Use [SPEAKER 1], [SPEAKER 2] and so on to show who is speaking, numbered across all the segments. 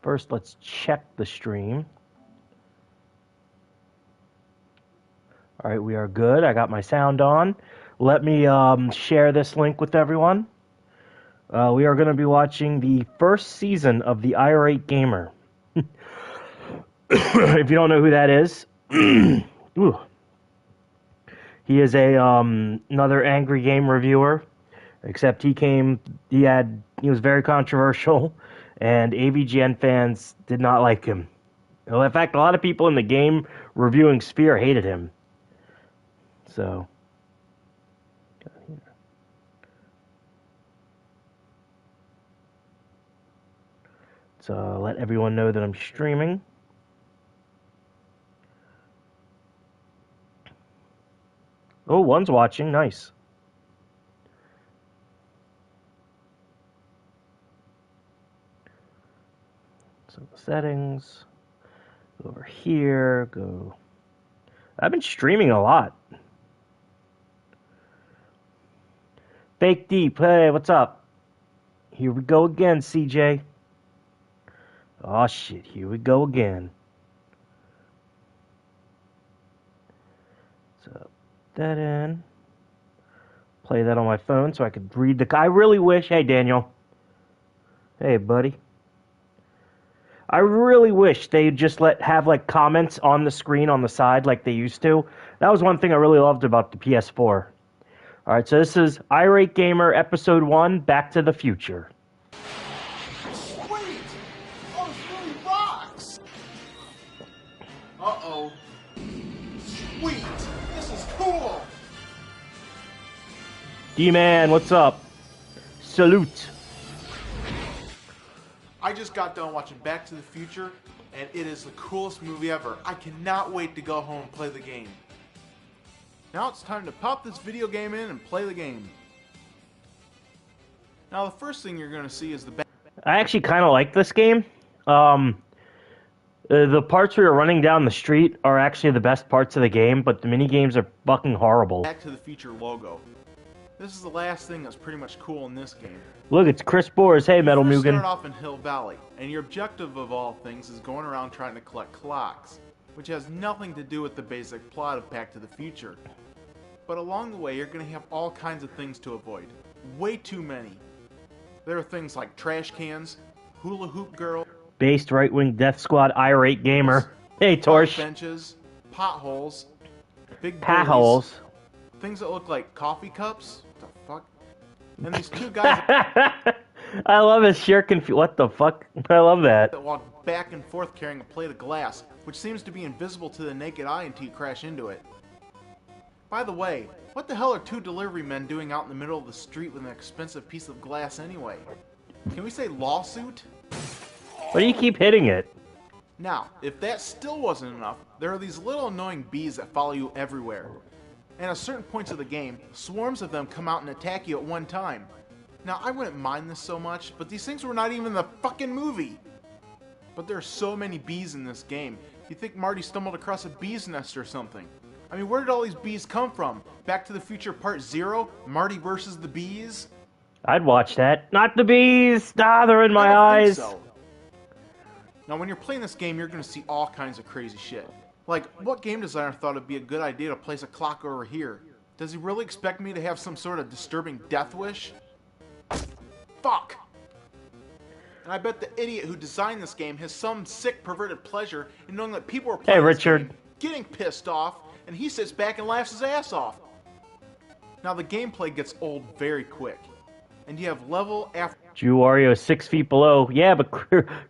[SPEAKER 1] First, let's check the stream. All right, we are good. I got my sound on. Let me share this link with everyone. We are going to be watching the first season of the Irate Gamer. If you don't know who that is, he is a another angry game reviewer. Except he was very controversial, and AVGN fans did not like him. Well, in fact, a lot of people in the game reviewing sphere hated him. So, let everyone know that I'm streaming. Oh, one's watching. Nice. So settings, go over here, go. I've been streaming a lot. Fake Deep, hey, what's up? Here we go again, CJ. Oh shit, here we go again. So, that in. Play that on my phone so I could read the. I really wish. Hey, Daniel. Hey, buddy. I really wish they'd just have like comments on the screen on the side like they used to. That was one thing I really loved about the PS4. All right, so this is Irate Gamer Episode 1, Back to the Future.
[SPEAKER 2] Sweet! Oh, this really rocks! Uh-oh. Sweet! This is cool!
[SPEAKER 1] D-Man, what's up? Salute.
[SPEAKER 2] I just got done watching Back to the Future, and it is the coolest movie ever. I cannot wait to go home and play the game. Now it's time to pop this video game in and play the game. Now the first thing you're going to see is the
[SPEAKER 1] I actually kind of like this game. The parts where you're running down the street are actually the best parts of the game, but the mini games are fucking horrible.
[SPEAKER 2] Back to the Future logo. This is the last thing that's pretty much cool in this game.
[SPEAKER 1] Look, it's Chris Boers. Hey, Metal
[SPEAKER 2] You
[SPEAKER 1] Mugen.
[SPEAKER 2] start off in Hill Valley, and your objective of all things is going around trying to collect clocks, which has nothing to do with the basic plot of Back to the Future. But along the way, you're going to have all kinds of things to avoid. Way too many. There are things like trash cans, hula hoop girl,
[SPEAKER 1] Based right-wing death squad Irate Gamer. Hey, Torch.
[SPEAKER 2] benches, potholes, big
[SPEAKER 1] Potholes.
[SPEAKER 2] bullies, things that look like coffee cups. What the fuck? And these two guys
[SPEAKER 1] I love his sheer confusion. What the fuck? I love that.
[SPEAKER 2] that walk back and forth carrying a plate of glass, which seems to be invisible to the naked eye until you crash into it. By the way, what the hell are two delivery men doing out in the middle of the street with an expensive piece of glass anyway? Can we say lawsuit?
[SPEAKER 1] Why do you keep hitting it?
[SPEAKER 2] Now, if that still wasn't enough, there are these little annoying bees that follow you everywhere. And at certain points of the game, swarms of them come out and attack you at one time. Now, I wouldn't mind this so much, but these things were not even in the fucking movie. But there are so many bees in this game. You think Marty stumbled across a bee's nest or something. I mean, where did all these bees come from? Back to the Future Part 0? Marty versus the bees?
[SPEAKER 1] I'd watch that. Not the bees! Ah, they're in my
[SPEAKER 2] I don't
[SPEAKER 1] eyes.
[SPEAKER 2] think so. Now, when you're playing this game, you're going to see all kinds of crazy shit. Like, what game designer thought it'd be a good idea to place a clock over here? Does he really expect me to have some sort of disturbing death wish? Fuck! And I bet the idiot who designed this game has some sick, perverted pleasure in knowing that people are playing
[SPEAKER 1] Hey,
[SPEAKER 2] this
[SPEAKER 1] Richard.
[SPEAKER 2] game, getting pissed off, and he sits back and laughs his ass off. Now, the gameplay gets old very quick, and you have level after
[SPEAKER 1] Jew Wario 6 feet below. Yeah, but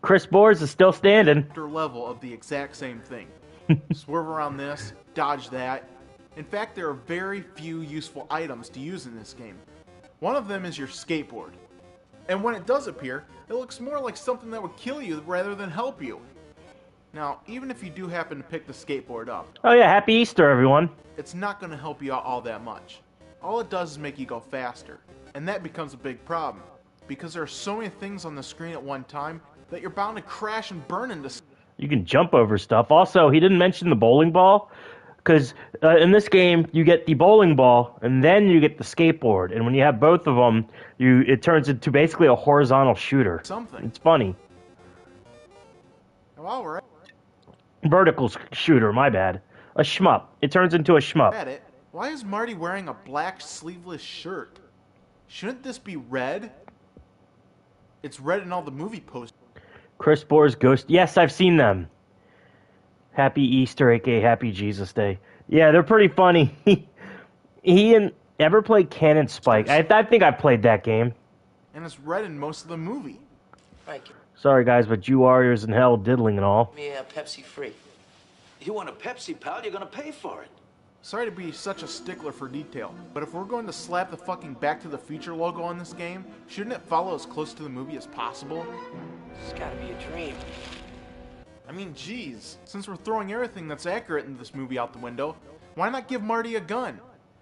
[SPEAKER 1] Chris Boers is still standing.
[SPEAKER 2] level of the exact same thing. Swerve around this, dodge that. In fact, there are very few useful items to use in this game. One of them is your skateboard. And when it does appear, it looks more like something that would kill you rather than help you. Now, even if you do happen to pick the skateboard up,
[SPEAKER 1] Oh yeah, happy Easter, everyone.
[SPEAKER 2] it's not going to help you out all that much. All it does is make you go faster. And that becomes a big problem, because there are so many things on the screen at one time that you're bound to crash and burn into.
[SPEAKER 1] You can jump over stuff. Also, he didn't mention the bowling ball, because in this game, you get the bowling ball, and then you get the skateboard. And when you have both of them, it turns into basically a horizontal shooter.
[SPEAKER 2] Something.
[SPEAKER 1] It's funny.
[SPEAKER 2] Oh, all right.
[SPEAKER 1] Vertical shooter, my bad. A shmup. It turns into a shmup.
[SPEAKER 2] At it. Why is Marty wearing a black sleeveless shirt? Shouldn't this be red? It's red in all the movie posters.
[SPEAKER 1] Chris Bohr's Ghost. Yes, I've seen them. Happy Easter, aka Happy Jesus Day. Yeah, they're pretty funny. He and ever played Cannon Spike? I think I played that game.
[SPEAKER 2] And it's red in most of the movie.
[SPEAKER 3] Thank you.
[SPEAKER 1] Sorry, guys, but you warriors in hell diddling and all.
[SPEAKER 3] Yeah, Pepsi free. You want a Pepsi, pal? You're gonna pay for it.
[SPEAKER 2] Sorry to be such a stickler for detail, but if we're going to slap the fucking Back to the Future logo on this game, shouldn't it follow as close to the movie as possible?
[SPEAKER 3] It's gotta be a dream.
[SPEAKER 2] I mean, geez, since we're throwing everything that's accurate in this movie out the window, why not give Marty a gun?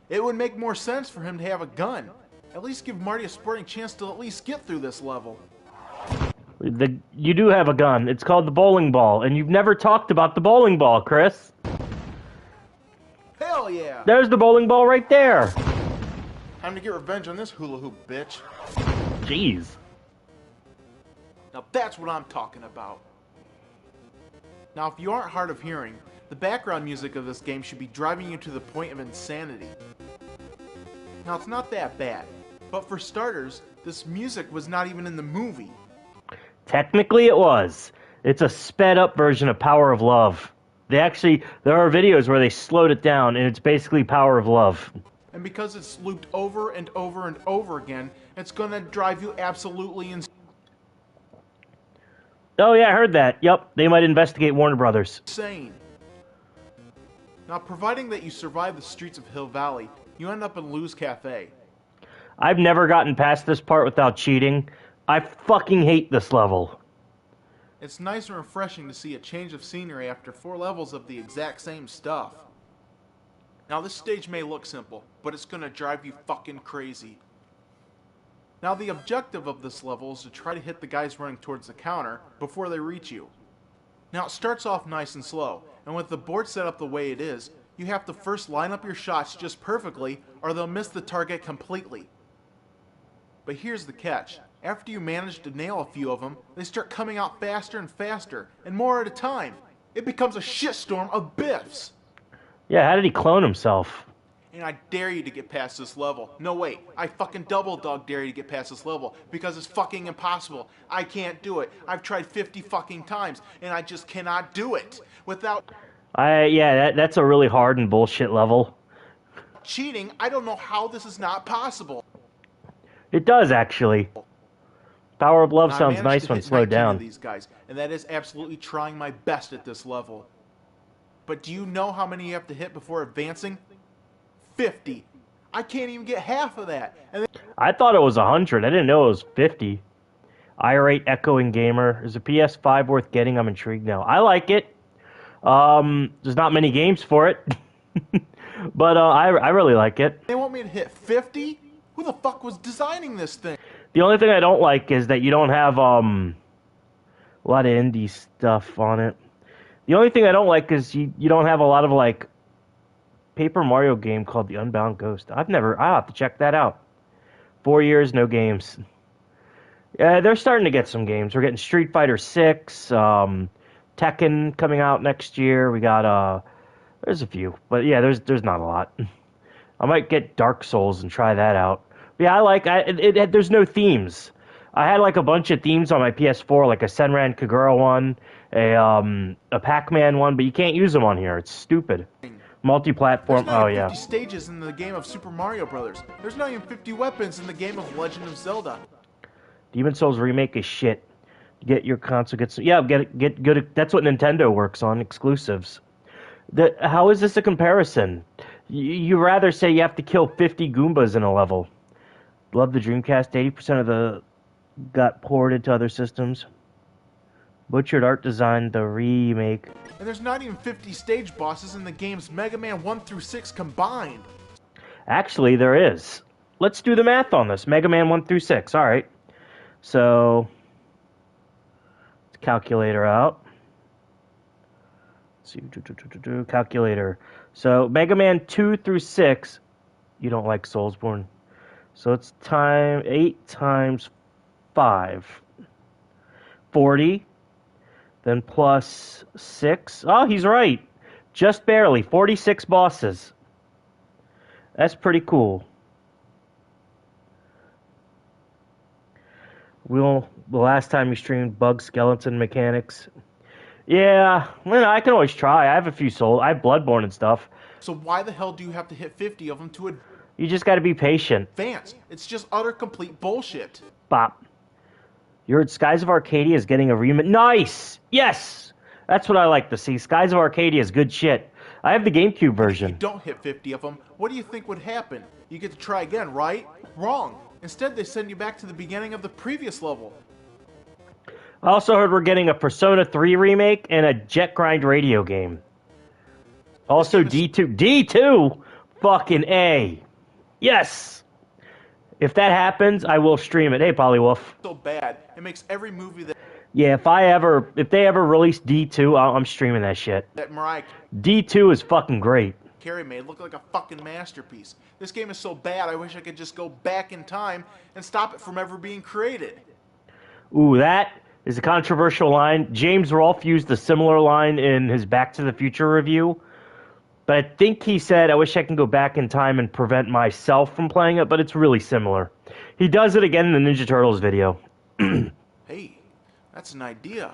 [SPEAKER 2] It would make more sense for him to have a gun. At least give Marty a sporting chance to at least get through this level.
[SPEAKER 1] You do have a gun. It's called the bowling ball, and you've never talked about the bowling ball, Chris.
[SPEAKER 2] Hell yeah!
[SPEAKER 1] There's the bowling ball right there.
[SPEAKER 2] Time to get revenge on this hula hoop, bitch.
[SPEAKER 1] Jeez.
[SPEAKER 2] Now that's what I'm talking about. Now if you aren't hard of hearing, the background music of this game should be driving you to the point of insanity. Now it's not that bad, but for starters, this music was not even in the movie.
[SPEAKER 1] Technically it was. It's a sped up version of Power of Love. There are videos where they slowed it down, and it's basically Power of Love.
[SPEAKER 2] And because it's looped over and over and over again, it's gonna drive you absolutely
[SPEAKER 1] Oh yeah, I heard that. Yep, they might investigate Warner Brothers.
[SPEAKER 2] insane. Now, providing that you survive the streets of Hill Valley, you end up in Lou's Cafe.
[SPEAKER 1] I've never gotten past this part without cheating. I fucking hate this level.
[SPEAKER 2] It's nice and refreshing to see a change of scenery after 4 levels of the exact same stuff. Now, this stage may look simple, but it's gonna drive you fucking crazy. Now, the objective of this level is to try to hit the guys running towards the counter before they reach you. Now, it starts off nice and slow, and with the board set up the way it is, you have to first line up your shots just perfectly, or they'll miss the target completely. But here's the catch. After you manage to nail a few of them, they start coming out faster and faster, and more at a time. It becomes a shitstorm of biffs.
[SPEAKER 1] Yeah, how did he clone himself?
[SPEAKER 2] And I dare you to get past this level. No, wait, I fucking double dog dare you to get past this level, because it's fucking impossible. I can't do it. I've tried 50 fucking times, and I just cannot do it without
[SPEAKER 1] That's a really hard and bullshit level.
[SPEAKER 2] cheating. I don't know how this is not possible.
[SPEAKER 1] It does, actually. Power of Love
[SPEAKER 2] And I
[SPEAKER 1] sounds
[SPEAKER 2] managed
[SPEAKER 1] nice
[SPEAKER 2] to
[SPEAKER 1] when
[SPEAKER 2] hit
[SPEAKER 1] slowed
[SPEAKER 2] 19 of
[SPEAKER 1] down.
[SPEAKER 2] these guys, and that is absolutely trying my best at this level. But do you know how many you have to hit before advancing? 50. I can't even get half of that. And
[SPEAKER 1] I thought it was 100. I didn't know it was 50. Irate Gamer. Is a PS5 worth getting? I'm intrigued now. I like it. There's not many games for it. But I really like it.
[SPEAKER 2] they want me to hit 50? Who the fuck was designing this thing?
[SPEAKER 1] The only thing I don't like is that you don't have a lot of indie stuff on it. The only thing I don't like is you don't have a lot of like Paper Mario game called The Unbound Ghost. I'll have to check that out. 4 years, no games. Yeah, they're starting to get some games. We're getting Street Fighter 6, Tekken coming out next year. We got there's a few, but yeah, there's not a lot. I might get Dark Souls and try that out. But yeah, there's no themes. I had like a bunch of themes on my PS4, like a Senran Kagura one, a Pac-Man one, but you can't use them on here. It's stupid. Multi-platform.
[SPEAKER 2] There's not
[SPEAKER 1] Oh
[SPEAKER 2] even
[SPEAKER 1] yeah.
[SPEAKER 2] 50 stages in the game of Super Mario Brothers. There's not even 50 weapons in the game of Legend of Zelda.
[SPEAKER 1] Demon Souls remake is shit. Get your console. Get good. That's what Nintendo works on, exclusives. How is this a comparison? You rather say you have to kill 50 Goombas in a level. Love the Dreamcast. 80% of the got ported to other systems. Butchered art design, the remake.
[SPEAKER 2] And there's not even 50 stage bosses in the games Mega Man 1 through 6 combined.
[SPEAKER 1] Actually, there is. Let's do the math on this. Mega Man 1 through 6. All right. So, let's calculator out. Let's see. Calculator. So, Mega Man 2 through 6. You don't like Soulsborne. So, it's 8 times 5. 40. Then plus 6. Oh, he's right. Just barely. 46 bosses. That's pretty cool. The last time you streamed Bug Skeleton Mechanics. Yeah, well, I can always try. I have a few souls. I have Bloodborne and stuff.
[SPEAKER 2] So why the hell do you have to hit 50 of them to
[SPEAKER 1] You just gotta be patient.
[SPEAKER 2] advance? It's just utter complete bullshit.
[SPEAKER 1] Bop. You heard Skies of Arcadia is getting a remake. Nice! Yes! That's what I like to see. Skies of Arcadia is good shit. I have the GameCube version.
[SPEAKER 2] If you don't hit 50 of them, what do you think would happen? You get to try again, right? Wrong. Instead, they send you back to the beginning of the previous level.
[SPEAKER 1] I also heard we're getting a Persona 3 remake and a Jet Grind radio game. Also D2. D2? Fucking A. Yes! If that happens, I will stream it. Hey, Polywolf.
[SPEAKER 2] So bad, it makes every movie
[SPEAKER 1] Yeah, if they ever release D2, I'm streaming that shit.
[SPEAKER 2] that Mariah
[SPEAKER 1] D2 is fucking great.
[SPEAKER 2] Carey made look like a fucking masterpiece. This game is so bad, I wish I could just go back in time and stop it from ever being created.
[SPEAKER 1] Ooh, that is a controversial line. James Rolfe used a similar line in his Back to the Future review. But I think he said, I wish I can go back in time and prevent myself from playing it, but it's really similar. He does it again in the Ninja Turtles video.
[SPEAKER 2] Hey, that's an idea.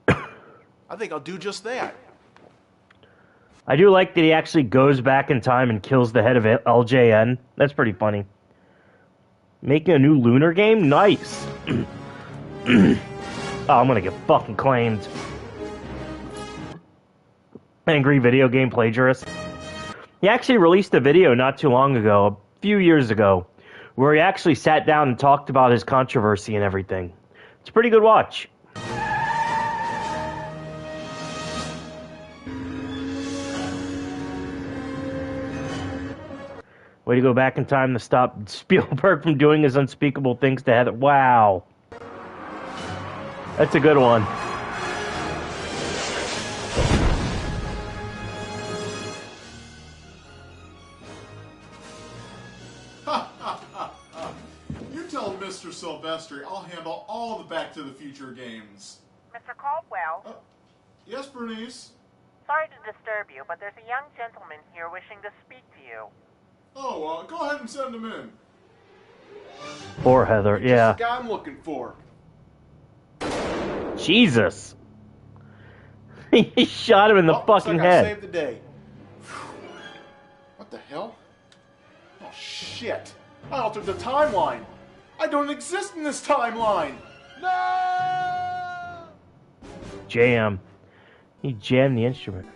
[SPEAKER 2] I think I'll do just that.
[SPEAKER 1] I do like that he actually goes back in time and kills the head of LJN. That's pretty funny. Making a new Lunar game? Nice. Oh, I'm gonna get fucking claimed. Angry video game plagiarist. He actually released a video not too long ago, a few years ago, where he actually sat down and talked about his controversy and everything. It's a pretty good watch. Way to go back in time to stop Spielberg from doing his unspeakable things to Heather. Wow. That's a good one.
[SPEAKER 2] You tell Mr. Silvestri I'll handle all the Back to the Future games.
[SPEAKER 4] Mr. Caldwell,
[SPEAKER 2] Yes, Bernice?
[SPEAKER 4] sorry to disturb you, but there's a young gentleman here wishing to speak to you.
[SPEAKER 2] Oh, go ahead and send him in.
[SPEAKER 1] Poor Heather, yeah.
[SPEAKER 2] That's the guy I'm looking for.
[SPEAKER 1] Jesus. He shot him in the fucking
[SPEAKER 2] looks like
[SPEAKER 1] head.
[SPEAKER 2] I saved the day. What the hell? Oh, shit. I altered the timeline. I don't exist in this timeline. No!
[SPEAKER 1] Jam. He jammed the instrument.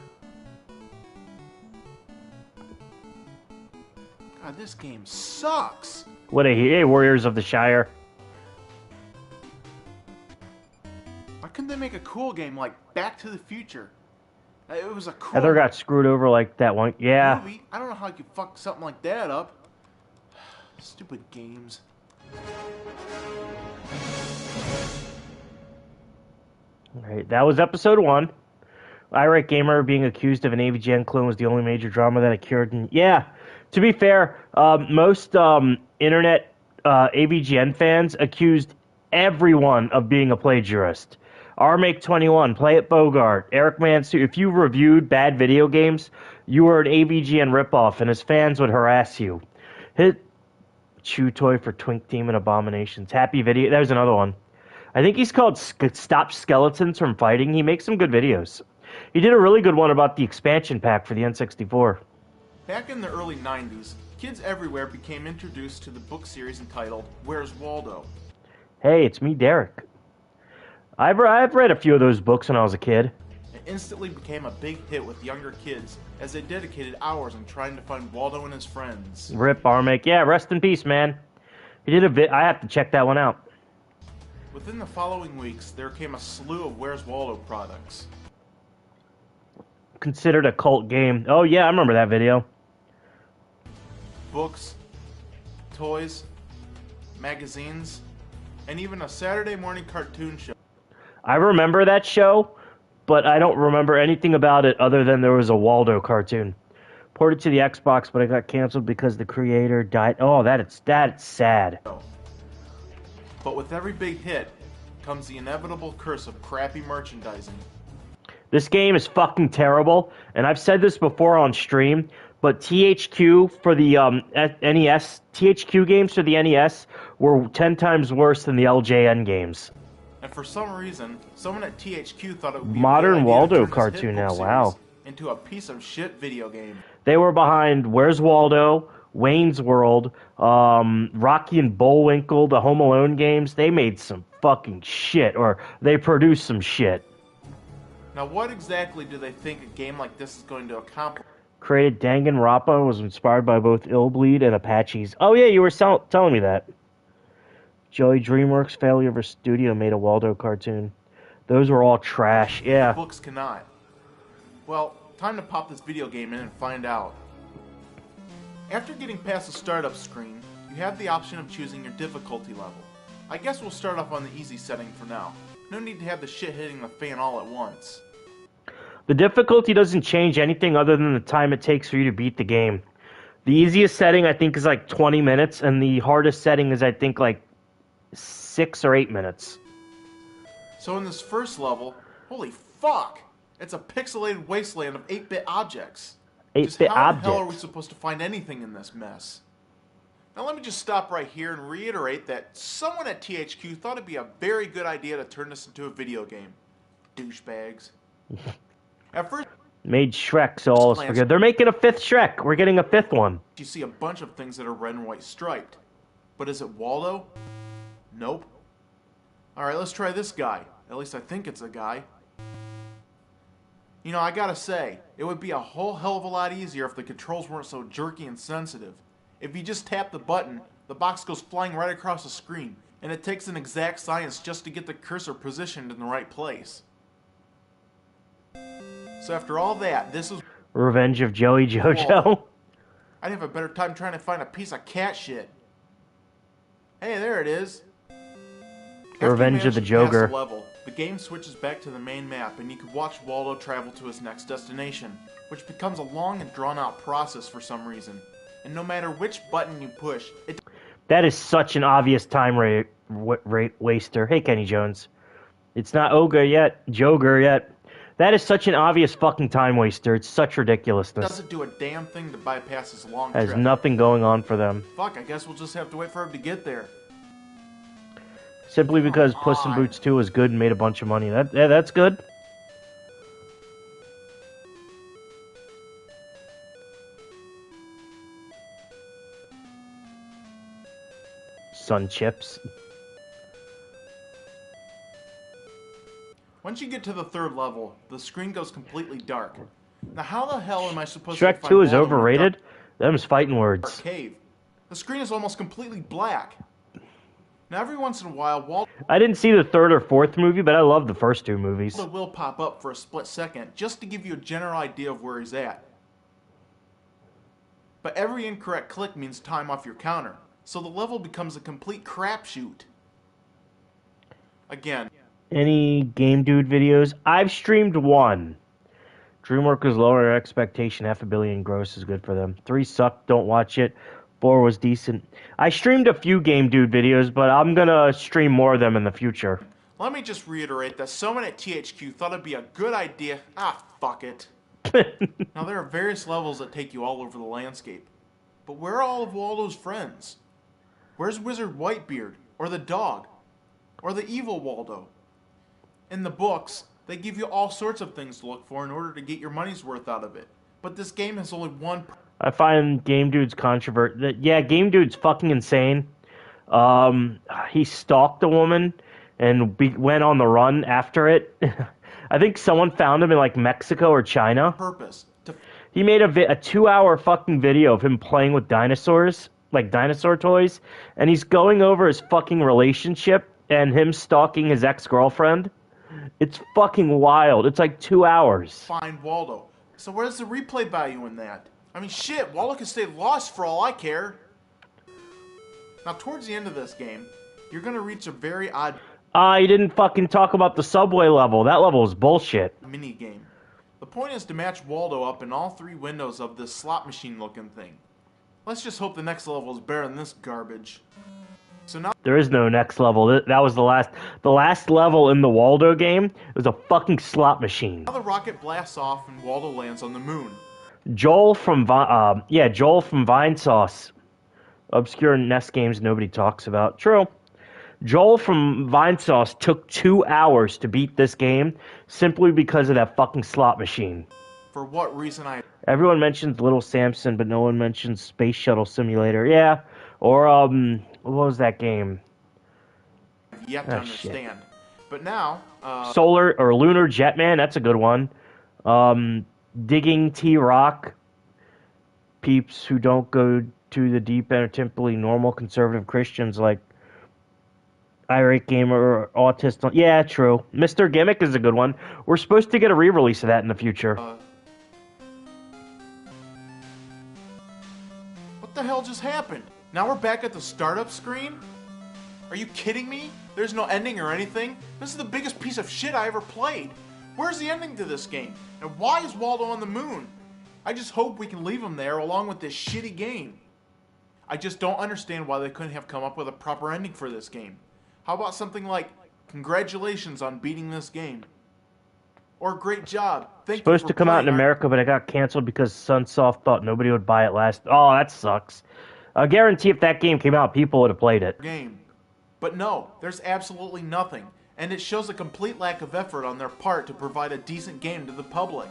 [SPEAKER 2] God, this game sucks.
[SPEAKER 1] What a hey, Warriors of the Shire.
[SPEAKER 2] Why couldn't they make a cool game like Back to the Future? It was a cool
[SPEAKER 1] Heather got screwed over like that one. Yeah.
[SPEAKER 2] movie. I don't know how you could fuck something like that up. Stupid games.
[SPEAKER 1] Alright, that was episode 1. Irate Gamer being accused of an AVGN clone was the only major drama that occurred. And yeah, to be fair, most internet AVGN fans accused everyone of being a plagiarist. RMake21, Play It Bogart, Eric Mansu. If you reviewed bad video games, you were an AVGN ripoff, and his fans would harass you. Hit Chew Toy for Twink Demon Abominations. Happy Video. There's another one. I think he's called Stop Skeletons from Fighting. He makes some good videos. He did a really good one about the expansion pack for the N64.
[SPEAKER 2] Back in the early 90s, kids everywhere became introduced to the book series entitled Where's Waldo?
[SPEAKER 1] Hey, it's me, Derek. I've read a few of those books when I was a kid.
[SPEAKER 2] It instantly became a big hit with younger kids as they dedicated hours in trying to find Waldo and his friends.
[SPEAKER 1] Rip Armake. Yeah, rest in peace, man. He did a I have to check that one out.
[SPEAKER 2] Within the following weeks, there came a slew of Where's Waldo products.
[SPEAKER 1] Considered a cult game. Oh yeah, I remember that video.
[SPEAKER 2] Books, toys, magazines, and even a Saturday morning cartoon show.
[SPEAKER 1] I remember that show, but I don't remember anything about it other than there was a Waldo cartoon. Ported to the Xbox, but it got canceled because the creator died. Oh, that's sad.
[SPEAKER 2] But with every big hit, comes the inevitable curse of crappy merchandising.
[SPEAKER 1] This game is fucking terrible, and I've said this before on stream, but THQ for the NES, THQ games for the NES were 10 times worse than the LJN games.
[SPEAKER 2] And for some reason, someone at THQ thought it would be
[SPEAKER 1] Modern
[SPEAKER 2] a good idea
[SPEAKER 1] Waldo
[SPEAKER 2] to turn this
[SPEAKER 1] cartoon
[SPEAKER 2] hit
[SPEAKER 1] now,
[SPEAKER 2] book
[SPEAKER 1] wow.
[SPEAKER 2] series into a piece of shit video game.
[SPEAKER 1] They were behind Where's Waldo, Wayne's World, Rocky and Bullwinkle, the Home Alone games. They made some fucking shit, or they produced some shit.
[SPEAKER 2] Now, what exactly do they think a game like this is going to accomplish?
[SPEAKER 1] Created Danganronpa, was inspired by both Illbleed and Apaches. Oh yeah, you were telling me that. Joey DreamWorks failure of a studio made a Waldo cartoon. Those were all trash, yeah.
[SPEAKER 2] Books cannot. Well, time to pop this video game in and find out. After getting past the startup screen, you have the option of choosing your difficulty level. I guess we'll start off on the easy setting for now. No need to have the shit hitting the fan all at once.
[SPEAKER 1] The difficulty doesn't change anything other than the time it takes for you to beat the game. The easiest setting, I think, is like 20 minutes, and the hardest setting is, I think, like 6 or 8 minutes.
[SPEAKER 2] So in this first level, holy fuck! It's a pixelated wasteland of 8-bit objects.
[SPEAKER 1] 8-bit
[SPEAKER 2] Just how
[SPEAKER 1] objects.
[SPEAKER 2] the hell are we supposed to find anything in this mess? Now let me just stop right here and reiterate that someone at THQ thought it'd be a very good idea to turn this into a video game. Douchebags. At first,
[SPEAKER 1] Made Shrek, so all is forget. They're making a 5th Shrek. We're getting a 5th one.
[SPEAKER 2] you see a bunch of things that are red and white striped. But is it Waldo? Nope. Alright, let's try this guy. At least I think it's a guy. You know, I gotta say, it would be a whole hell of a lot easier if the controls weren't so jerky and sensitive. If you just tap the button, the box goes flying right across the screen, and it takes an exact science just to get the cursor positioned in the right place. So after all that, this was
[SPEAKER 1] Revenge of Joey JoJo.
[SPEAKER 2] I'd have a better time trying to find a piece of cat shit. Hey, there it is. After
[SPEAKER 1] Revenge
[SPEAKER 2] you
[SPEAKER 1] of the
[SPEAKER 2] manage to pass
[SPEAKER 1] Joker.
[SPEAKER 2] the level, the game switches back to the main map, and you can watch Waldo travel to his next destination, which becomes a long and drawn-out process for some reason. And no matter which button you push, it
[SPEAKER 1] That is such an obvious time rate waster. Hey, Kenny Jones. It's not Ogre yet, Joker yet. That is such an obvious fucking time waster. It's such ridiculousness.
[SPEAKER 2] doesn't do a damn thing to bypass this long
[SPEAKER 1] Has
[SPEAKER 2] trip.
[SPEAKER 1] nothing going on for them.
[SPEAKER 2] Fuck, I guess we'll just have to wait for him to get there.
[SPEAKER 1] Simply because Puss in Boots 2 was good and made a bunch of money. That's good. Sun chips.
[SPEAKER 2] Once you get to the third level, the screen goes completely dark. Now how the hell am I supposed to
[SPEAKER 1] Shrek
[SPEAKER 2] find
[SPEAKER 1] 2 is
[SPEAKER 2] Waldo in a
[SPEAKER 1] overrated? Them's fighting
[SPEAKER 2] dark
[SPEAKER 1] words.
[SPEAKER 2] cave? The screen is almost completely black. Now every once in a while, Waldo
[SPEAKER 1] I didn't see the 3rd or 4th movie, but I love the first 2 movies.
[SPEAKER 2] will pop up for a split second just to give you a general idea of where he's at. But every incorrect click means time off your counter, so the level becomes a complete crapshoot. Again,
[SPEAKER 1] Any Game Dude videos? I've streamed 1. DreamWorks lower expectation, 500 million gross is good for them. 3 sucked, don't watch it. 4 was decent. I streamed a few Game Dude videos, but I'm gonna stream more of them in the future.
[SPEAKER 2] let me just reiterate that someone at THQ thought it'd be a good idea. Fuck it. Now there are various levels that take you all over the landscape. But where are all of Waldo's friends? Where's Wizard Whitebeard? Or the dog? Or the evil Waldo? In the books, they give you all sorts of things to look for in order to get your money's worth out of it. But this game has only one...
[SPEAKER 1] I find Game Dude's controversial. Yeah, Game Dude's fucking insane. He stalked a woman and went on the run after it. I think someone found him in like Mexico or China.
[SPEAKER 2] purpose.
[SPEAKER 1] He made a 2-hour fucking video of him playing with dinosaurs, like dinosaur toys, and he's going over his fucking relationship and him stalking his ex-girlfriend. It's fucking wild. It's like 2 hours.
[SPEAKER 2] Find Waldo. So where's the replay value in that? I mean, shit, Waldo could stay lost for all I care. Now, towards the end of this game, you're gonna reach a very odd
[SPEAKER 1] You didn't fucking talk about the subway level. That level is bullshit.
[SPEAKER 2] mini game. The point is to match Waldo up in all 3 windows of this slot machine looking thing. Let's just hope the next level is better than this garbage. So now
[SPEAKER 1] There is no next level. That was the last level in the Waldo game. It was a fucking slot machine.
[SPEAKER 2] the rocket blasts off and Waldo lands on the moon.
[SPEAKER 1] Joel from Vinesauce. Obscure NES games nobody talks about. True. Joel from Vinesauce took 2 hours to beat this game simply because of that fucking slot machine.
[SPEAKER 2] For what reason
[SPEAKER 1] Everyone mentions Little Samson, but no one mentions Space Shuttle Simulator. Yeah. Or, what was that game?
[SPEAKER 2] have yet to understand. But now,
[SPEAKER 1] Solar or Lunar Jetman, that's a good one. Digging T-Rock. Peeps who don't go to the deep end are typically normal conservative Christians like Irate Gamer or Autist. Yeah, true. Mr. Gimmick is a good one. We're supposed to get a re-release of that in the future.
[SPEAKER 2] what the hell just happened? Now we're back at the startup screen? Are you kidding me? There's no ending or anything? This is the biggest piece of shit I ever played. Where's the ending to this game? And why is Waldo on the moon? I just hope we can leave him there along with this shitty game. I just don't understand why they couldn't have come up with a proper ending for this game. How about something like, congratulations on beating this game? Or great job. Thank you
[SPEAKER 1] Supposed
[SPEAKER 2] for
[SPEAKER 1] to come out in
[SPEAKER 2] playing our
[SPEAKER 1] America, but it got canceled because Sunsoft thought nobody would buy it last. Oh, that sucks. I guarantee if that game came out, people would have played it.
[SPEAKER 2] game. But no, there's absolutely nothing. And it shows a complete lack of effort on their part to provide a decent game to the public.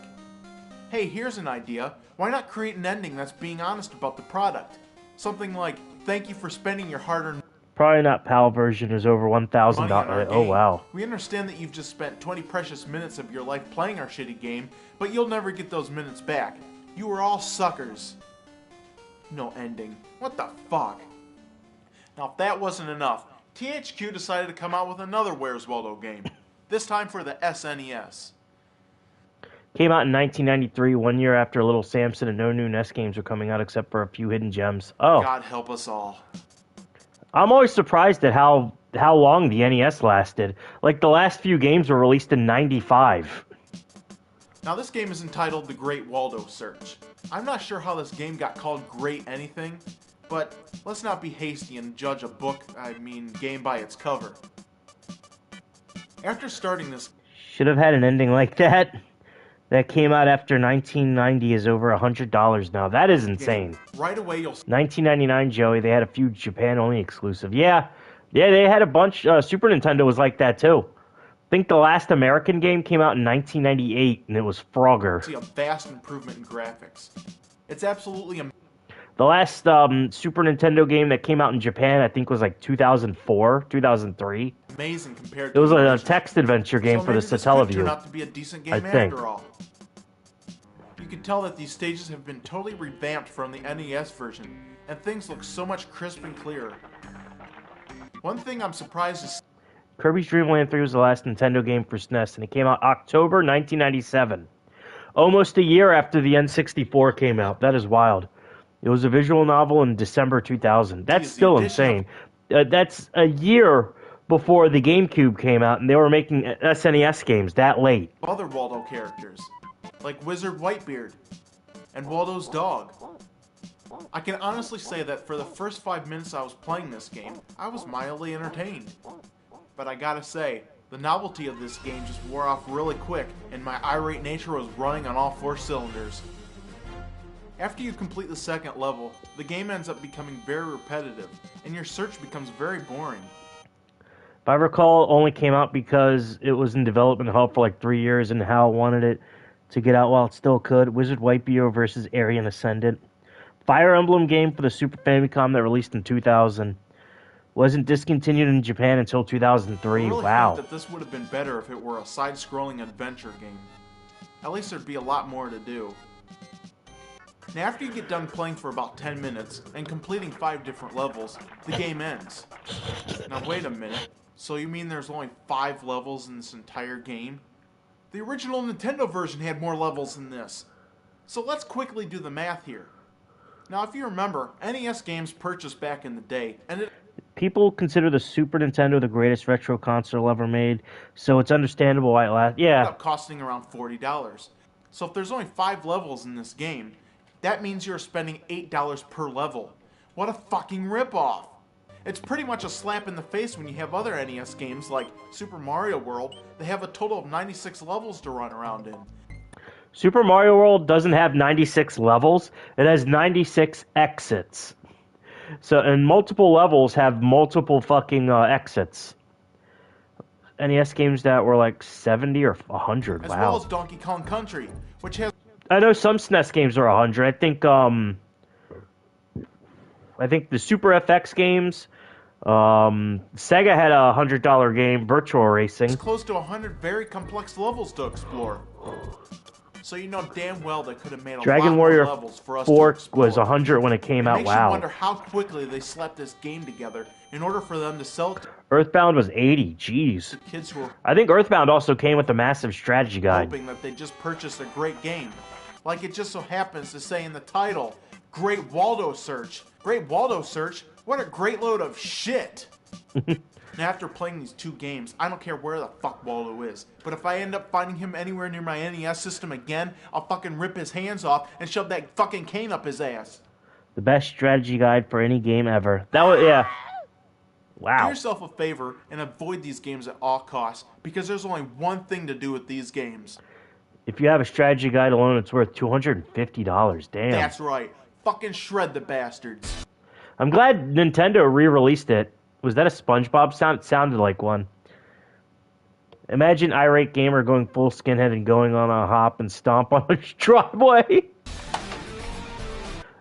[SPEAKER 2] Hey, here's an idea. Why not create an ending that's being honest about the product? Something like, thank you for spending your hard-earned
[SPEAKER 1] Probably not PAL version is over $1,000.
[SPEAKER 2] money on our
[SPEAKER 1] Oh,
[SPEAKER 2] game.
[SPEAKER 1] wow.
[SPEAKER 2] We understand that you've just spent 20 precious minutes of your life playing our shitty game, but you'll never get those minutes back. You were all suckers. No ending. What the fuck? Now, if that wasn't enough, THQ decided to come out with another Where's Waldo game. This time for the SNES.
[SPEAKER 1] Came out in 1993, 1 year after Little Samson, and no new NES games were coming out except for a few hidden gems. Oh.
[SPEAKER 2] God help us all.
[SPEAKER 1] I'm always surprised at how long the NES lasted. Like, the last few games were released in 95.
[SPEAKER 2] Now this game is entitled The Great Waldo Search. I'm not sure how this game got called Great anything, but let's not be hasty and judge a game by its cover. After starting this,
[SPEAKER 1] Should have had an ending like that. That came out after 1990 is over $100 now. That is insane.
[SPEAKER 2] right away you'll
[SPEAKER 1] 1999, Joey, they had a few Japan-only exclusive. Yeah, they had a bunch. Super Nintendo was like that, too. I think the last American game came out in 1998, and it was Frogger.
[SPEAKER 2] see a vast improvement in graphics. It's absolutely
[SPEAKER 1] The last Super Nintendo game that came out in Japan, I think, was like 2004, 2003.
[SPEAKER 2] amazing compared
[SPEAKER 1] It
[SPEAKER 2] to
[SPEAKER 1] was
[SPEAKER 2] the
[SPEAKER 1] a
[SPEAKER 2] original.
[SPEAKER 1] text adventure game
[SPEAKER 2] So
[SPEAKER 1] for the
[SPEAKER 2] maybe this could turn
[SPEAKER 1] Satellaview.
[SPEAKER 2] out to be a decent game
[SPEAKER 1] I think.
[SPEAKER 2] after all. You can tell that these stages have been totally revamped from the NES version, and things look so much crisp and clearer. One thing I'm surprised is
[SPEAKER 1] Kirby's Dream Land 3 was the last Nintendo game for SNES, and it came out October 1997. Almost a year after the N64 came out. That is wild. It was a visual novel in December 2000. That's
[SPEAKER 2] Geez, the
[SPEAKER 1] still
[SPEAKER 2] addition
[SPEAKER 1] insane. That's a year before the GameCube came out, and they were making SNES games that late.
[SPEAKER 2] other Waldo characters, like Wizard Whitebeard and Waldo's dog. I can honestly say that for the first 5 minutes I was playing this game, I was mildly entertained. But I gotta say, the novelty of this game just wore off really quick, and my irate nature was running on all 4 cylinders. After you complete the second level, the game ends up becoming very repetitive, and your search becomes very boring.
[SPEAKER 1] If I recall, it only came out because it was in development hell for like 3 years, and Hal wanted it to get out while it still could. Wizard Whitebeard versus Aryan Ascendant. Fire Emblem game for the Super Famicom that released in 2000. Wasn't discontinued in Japan until 2003.
[SPEAKER 2] I really
[SPEAKER 1] Wow.
[SPEAKER 2] think that this would have been better if it were a side-scrolling adventure game. At least there'd be a lot more to do. Now after you get done playing for about 10 minutes and completing 5 different levels, the game ends. Now wait a minute, so you mean there's only 5 levels in this entire game? The original Nintendo version had more levels than this. So let's quickly do the math here. Now if you remember, NES games purchased back in the day ended
[SPEAKER 1] People consider the Super Nintendo the greatest retro console ever made, so it's understandable why it lasts. Yeah,
[SPEAKER 2] up costing around $40. So if there's only 5 levels in this game, that means you're spending $8 per level. What a fucking ripoff! It's pretty much a slap in the face when you have other NES games like Super Mario World that have a total of 96 levels to run around in.
[SPEAKER 1] Super Mario World doesn't have 96 levels. It has 96 exits. So, and multiple levels have multiple fucking exits. NES games that were like 70 or 100.
[SPEAKER 2] As
[SPEAKER 1] wow.
[SPEAKER 2] well as Donkey Kong Country, which has...
[SPEAKER 1] I know some SNES games are 100. I think the Super FX games, Sega had a $100 game, Virtual Racing.
[SPEAKER 2] It's close to 100 very complex levels to explore. So you know damn well they could have made a
[SPEAKER 1] Dragon
[SPEAKER 2] lot
[SPEAKER 1] Warrior
[SPEAKER 2] more levels for us
[SPEAKER 1] 4
[SPEAKER 2] to explore.
[SPEAKER 1] was 100 when it came out.
[SPEAKER 2] Makes you
[SPEAKER 1] Wow.
[SPEAKER 2] wonder how quickly they slapped this game together in order for them to sell it to
[SPEAKER 1] Earthbound was 80. Jeez.
[SPEAKER 2] kids who are
[SPEAKER 1] I think Earthbound also came with a massive strategy guide.
[SPEAKER 2] hoping that they just purchased a great game. Like it just so happens to say in the title, Great Waldo Search. Great Waldo Search? What a great load of shit! Now after playing these 2 games, I don't care where the fuck Waldo is. But if I end up finding him anywhere near my NES system again, I'll fucking rip his hands off and shove that fucking cane up his ass.
[SPEAKER 1] The best strategy guide for any game ever. That was, yeah.
[SPEAKER 2] Do
[SPEAKER 1] Wow.
[SPEAKER 2] yourself a favor and avoid these games at all costs, because there's only one thing to do with these games.
[SPEAKER 1] If you have a strategy guide alone, it's worth $250. Damn.
[SPEAKER 2] That's right. Fucking shred the bastards.
[SPEAKER 1] I'm glad Nintendo re-released it. Was that a SpongeBob sound? It sounded like one. Imagine Irate Gamer going full skinhead and going on a hop and stomp on a driveway.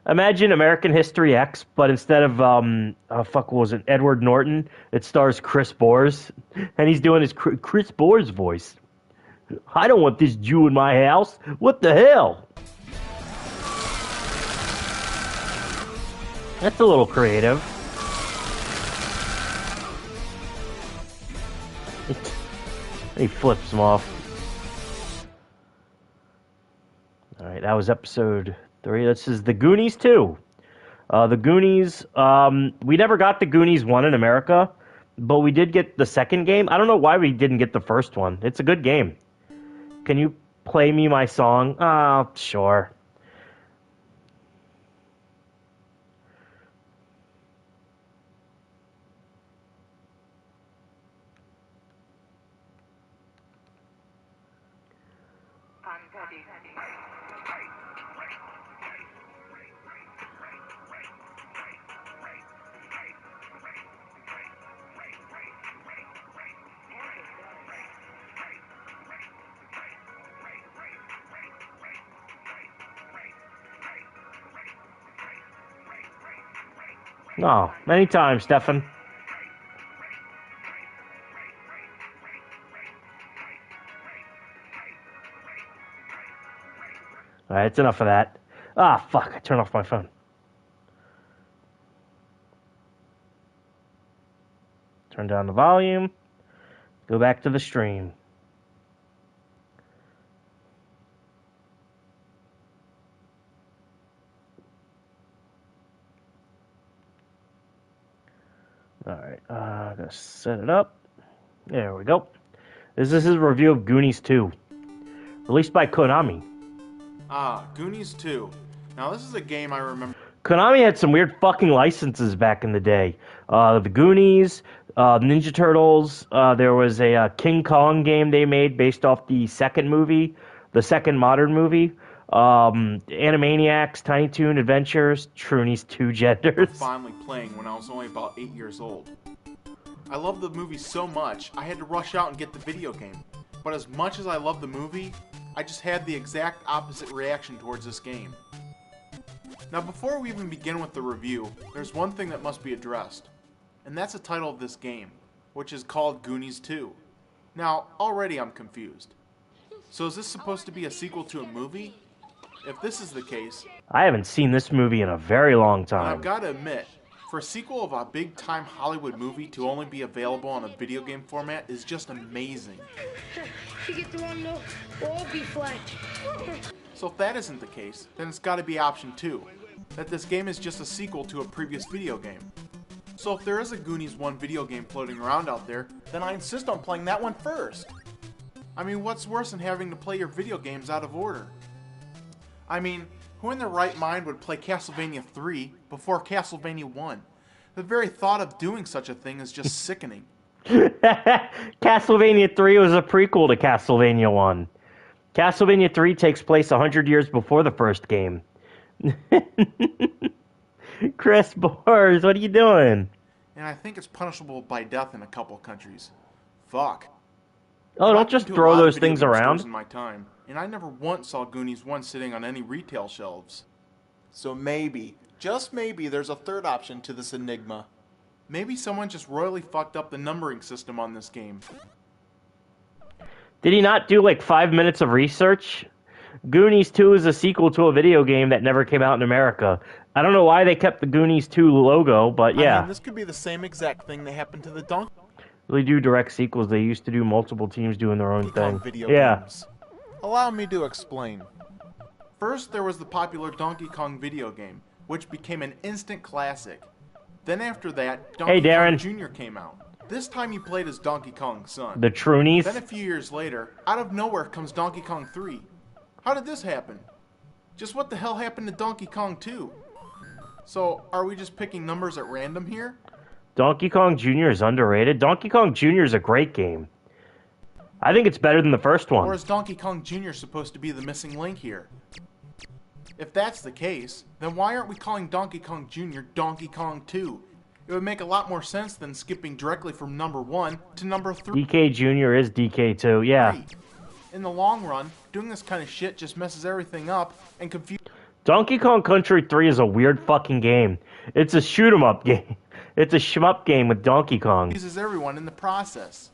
[SPEAKER 1] Imagine American History X, but instead of, what was it, Edward Norton, it stars Chris Bores. And he's doing his Chris Bores voice. I don't want this Jew in my house. What the hell? That's a little creative. He flips him off. Alright, that was episode 3. This is The Goonies 2. The Goonies, we never got The Goonies 1 in America, but we did get the second game. I don't know why we didn't get the first one. It's a good game. Can you play me my song? Sure. No, anytime, Stefan. Alright, it's enough of that. Ah, fuck, I turned off my phone. Turn down the volume. Go back to the stream. Alright, gonna set it up. There we go. This is his review of Goonies 2. Released by Konami.
[SPEAKER 2] Goonies 2. Now this is a game I remember.
[SPEAKER 1] Konami had some weird fucking licenses back in the day. The Goonies, Ninja Turtles, there was a King Kong game they made based off the second movie, the second modern movie. Animaniacs, Tiny Toon Adventures, Truny's Two Genders.
[SPEAKER 2] Finally playing when I was only about 8 years old. I loved the movie so much, I had to rush out and get the video game. But as much as I loved the movie, I just had the exact opposite reaction towards this game. Now before we even begin with the review, there's one thing that must be addressed. And that's the title of this game, which is called Goonies 2. Now, already I'm confused. So is this supposed to be a sequel to a movie? If this is the case,
[SPEAKER 1] I haven't seen this movie in a very long
[SPEAKER 2] I've
[SPEAKER 1] time.
[SPEAKER 2] got to admit, for a sequel of a big-time Hollywood movie to only be available on a video game format is just amazing.
[SPEAKER 5] You get the wrong note, we'll all be flat.
[SPEAKER 2] So if that isn't the case, then it's got to be option 2, that this game is just a sequel to a previous video game. So if there is a Goonies 1 video game floating around out there, then I insist on playing that one first. I mean, what's worse than having to play your video games out of order? I mean, who in their right mind would play Castlevania 3 before Castlevania 1? The very thought of doing such a thing is just sickening.
[SPEAKER 1] Castlevania 3 was a prequel to Castlevania 1. Castlevania 3 takes place 100 years before the first game. Chris Bors, what are you doing?
[SPEAKER 2] And I think it's punishable by death in a couple countries. Fuck.
[SPEAKER 1] Oh, don't just throw those things around.
[SPEAKER 2] In my time, and I never once saw Goonies 1 sitting on any retail shelves. So maybe, just maybe, there's a third option to this enigma. Maybe someone just royally fucked up the numbering system on this game.
[SPEAKER 1] Did he not do like 5 minutes of research? Goonies 2 is a sequel to a video game that never came out in America. I don't know why they kept the Goonies 2 logo, but yeah.
[SPEAKER 2] I mean, this could be the same exact thing that happened to the Donkey
[SPEAKER 1] They do direct sequels. They used to do multiple teams doing their own thing.
[SPEAKER 2] Kong video
[SPEAKER 1] Yeah.
[SPEAKER 2] games. Allow me to explain. First, there was the popular Donkey Kong video game, which became an instant classic. Then after that, Donkey
[SPEAKER 1] Darren.
[SPEAKER 2] Kong Jr. came out. This time you played as Donkey Kong's son.
[SPEAKER 1] The Troonies.
[SPEAKER 2] Then a few years later, out of nowhere comes Donkey Kong 3. How did this happen? Just what the hell happened to Donkey Kong 2? So, are we just picking numbers at random here?
[SPEAKER 1] Donkey Kong Jr. is underrated. Donkey Kong Jr. is a great game. I think it's better than the first one.
[SPEAKER 2] Or is Donkey Kong Jr. supposed to be the missing link here? If that's the case, then why aren't we calling Donkey Kong Jr. Donkey Kong 2? It would make a lot more sense than skipping directly from number 1 to number 3.
[SPEAKER 1] DK Jr. is DK2, yeah.
[SPEAKER 2] In the long run, doing this kind of shit just messes everything up and confuses.
[SPEAKER 1] Donkey Kong Country 3 is a weird fucking game. It's a shoot 'em up game. It's a shmup game with Donkey Kong.
[SPEAKER 2] Everyone in the process.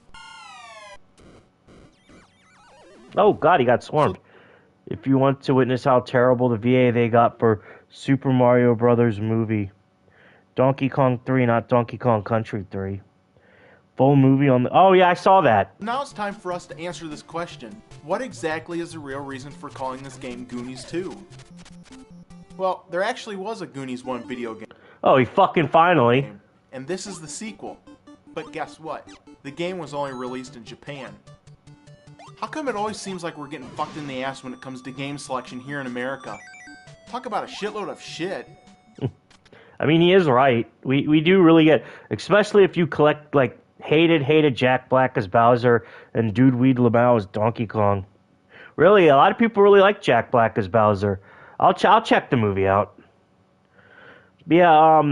[SPEAKER 1] Oh god, he got swarmed. If you want to witness how terrible the VA they got for Super Mario Brothers movie. Donkey Kong 3, not Donkey Kong Country 3. Full movie on the... Oh yeah, I saw that.
[SPEAKER 2] Now it's time for us to answer this question. What exactly is the real reason for calling this game Goonies 2? Well, there actually was a Goonies 1 video game.
[SPEAKER 1] Oh, he fucking finally.
[SPEAKER 2] And this is the sequel. But guess what? The game was only released in Japan. How come it always seems like we're getting fucked in the ass when it comes to game selection here in America? Talk about a shitload of shit.
[SPEAKER 1] I mean, he is right. We do really get... Especially if you collect, like, hated Jack Black as Bowser and Dude Weed Lamau as Donkey Kong. Really, a lot of people really like Jack Black as Bowser. I'll check the movie out. Yeah,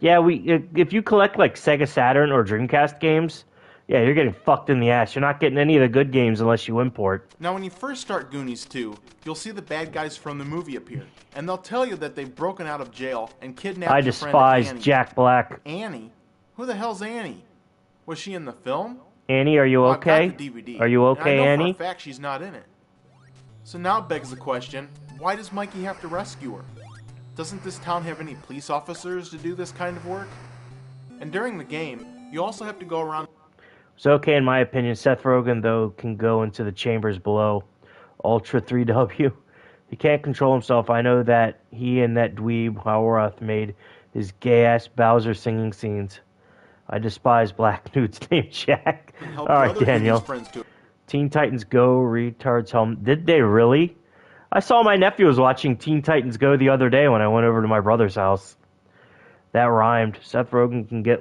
[SPEAKER 1] if you collect, like, Sega Saturn or Dreamcast games... Yeah, you're getting fucked in the ass. You're not getting any of the good games unless you import.
[SPEAKER 2] Now, when you first start Goonies 2, you'll see the bad guys from the movie appear. And they'll tell you that they've broken out of jail and kidnapped
[SPEAKER 1] I
[SPEAKER 2] your friend
[SPEAKER 1] despise
[SPEAKER 2] Annie.
[SPEAKER 1] Jack Black.
[SPEAKER 2] Annie? Who the hell's Annie? Was she in the film?
[SPEAKER 1] Annie, are you
[SPEAKER 2] Well,
[SPEAKER 1] okay?
[SPEAKER 2] I've got the DVD,
[SPEAKER 1] Are you okay,
[SPEAKER 2] and I know
[SPEAKER 1] Annie?
[SPEAKER 2] for a fact she's not in it. So now it begs the question, why does Mikey have to rescue her? Doesn't this town have any police officers to do this kind of work? And during the game, you also have to go around...
[SPEAKER 1] It's okay in my opinion. Seth Rogen, though, can go into the chambers below. Ultra 3W. He can't control himself. I know that he and that dweeb, Howarth, made his gay-ass Bowser singing scenes. I despise black nudes named Jack. Alright, Daniel. Teen Titans Go, retards home. Did they really? I saw my nephew was watching Teen Titans Go the other day when I went over to my brother's house. That rhymed. Seth Rogen can get...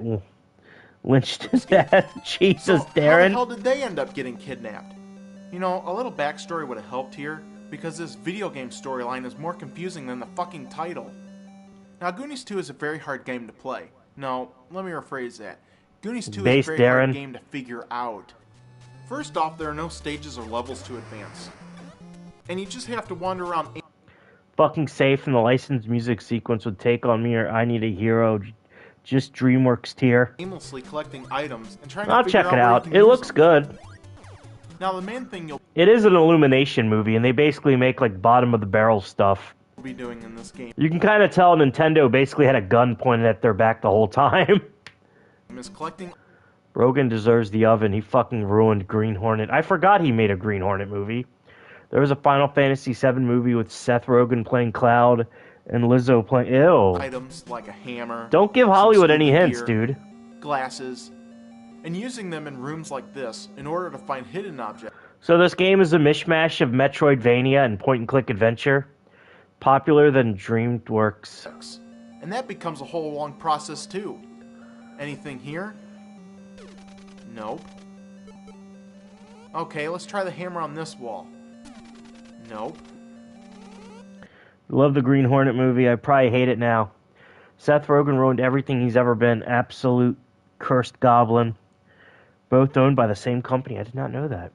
[SPEAKER 1] lynched to death. Jesus, Darren.
[SPEAKER 2] How the hell did they end up getting kidnapped? You know, a little backstory would have helped here, because this video game storyline is more confusing than the fucking title. Now, Goonies 2 is a very hard game to play. No, let me rephrase that. Goonies 2 is a very hard game to figure out. First off, there are no stages or levels to advance. And you just have to wander around...
[SPEAKER 1] Fucking safe in the licensed music sequence would Take On Me or I Need a Hero... Just DreamWorks tier.
[SPEAKER 2] Aimlessly collecting items and trying
[SPEAKER 1] I'll
[SPEAKER 2] to figure
[SPEAKER 1] check it
[SPEAKER 2] out.
[SPEAKER 1] out. It looks good.
[SPEAKER 2] Now the main thing you'll
[SPEAKER 1] It is an Illumination movie, and they basically make like bottom of the barrel stuff.
[SPEAKER 2] be doing in this game
[SPEAKER 1] You can kind of tell Nintendo basically had a gun pointed at their back the whole time.
[SPEAKER 2] is collecting.
[SPEAKER 1] Rogan deserves the oven. He fucking ruined Green Hornet. I forgot he made a Green Hornet movie. There was a Final Fantasy VII movie with Seth Rogen playing Cloud and Lizzo playing... Ew.
[SPEAKER 2] Items like a hammer.
[SPEAKER 1] Don't give Hollywood any hints, dude.
[SPEAKER 2] Glasses. And using them in rooms like this in order to find hidden objects.
[SPEAKER 1] So this game is a mishmash of Metroidvania and point-and-click adventure. Popular than DreamWorks.
[SPEAKER 2] And that becomes a whole long process too. Anything here? Nope. Okay, let's try the hammer on this wall. Nope.
[SPEAKER 1] Love the Green Hornet movie. I probably hate it now. Seth Rogen ruined everything he's ever been. Absolute cursed goblin. Both owned by the same company. I did not know that.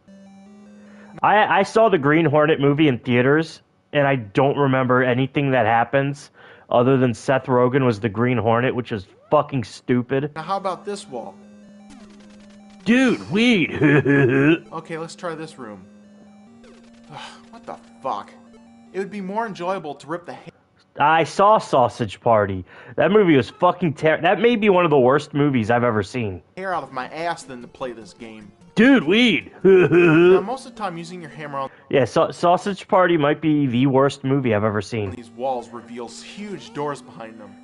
[SPEAKER 1] I saw the Green Hornet movie in theaters, and I don't remember anything that happens other than Seth Rogen was the Green Hornet, which is fucking stupid.
[SPEAKER 2] Now how about this wall?
[SPEAKER 1] Dude, weed!
[SPEAKER 2] Okay, let's try this room. What the fuck? It would be more enjoyable to rip the
[SPEAKER 1] I saw Sausage Party. That movie was fucking terrible. That may be one of the worst movies I've ever seen.
[SPEAKER 2] hair out of my ass than to play this game.
[SPEAKER 1] Dude, weed!
[SPEAKER 2] Now, most of the time, using your hammer on
[SPEAKER 1] Yeah, Sausage Party might be the worst movie I've ever seen.
[SPEAKER 2] these walls reveals huge doors behind them.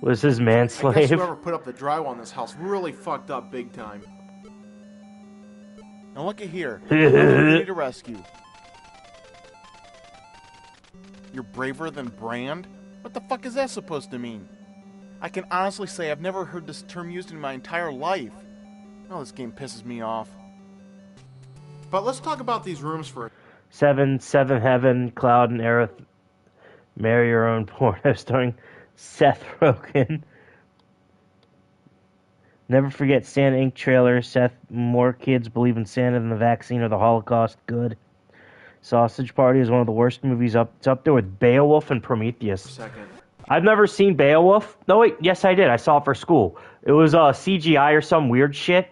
[SPEAKER 1] Was his
[SPEAKER 2] I guess
[SPEAKER 1] manslave?
[SPEAKER 2] whoever put up the drywall in this house really fucked up big time. Now look at here. Ready to rescue. You're braver than Brand? What the fuck is that supposed to mean? I can honestly say I've never heard this term used in my entire life. Oh, this game pisses me off. But let's talk about these rooms for
[SPEAKER 1] Seven Heaven, Cloud and Aerith. Marry Your Own Porno starring Seth Rogen. Never forget Santa Inc. trailer. Seth, more kids believe in Santa than the vaccine or the Holocaust. Good. Sausage Party is one of the worst movies up. It's up there with Beowulf and Prometheus.
[SPEAKER 2] a second.
[SPEAKER 1] I've never seen Beowulf. No, wait. Yes, I did. I saw it for school. It was CGI or some weird shit.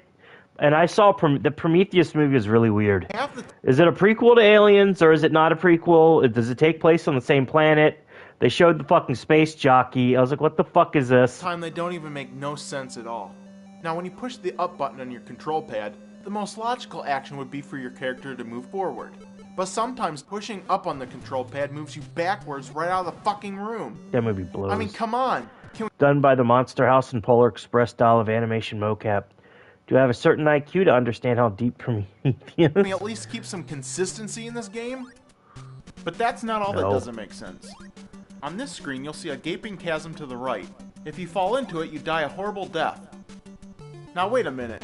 [SPEAKER 1] And I saw the Prometheus movie is really weird. Is it a prequel to Aliens or is it not a prequel? Does it take place on the same planet? They showed the fucking space jockey. I was like, what the fuck is this?
[SPEAKER 2] Time they don't even make no sense at all. Now when you push the up button on your control pad, the most logical action would be for your character to move forward. But sometimes pushing up on the control pad moves you backwards right out of the fucking room.
[SPEAKER 1] That movie blows.
[SPEAKER 2] I mean, come on.
[SPEAKER 1] Done by the Monster House and Polar Express style of animation mocap. Do I have a certain IQ to understand how deep Prometheus?
[SPEAKER 2] Can we at least keep some consistency in this game? But that's not all that doesn't make sense. On this screen, you'll see a gaping chasm to the right. If you fall into it, you die a horrible death. Now wait a minute.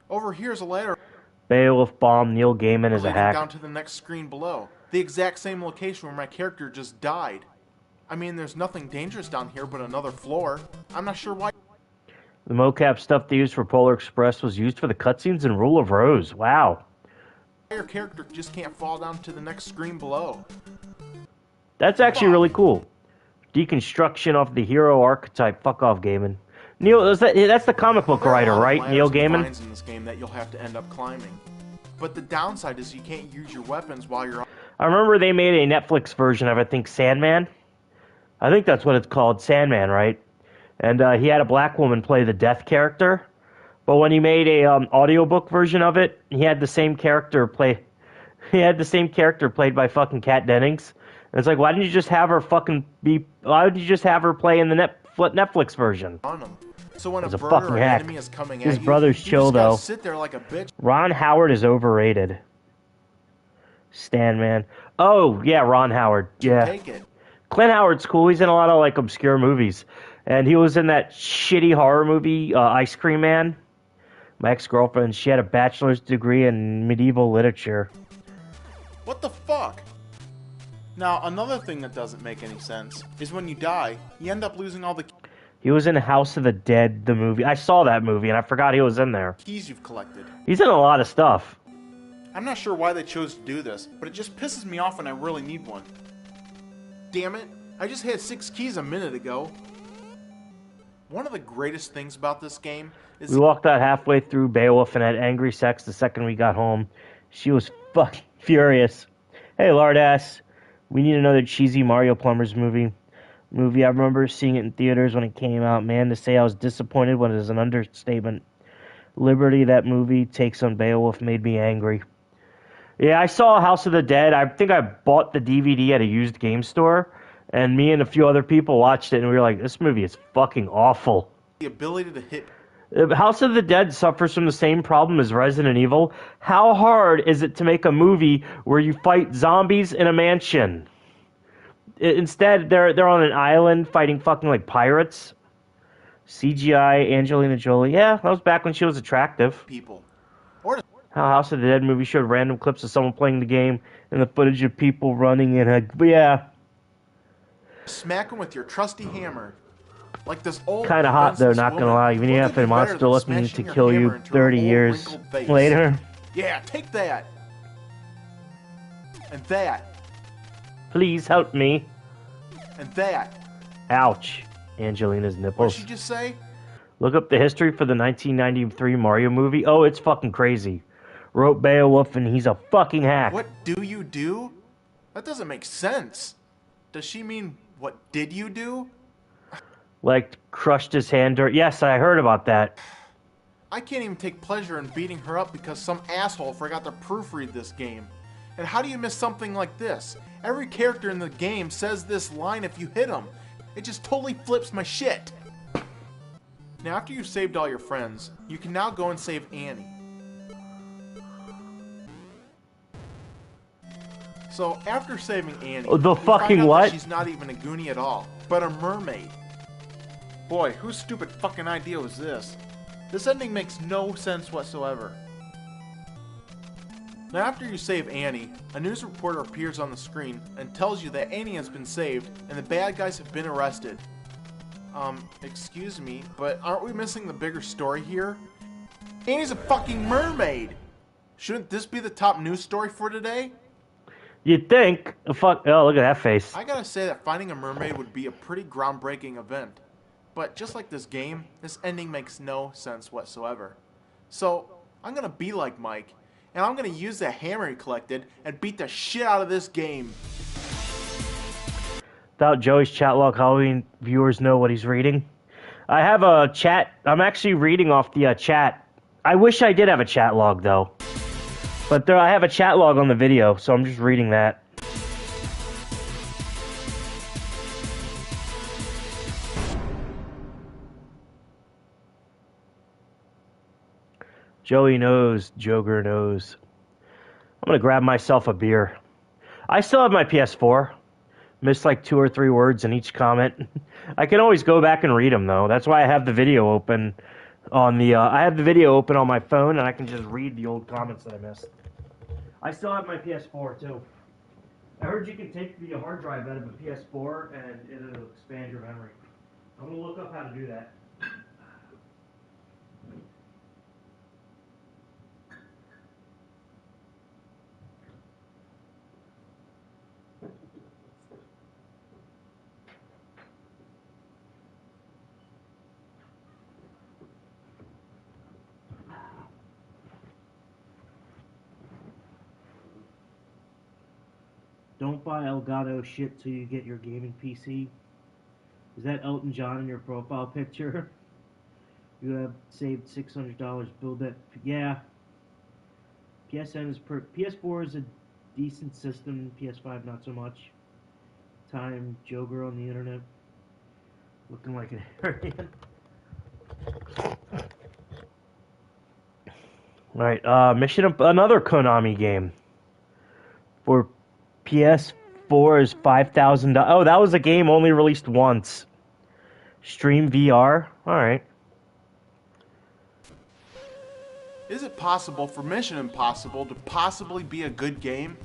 [SPEAKER 2] Over here's a ladder
[SPEAKER 1] Beowulf bomb Neil Gaiman is a
[SPEAKER 2] leading
[SPEAKER 1] hack.
[SPEAKER 2] down to the next screen below. The exact same location where my character just died. I mean, there's nothing dangerous down here but another floor. I'm not sure why.
[SPEAKER 1] The mocap stuff they used for Polar Express was used for the cutscenes in Rule of Rose. Wow.
[SPEAKER 2] Your character just can't fall down to the next screen below.
[SPEAKER 1] That's actually really cool. Deconstruction of the hero archetype. Fuck off, Gaiman. Neil, that's the comic book writer, right? Neil Gaiman?
[SPEAKER 2] Lines in this game that you'll have to end up climbing. But the downside is you can't use your weapons while you're on.
[SPEAKER 1] I remember they made a Netflix version of, I think, Sandman. I think that's what it's called, Sandman, right? And he had a black woman play the death character. But when he made a audiobook version of it, he had the same character play. He had the same character played by fucking Kat Dennings. And it's like, why didn't you just have her fucking be? Why did you just have her play in the Netflix version?
[SPEAKER 2] On them. So when a
[SPEAKER 1] It's a
[SPEAKER 2] bird
[SPEAKER 1] fucking
[SPEAKER 2] or
[SPEAKER 1] hack.
[SPEAKER 2] enemy is coming
[SPEAKER 1] His
[SPEAKER 2] at you,
[SPEAKER 1] brother's
[SPEAKER 2] you
[SPEAKER 1] chill
[SPEAKER 2] just gotta
[SPEAKER 1] though.
[SPEAKER 2] sit there like a bitch.
[SPEAKER 1] Ron Howard is overrated. Stan Man. Oh yeah, Ron Howard. Yeah.
[SPEAKER 2] Take it.
[SPEAKER 1] Clint Howard's cool. He's in a lot of like obscure movies, and he was in that shitty horror movie, Ice Cream Man. My ex-girlfriend, she had a bachelor's degree in medieval literature.
[SPEAKER 2] What the fuck? Now, another thing that doesn't make any sense is when you die, you end up losing all the
[SPEAKER 1] He was in House of the Dead, the movie. I saw that movie, and I forgot he was in there.
[SPEAKER 2] keys you've collected.
[SPEAKER 1] He's in a lot of stuff.
[SPEAKER 2] I'm not sure why they chose to do this, but it just pisses me off when I really need one. Damn it, I just had 6 keys a minute ago. One of the greatest things about this game is
[SPEAKER 1] We walked out halfway through Beowulf and had angry sex the second we got home. She was fucking furious. Hey, lardass, we need another cheesy Mario Plumbers movie. I remember seeing it in theaters when it came out. Man, to say I was disappointed when it is an understatement. Liberty that movie takes on Beowulf made me angry. Yeah, I saw House of the Dead. I think I bought the DVD at a used game store, and me and a few other people watched it, and we were like, this movie is fucking awful.
[SPEAKER 2] the ability to hit.
[SPEAKER 1] House of the Dead suffers from the same problem as Resident Evil. How hard is it to make a movie where you fight zombies in a mansion? Instead, they're on an island fighting fucking like pirates. CGI Angelina Jolie. Yeah, that was back when she was attractive.
[SPEAKER 2] people. Or to
[SPEAKER 1] How House of the Dead movie showed random clips of someone playing the game and the footage of people running in a... Yeah,
[SPEAKER 2] smack them with your trusty hammer. Like this old
[SPEAKER 1] kind of hot though,
[SPEAKER 2] defenseless
[SPEAKER 1] not gonna
[SPEAKER 2] woman.
[SPEAKER 1] lie. Even
[SPEAKER 2] What
[SPEAKER 1] if
[SPEAKER 2] could
[SPEAKER 1] a
[SPEAKER 2] be better
[SPEAKER 1] monster
[SPEAKER 2] than
[SPEAKER 1] looking
[SPEAKER 2] smashing
[SPEAKER 1] to
[SPEAKER 2] your
[SPEAKER 1] kill
[SPEAKER 2] hammer
[SPEAKER 1] you
[SPEAKER 2] into her
[SPEAKER 1] 30
[SPEAKER 2] old,
[SPEAKER 1] years
[SPEAKER 2] wrinkled face?
[SPEAKER 1] later.
[SPEAKER 2] Yeah, take that. And that.
[SPEAKER 1] Please help me.
[SPEAKER 2] And that.
[SPEAKER 1] Ouch. Angelina's
[SPEAKER 2] What
[SPEAKER 1] nipples.
[SPEAKER 2] did she just say?
[SPEAKER 1] Look up the history for the 1993 Mario movie. Oh, it's fucking crazy. Wrote Beowulf and he's a fucking hack.
[SPEAKER 2] What do you do? That doesn't make sense. Does she mean, what did you do?
[SPEAKER 1] Like, crushed his hand. Yes, I heard about that.
[SPEAKER 2] I can't even take pleasure in beating her up because some asshole forgot to proofread this game. And how do you miss something like this? Every character in the game says this line if you hit them. It just totally flips my shit. Now after you've saved all your friends, you can now go and save Annie. So after saving Annie,
[SPEAKER 1] Oh, the
[SPEAKER 2] you
[SPEAKER 1] fucking
[SPEAKER 2] find out
[SPEAKER 1] what?
[SPEAKER 2] that she's not even a Goonie at all, but a mermaid. Boy, whose stupid fucking idea was this? This ending makes no sense whatsoever. Now after you save Annie, a news reporter appears on the screen and tells you that Annie has been saved and the bad guys have been arrested. Excuse me, but aren't we missing the bigger story here? Annie's a fucking mermaid! Shouldn't this be the top news story for today?
[SPEAKER 1] You'd think. Fuck. Oh, look at that face.
[SPEAKER 2] I gotta say that finding a mermaid would be a pretty groundbreaking event. But just like this game, this ending makes no sense whatsoever. So, I'm gonna be like Mike, and I'm gonna use that hammer he collected and beat the shit out of this game.
[SPEAKER 1] Without Joey's chat log, Halloween viewers know what he's reading. I have a chat. I'm actually reading off the chat. I wish I did have a chat log, though. But I have a chat log on the video, so I'm just reading that. Joey knows. Joker knows. I'm going to grab myself a beer. I still have my PS4. Missed like 2 or 3 words in each comment. I can always go back and read them, though. That's why I have the video open on the... I have the video open on my phone, and I can just read the old comments that I missed. I still have my PS4, too. I heard you can take the hard drive out of a PS4, and it'll expand your memory. I'm going to look up how to do that. Don't buy Elgato shit till you get your gaming PC. Is that Elton John in your profile picture? You have saved $600. Build that. Yeah. PSN is PS4 is a decent system. PS5 not so much. Time Joe girl on the internet. Looking like an Aryan. Right. Another Konami game. For PS4 is $5,000. Oh, that was a game only released once. Stream VR. All right.
[SPEAKER 2] Is it possible for Mission Impossible to possibly be a good game?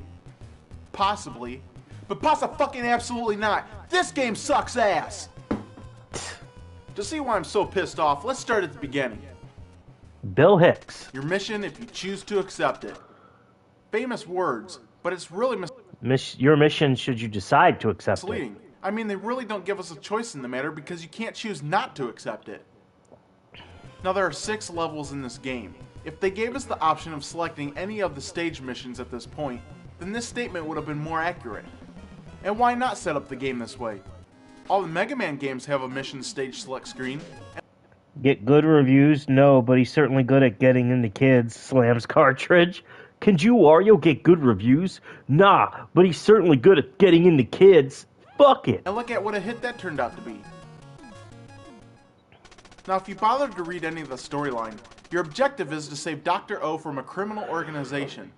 [SPEAKER 2] Possibly. But fucking-absolutely not. This game sucks ass! To see why I'm so pissed off, let's start at the beginning.
[SPEAKER 1] Bill Hicks.
[SPEAKER 2] Your mission if you choose to accept it. Famous words, but it's really
[SPEAKER 1] Your mission should you decide to accept it.
[SPEAKER 2] misleading. I mean, they really don't give us a choice in the matter because you can't choose not to accept it. Now, there are 6 levels in this game. If they gave us the option of selecting any of the stage missions at this point, then this statement would have been more accurate. And why not set up the game this way? All the Mega Man games have a mission stage select screen.
[SPEAKER 1] Get good reviews? No, but he's certainly good at getting into kids. Slams cartridge. Can you, Wario, get good reviews? Nah, but he's certainly good at getting into kids. Fuck it.
[SPEAKER 2] And look at what a hit that turned out to be. Now, if you bothered to read any of the storyline, your objective is to save Dr. O from a criminal organization.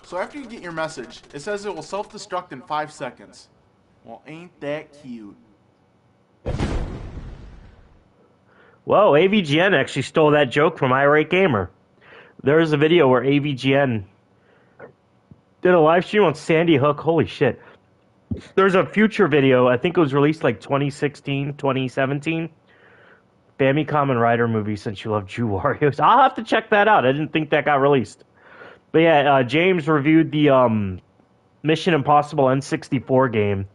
[SPEAKER 2] So after you get your message, it says it will self-destruct in 5 seconds. Well, ain't that cute.
[SPEAKER 1] Whoa, AVGN actually stole that joke from Irate Gamer. There's a video where AVGN did a live stream on Sandy Hook. Holy shit. There's a future video, I think it was released like 2016, 2017. Famicom and Rider movie, since you love Jew Warriors. I'll have to check that out. I didn't think that got released. But yeah, James reviewed the Mission Impossible N64 game,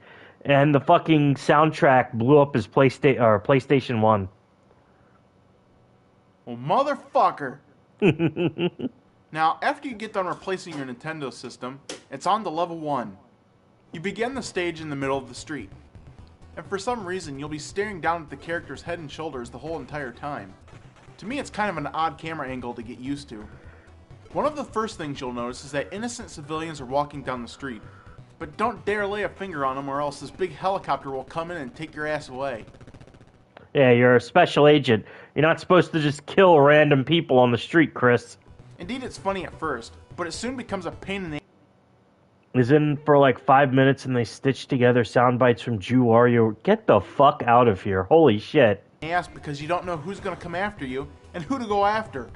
[SPEAKER 1] and the fucking soundtrack blew up his PlayStation 1.
[SPEAKER 2] Well, motherfucker. Now, after you get done replacing your Nintendo system, it's on to level 1. You begin the stage in the middle of the street. And for some reason, you'll be staring down at the character's head and shoulders the whole entire time. To me, it's kind of an odd camera angle to get used to. One of the first things you'll notice is that innocent civilians are walking down the street. But don't dare lay a finger on them or else this big helicopter will come in and take your ass away.
[SPEAKER 1] Yeah, you're a special agent. You're not supposed to just kill random people on the street, Chris.
[SPEAKER 2] Indeed, it's funny at first, but it soon becomes a pain in the
[SPEAKER 1] Is in for like 5 minutes and they stitch together sound bites from Jew Warrior. Get the fuck out of here. Holy shit.
[SPEAKER 2] ass because you don't know who's going to come after you and who to go after.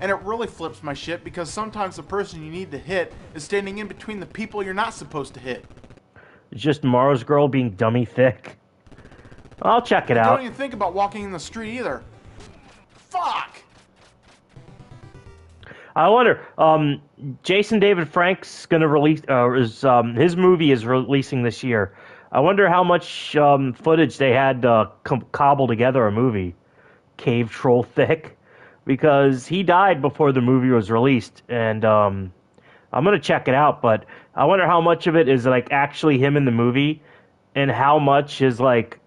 [SPEAKER 2] And it really flips my shit because sometimes the person you need to hit is standing in between the people you're not supposed to hit.
[SPEAKER 1] It's just Mars Girl being dummy thick. I'll check it out.
[SPEAKER 2] Don't even think about walking in the street either. Fuck!
[SPEAKER 1] I wonder, Jason David Frank's gonna release, his movie is releasing this year. I wonder how much footage they had to cobble together a movie. Cave troll thick. Because he died before the movie was released, and I'm gonna check it out, but I wonder how much of it is like actually him in the movie, and how much is like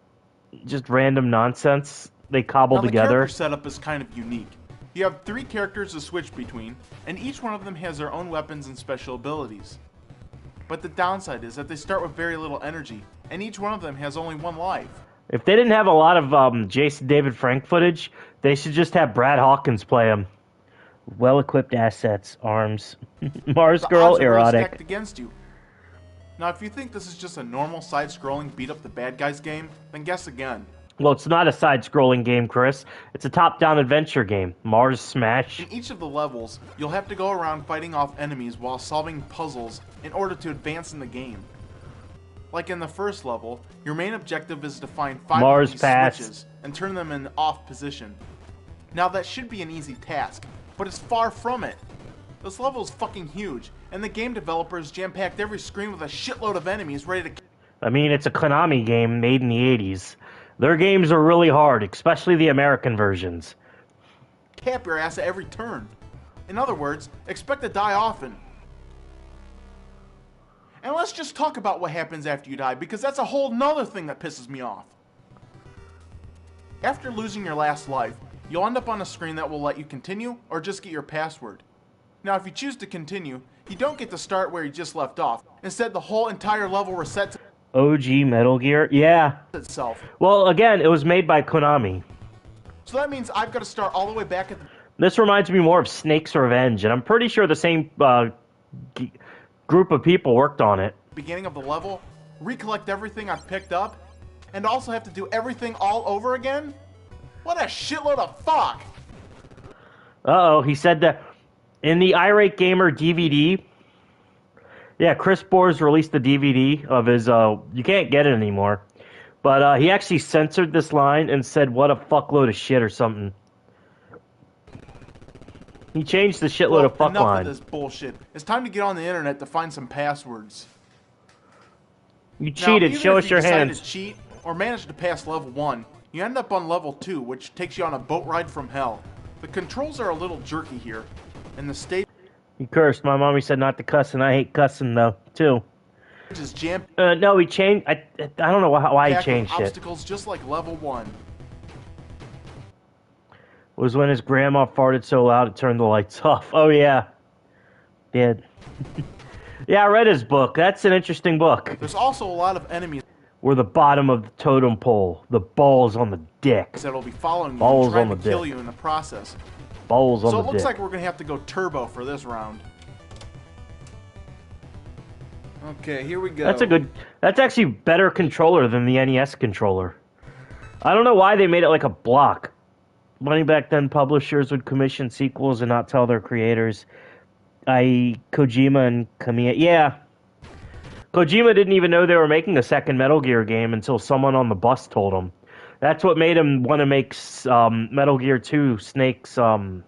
[SPEAKER 1] just random nonsense they cobbled together.
[SPEAKER 2] The character setup is kind of unique. You have 3 characters to switch between, and each one of them has their own weapons and special abilities. But the downside is that they start with very little energy, and each one of them has only 1 life.
[SPEAKER 1] If they didn't have a lot of Jason David Frank footage, they should just have Brad Hawkins play him. Well-equipped assets, arms, Mars Girl,
[SPEAKER 2] the odds are really
[SPEAKER 1] erotic.
[SPEAKER 2] stacked against you. Now, if you think this is just a normal side-scrolling beat-up-the-bad-guys game, then guess again.
[SPEAKER 1] Well, it's not a side-scrolling game, Chris. It's a top-down adventure game. Mars Smash.
[SPEAKER 2] In each of the levels, you'll have to go around fighting off enemies while solving puzzles in order to advance in the game. Like in the first level, your main objective is to find 5
[SPEAKER 1] Mars
[SPEAKER 2] of these
[SPEAKER 1] Pass.
[SPEAKER 2] switches and turn them in off position. Now that should be an easy task, but it's far from it. This level is fucking huge, and the game developers jam-packed every screen with a shitload of enemies ready to...
[SPEAKER 1] I mean, it's a Konami game made in the 80s. Their games are really hard, especially the American versions.
[SPEAKER 2] cap your ass at every turn. In other words, expect to die often. And let's just talk about what happens after you die, because that's a whole nother thing that pisses me off. After losing your last life, you'll end up on a screen that will let you continue or just get your password. Now, if you choose to continue, you don't get to start where you just left off. Instead, the whole entire level resets
[SPEAKER 1] OG Metal Gear? Yeah.
[SPEAKER 2] itself.
[SPEAKER 1] Well, again, it was made by Konami.
[SPEAKER 2] So that means I've got to start all the way back at the
[SPEAKER 1] This reminds me more of Snake's Revenge, and I'm pretty sure the same group of people worked on it.
[SPEAKER 2] beginning of the level, recollect everything I've picked up, and also have to do everything all over again? What a shitload of fuck!
[SPEAKER 1] Uh-oh, he said that in the Irate Gamer DVD. Yeah, Chris Boers released the DVD of his, you can't get it anymore. But he actually censored this line and said, what a fuckload of shit or something. He changed the shitload of fuck
[SPEAKER 2] enough
[SPEAKER 1] line.
[SPEAKER 2] of this bullshit. It's time to get on the internet to find some passwords.
[SPEAKER 1] You cheated,
[SPEAKER 2] now,
[SPEAKER 1] show
[SPEAKER 2] if
[SPEAKER 1] us
[SPEAKER 2] you
[SPEAKER 1] your
[SPEAKER 2] decide
[SPEAKER 1] hands.
[SPEAKER 2] to cheat or manage to pass level 1, you end up on level 2, which takes you on a boat ride from hell. The controls are a little jerky here, and the stage
[SPEAKER 1] He cursed. My mommy said not to cuss, and I hate cussing, though, too.
[SPEAKER 2] is jam
[SPEAKER 1] No, he changed. I don't know why he changed it.
[SPEAKER 2] obstacles just like level 1.
[SPEAKER 1] Was when his grandma farted so loud it turned the lights off. Oh, yeah. Did. Yeah, I read his book. That's an interesting book.
[SPEAKER 2] There's also a lot of enemies
[SPEAKER 1] We're the bottom of the totem pole. The balls on the dick.
[SPEAKER 2] that'll be following you
[SPEAKER 1] Balls
[SPEAKER 2] and trying
[SPEAKER 1] on
[SPEAKER 2] to
[SPEAKER 1] the
[SPEAKER 2] kill
[SPEAKER 1] dick.
[SPEAKER 2] you in the process.
[SPEAKER 1] Balls on
[SPEAKER 2] So
[SPEAKER 1] the
[SPEAKER 2] it looks
[SPEAKER 1] dick.
[SPEAKER 2] like we're going to have to go turbo for this round. Okay, here we go.
[SPEAKER 1] That's actually better controller than the NES controller. I don't know why they made it like a block. money back then, publishers would commission sequels and not tell their creators, i.e. Kojima and Kamiya. Yeah. Kojima didn't even know they were making a second Metal Gear game until someone on the bus told him. That's what made him want to make Metal Gear 2 Snake's, or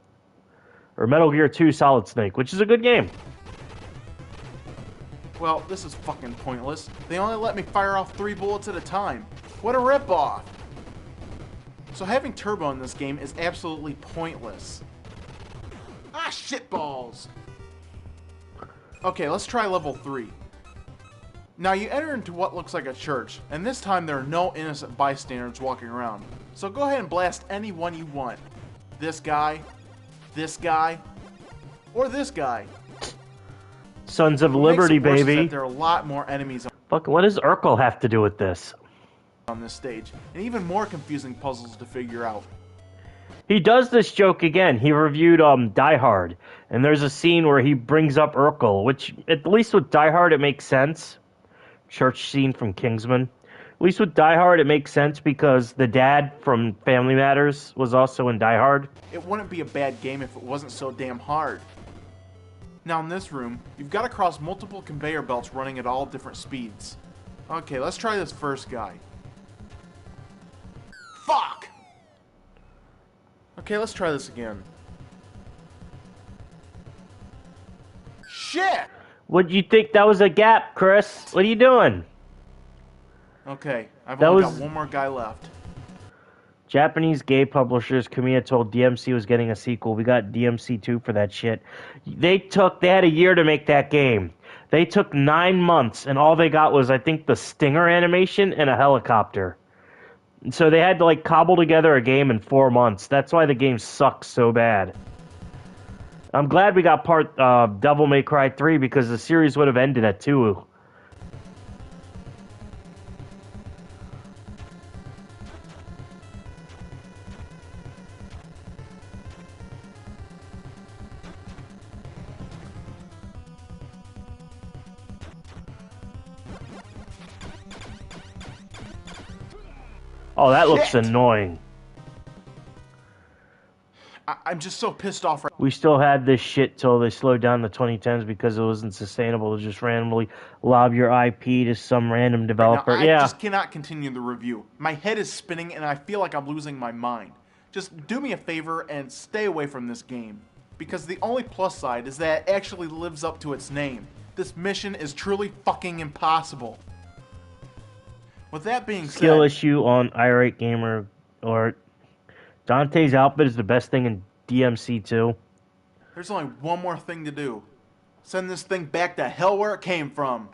[SPEAKER 1] Metal Gear 2 Solid Snake, which is a good game.
[SPEAKER 2] Well, this is fucking pointless. They only let me fire off 3 bullets at a time. What a ripoff! So having turbo in this game is absolutely pointless. Ah, shitballs! Okay, let's try level 3. Now you enter into what looks like a church, and this time there are no innocent bystanders walking around. So go ahead and blast anyone you want. This guy, or this guy.
[SPEAKER 1] Sons of Liberty,
[SPEAKER 2] What makes it worse is
[SPEAKER 1] baby.
[SPEAKER 2] that there are a lot more enemies
[SPEAKER 1] Fuck, what does Urkel have to do with this?
[SPEAKER 2] on this stage, and even more confusing puzzles to figure out.
[SPEAKER 1] He does this joke again. He reviewed Die Hard, and there's a scene where he brings up Urkel, which, at least with Die Hard, it makes sense. Church scene from Kingsman. At least with Die Hard, it makes sense because the dad from Family Matters was also in Die Hard.
[SPEAKER 2] It wouldn't be a bad game if it wasn't so damn hard. Now in this room, you've got to cross multiple conveyor belts running at all different speeds. Okay, let's try this first guy. Fuck! Okay, let's try this again. Shit!
[SPEAKER 1] What do you think? That was a gap, Chris. What are you doing?
[SPEAKER 2] Okay, I've
[SPEAKER 1] That
[SPEAKER 2] only
[SPEAKER 1] was-
[SPEAKER 2] got one more guy left.
[SPEAKER 1] Japanese gay publishers, Kamiya told DMC was getting a sequel. We got DMC 2 for that shit. They had a year to make that game. They took 9 months, and all they got was, I think, the Stinger animation and a helicopter. So they had to, like, cobble together a game in 4 months. That's why the game sucks so bad. I'm glad we got part Devil May Cry 3 because the series would have ended at 2. Oh, that looks
[SPEAKER 2] Shit.
[SPEAKER 1] annoying.
[SPEAKER 2] I'm just so pissed off right
[SPEAKER 1] We still had this shit till they slowed down the 2010s because it wasn't sustainable to just randomly lob your IP to some random
[SPEAKER 2] now.
[SPEAKER 1] developer.
[SPEAKER 2] I
[SPEAKER 1] Yeah.
[SPEAKER 2] just cannot continue the review. My head is spinning and I feel like I'm losing my mind. Just do me a favor and stay away from this game. Because the only plus side is that it actually lives up to its name. This mission is truly fucking impossible. With that being
[SPEAKER 1] Skill
[SPEAKER 2] said,
[SPEAKER 1] issue on Irate Gamer, or Dante's outfit is the best thing in DMC 2.
[SPEAKER 2] there's only one more thing to do. Send this thing back to hell where it came from.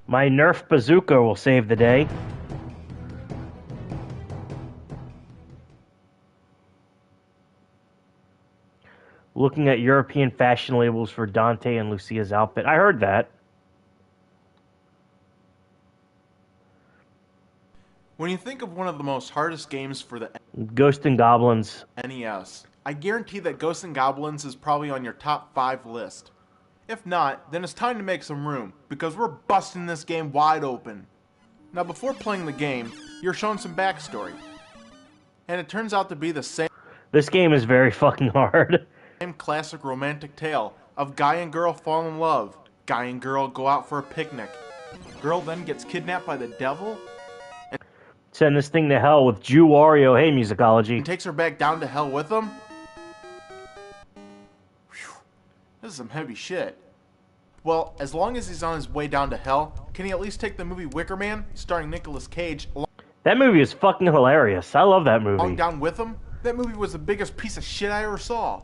[SPEAKER 1] My Nerf bazooka will save the day. Looking at European fashion labels for Dante and Lucia's outfit. I heard that.
[SPEAKER 2] When you think of one of the most hardest games for the
[SPEAKER 1] Ghost and Goblins.
[SPEAKER 2] NES, I guarantee that Ghosts and Goblins is probably on your top 5 list. If not, then it's time to make some room, because we're busting this game wide open. Now before playing the game, you're shown some backstory. And it turns out to be the same
[SPEAKER 1] This game is very fucking hard.
[SPEAKER 2] classic romantic tale of guy and girl fall in love, guy and girl go out for a picnic. Girl then gets kidnapped by the devil
[SPEAKER 1] Send this thing to hell with Jew Wario. Hey, musicology.
[SPEAKER 2] and takes her back down to hell with him. Whew. This is some heavy shit. Well, as long as he's on his way down to hell, can he at least take the movie Wicker Man, starring Nicolas Cage,
[SPEAKER 1] That movie is fucking hilarious. I love that movie.
[SPEAKER 2] along down with him? That movie was the biggest piece of shit I ever saw.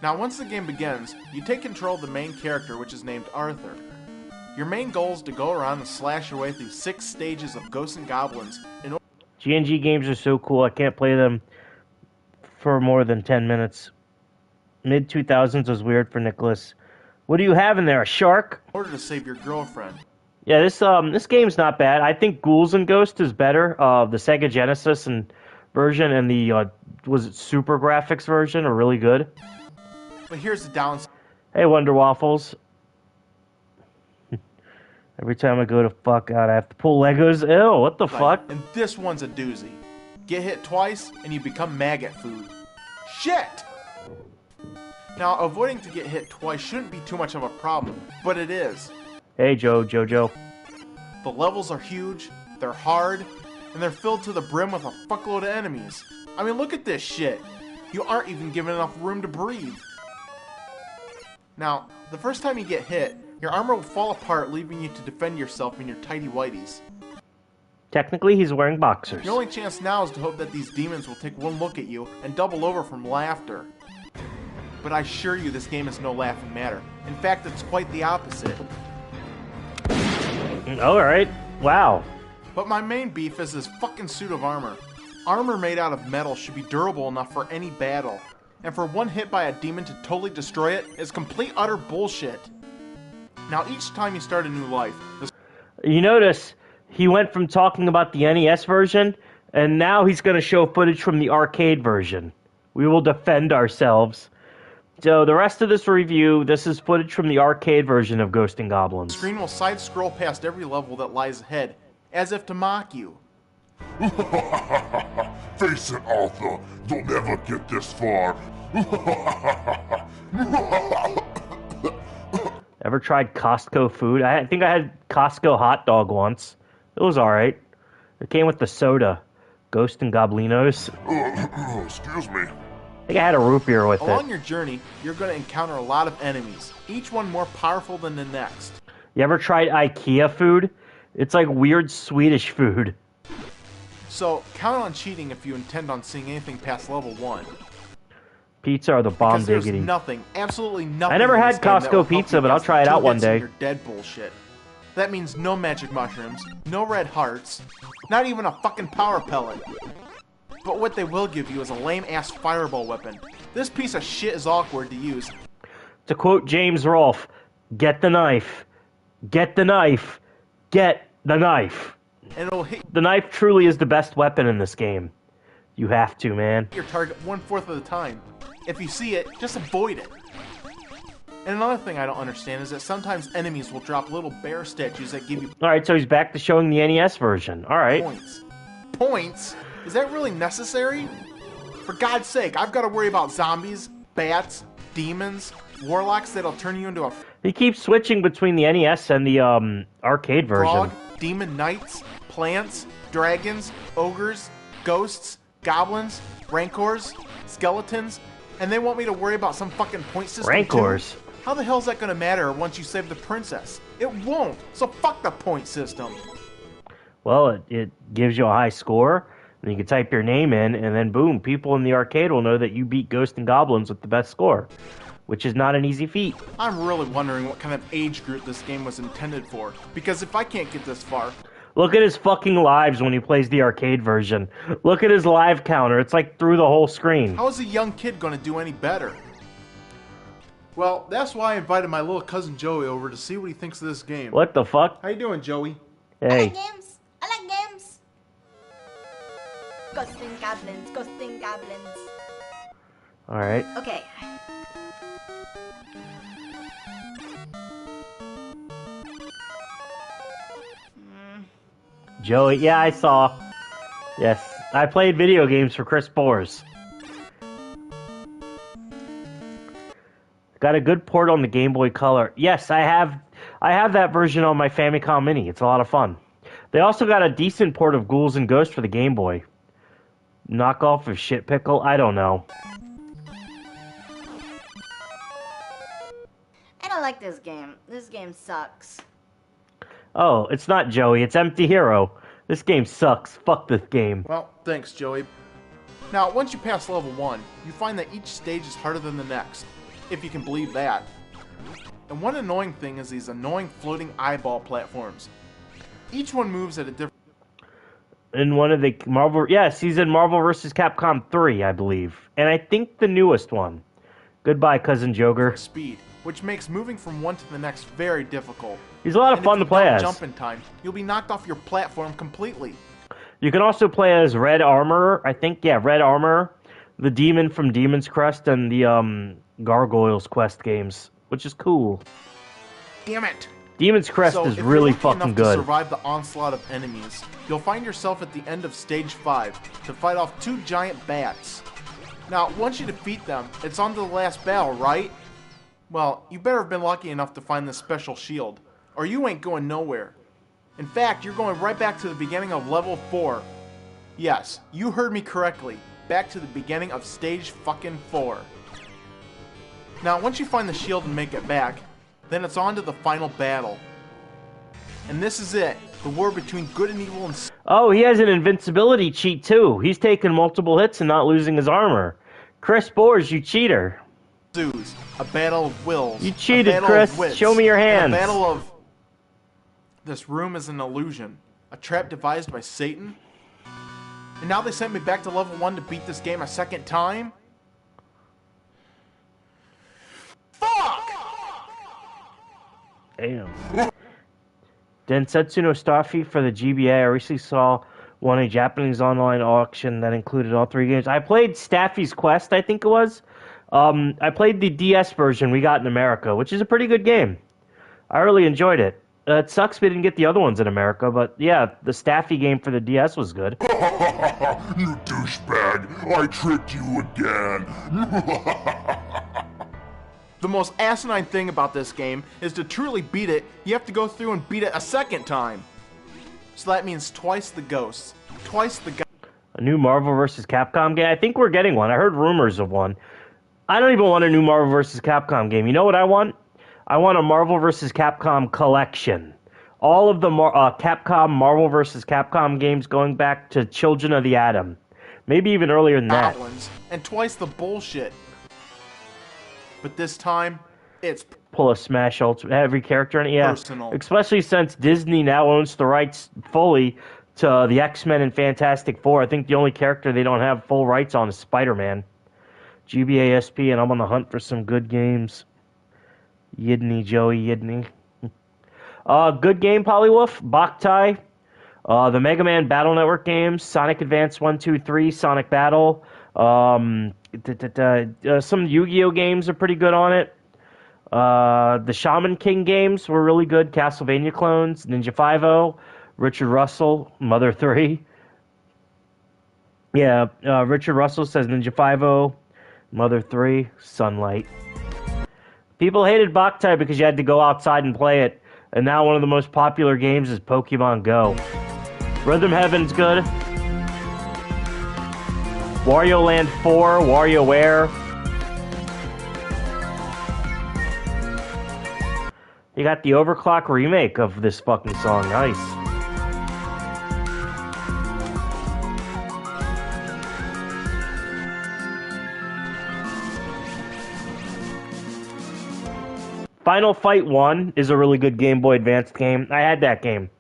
[SPEAKER 2] Now, once the game begins, you take control of the main character, which is named Arthur. Your main goal is to go around and slash your way through 6 stages of Ghosts and Goblins in order
[SPEAKER 1] GNG games are so cool. I can't play them for more than 10 minutes. Mid 2000s was weird for Nicholas. What do you have in there? A shark?
[SPEAKER 2] to save your girlfriend.
[SPEAKER 1] Yeah, this game's not bad. I think Ghouls and Ghosts is better. The Sega Genesis and version and the was it Super Graphics version are really good.
[SPEAKER 2] But here's the downside.
[SPEAKER 1] Hey, Wonder Waffles. Every time I go to fuck out, I have to pull Legos. Ew, what the fuck?
[SPEAKER 2] And this one's a doozy. Get hit twice, and you become maggot food. Shit! Now, avoiding to get hit twice shouldn't be too much of a problem, but it is.
[SPEAKER 1] Hey, JoJo.
[SPEAKER 2] The levels are huge, they're hard, and they're filled to the brim with a fuckload of enemies. I mean, look at this shit. You aren't even given enough room to breathe. Now, the first time you get hit, your armor will fall apart, leaving you to defend yourself in your tighty whities.
[SPEAKER 1] Technically, he's wearing boxers.
[SPEAKER 2] Your only chance now is to hope that these demons will take one look at you and double over from laughter. But I assure you this game is no laughing matter. In fact, it's quite the opposite.
[SPEAKER 1] Alright. Wow.
[SPEAKER 2] But my main beef is this fucking suit of armor. Armor made out of metal should be durable enough for any battle. And for one hit by a demon to totally destroy it is complete utter bullshit. Now each time you start a new life...
[SPEAKER 1] You notice, he went from talking about the NES version, and now he's going to show footage from the arcade version. We will defend ourselves. So the rest of this review, this is footage from the arcade version of Ghosts and Goblins.
[SPEAKER 2] The screen will side-scroll past every level that lies ahead, as if to mock you.
[SPEAKER 6] Face it, Arthur. You'll never get this far.
[SPEAKER 1] Ever tried Costco food? I think I had Costco hot dog once. It was alright. It came with the soda. Ghost and Goblinos.
[SPEAKER 6] Excuse me.
[SPEAKER 1] I think I had a root beer with
[SPEAKER 2] Along
[SPEAKER 1] it.
[SPEAKER 2] your journey, you're going to encounter a lot of enemies, each one more powerful than the next.
[SPEAKER 1] You ever tried IKEA food? It's like weird Swedish food.
[SPEAKER 2] So, count on cheating if you intend on seeing anything past level 1.
[SPEAKER 1] Pizza are the bomb
[SPEAKER 2] Because there's
[SPEAKER 1] diggity.
[SPEAKER 2] nothing, absolutely nothing.
[SPEAKER 1] I never
[SPEAKER 2] in
[SPEAKER 1] had
[SPEAKER 2] this game that will
[SPEAKER 1] Costco
[SPEAKER 2] help
[SPEAKER 1] pizza,
[SPEAKER 2] you
[SPEAKER 1] but I'll
[SPEAKER 2] against
[SPEAKER 1] try it
[SPEAKER 2] the
[SPEAKER 1] out
[SPEAKER 2] two
[SPEAKER 1] one
[SPEAKER 2] hits and
[SPEAKER 1] day.
[SPEAKER 2] Your dead bullshit. That means no magic mushrooms, no red hearts, not even a fucking power pellet. But what they will give you is a lame-ass fireball weapon. This piece of shit is awkward to use.
[SPEAKER 1] To quote James Rolfe, get the knife. Get the knife. Get the knife.
[SPEAKER 2] And it'll hit
[SPEAKER 1] The knife truly is the best weapon in this game. You have to, man.
[SPEAKER 2] your target 1/4 of the time. If you see it, just avoid it. And another thing I don't understand is that sometimes enemies will drop little bear statues that give you
[SPEAKER 1] Alright, so he's back to showing the NES version. Alright.
[SPEAKER 2] points. Points? Is that really necessary? For God's sake, I've got to worry about zombies, bats, demons, warlocks that'll turn you into a
[SPEAKER 1] He keeps switching between the NES and the arcade version.
[SPEAKER 2] frog, demon knights, plants, dragons, ogres, ghosts, goblins, rancors, skeletons, and they want me to worry about some fucking point system
[SPEAKER 1] Rancors?
[SPEAKER 2] too? How the hell's that gonna matter once you save the princess? It won't, so fuck the point system.
[SPEAKER 1] Well, it gives you a high score, and you can type your name in, and then boom, people in the arcade will know that you beat Ghosts and Goblins with the best score, which is not an easy feat.
[SPEAKER 2] I'm really wondering what kind of age group this game was intended for, because if I can't get this far,
[SPEAKER 1] Look at his fucking lives when he plays the arcade version. Look at his live counter. It's like through the whole screen.
[SPEAKER 2] how is a young kid gonna do any better? Well, that's why I invited my little cousin Joey over to see what he thinks of this game.
[SPEAKER 1] What the fuck?
[SPEAKER 2] How you doing, Joey?
[SPEAKER 7] I
[SPEAKER 1] Hey.
[SPEAKER 7] like games. I like games. Ghosts and goblins. Ghosts and goblins.
[SPEAKER 1] Alright.
[SPEAKER 7] Okay.
[SPEAKER 1] Joey, yeah, I saw. Yes, I played video games for Chris Bores. Got a good port on the Game Boy Color. Yes, I have that version on my Famicom Mini. It's a lot of fun. They also got a decent port of Ghouls and Ghosts for the Game Boy. Knockoff of Shit Pickle? I don't know.
[SPEAKER 7] I don't like this game. This game sucks.
[SPEAKER 1] Oh, it's not Joey, it's Empty Hero. This game sucks. Fuck this game.
[SPEAKER 2] Well, thanks, Joey. Now, once you pass level 1, you find that each stage is harder than the next, if you can believe that. And one annoying thing is these annoying floating eyeball platforms. Each one moves at a different
[SPEAKER 1] In one of the Marvel... Yes, he's in Marvel vs. Capcom 3, I believe. And I think the newest one. Goodbye, Cousin Joker.
[SPEAKER 2] speed, which makes moving from one to the next very difficult.
[SPEAKER 1] He's a lot of
[SPEAKER 2] And
[SPEAKER 1] fun
[SPEAKER 2] if
[SPEAKER 1] to
[SPEAKER 2] you
[SPEAKER 1] play
[SPEAKER 2] don't
[SPEAKER 1] as.
[SPEAKER 2] jump in time, you'll be knocked off your platform completely.
[SPEAKER 1] You can also play as Red Armor, I think. Yeah, Red Armor, the demon from Demon's Crest, and the Gargoyles Quest games. which is cool.
[SPEAKER 2] Damn it!
[SPEAKER 1] Demon's Crest
[SPEAKER 2] So,
[SPEAKER 1] is
[SPEAKER 2] if you're
[SPEAKER 1] really
[SPEAKER 2] lucky
[SPEAKER 1] fucking
[SPEAKER 2] enough
[SPEAKER 1] good.
[SPEAKER 2] to survive the onslaught of enemies, you'll find yourself at the end of Stage 5 to fight off 2 giant bats. Now, once you defeat them, it's on to the last battle, right? Well, you better have been lucky enough to find this special shield, or you ain't going nowhere. In fact, you're going right back to the beginning of level 4. Yes, you heard me correctly. Back to the beginning of Stage fucking 4. Now, once you find the shield and make it back, then it's on to the final battle. And this is it. The war between good and evil and...
[SPEAKER 1] Oh, he has an invincibility cheat too. He's taking multiple hits and not losing his armor. Chris Boers, you cheater.
[SPEAKER 2] Zeus. A battle of wills.
[SPEAKER 1] You cheated,
[SPEAKER 2] a battle
[SPEAKER 1] Chris.
[SPEAKER 2] Of wits,
[SPEAKER 1] Show me your hands.
[SPEAKER 2] and a battle of... This room is an illusion. A trap devised by Satan. And now they sent me back to level 1 to beat this game a second time? Fuck!
[SPEAKER 1] Damn. Densetsu no Starfy for the GBA. I recently saw won a Japanese online auction that included all 3 games. I played Staffy's Quest, I think it was. I played the DS version we got in America, which is a pretty good game. I really enjoyed it. It sucks we didn't get the other ones in America, but yeah, the Staffy game for the DS was good.
[SPEAKER 6] You douchebag! I tricked you again!
[SPEAKER 2] The most asinine thing about this game is to truly beat it, you have to go through and beat it a second time. So that means twice the ghosts. Twice the
[SPEAKER 1] A new Marvel vs. Capcom game? I think we're getting one. I heard rumors of one. I don't even want a new Marvel vs. Capcom game. You know what I want? I want a Marvel vs. Capcom collection. All of the Capcom Marvel vs. Capcom games going back to Children of the Atom. Maybe even earlier than that.
[SPEAKER 2] goblins, and twice the bullshit. But this time, it's
[SPEAKER 1] Pull a Smash Ultimate, every character in it, yeah.
[SPEAKER 2] personal.
[SPEAKER 1] Especially since Disney now owns the rights fully to the X-Men and Fantastic Four. I think the only character they don't have full rights on is Spider-Man. GBA SP, and I'm on the hunt for some good games. Yidney, Joey, Yidney. Good game, Polywolf, Boktai, the Mega Man Battle Network games, Sonic Advance 1, 2, 3, Sonic Battle, some Yu-Gi-Oh games are pretty good on it. The Shaman King games were really good, Castlevania clones, Ninja 5-0, Richard Russell, Mother 3. Yeah, Richard Russell says Ninja 5-0, Mother 3, Sunlight. People hated Boktai because you had to go outside and play it. And now one of the most popular games is Pokemon Go. Rhythm Heaven's good. Wario Land 4, WarioWare. You got the Overclock remake of this fucking song. Nice. Final Fight 1 is a really good Game Boy Advance game. I had that game.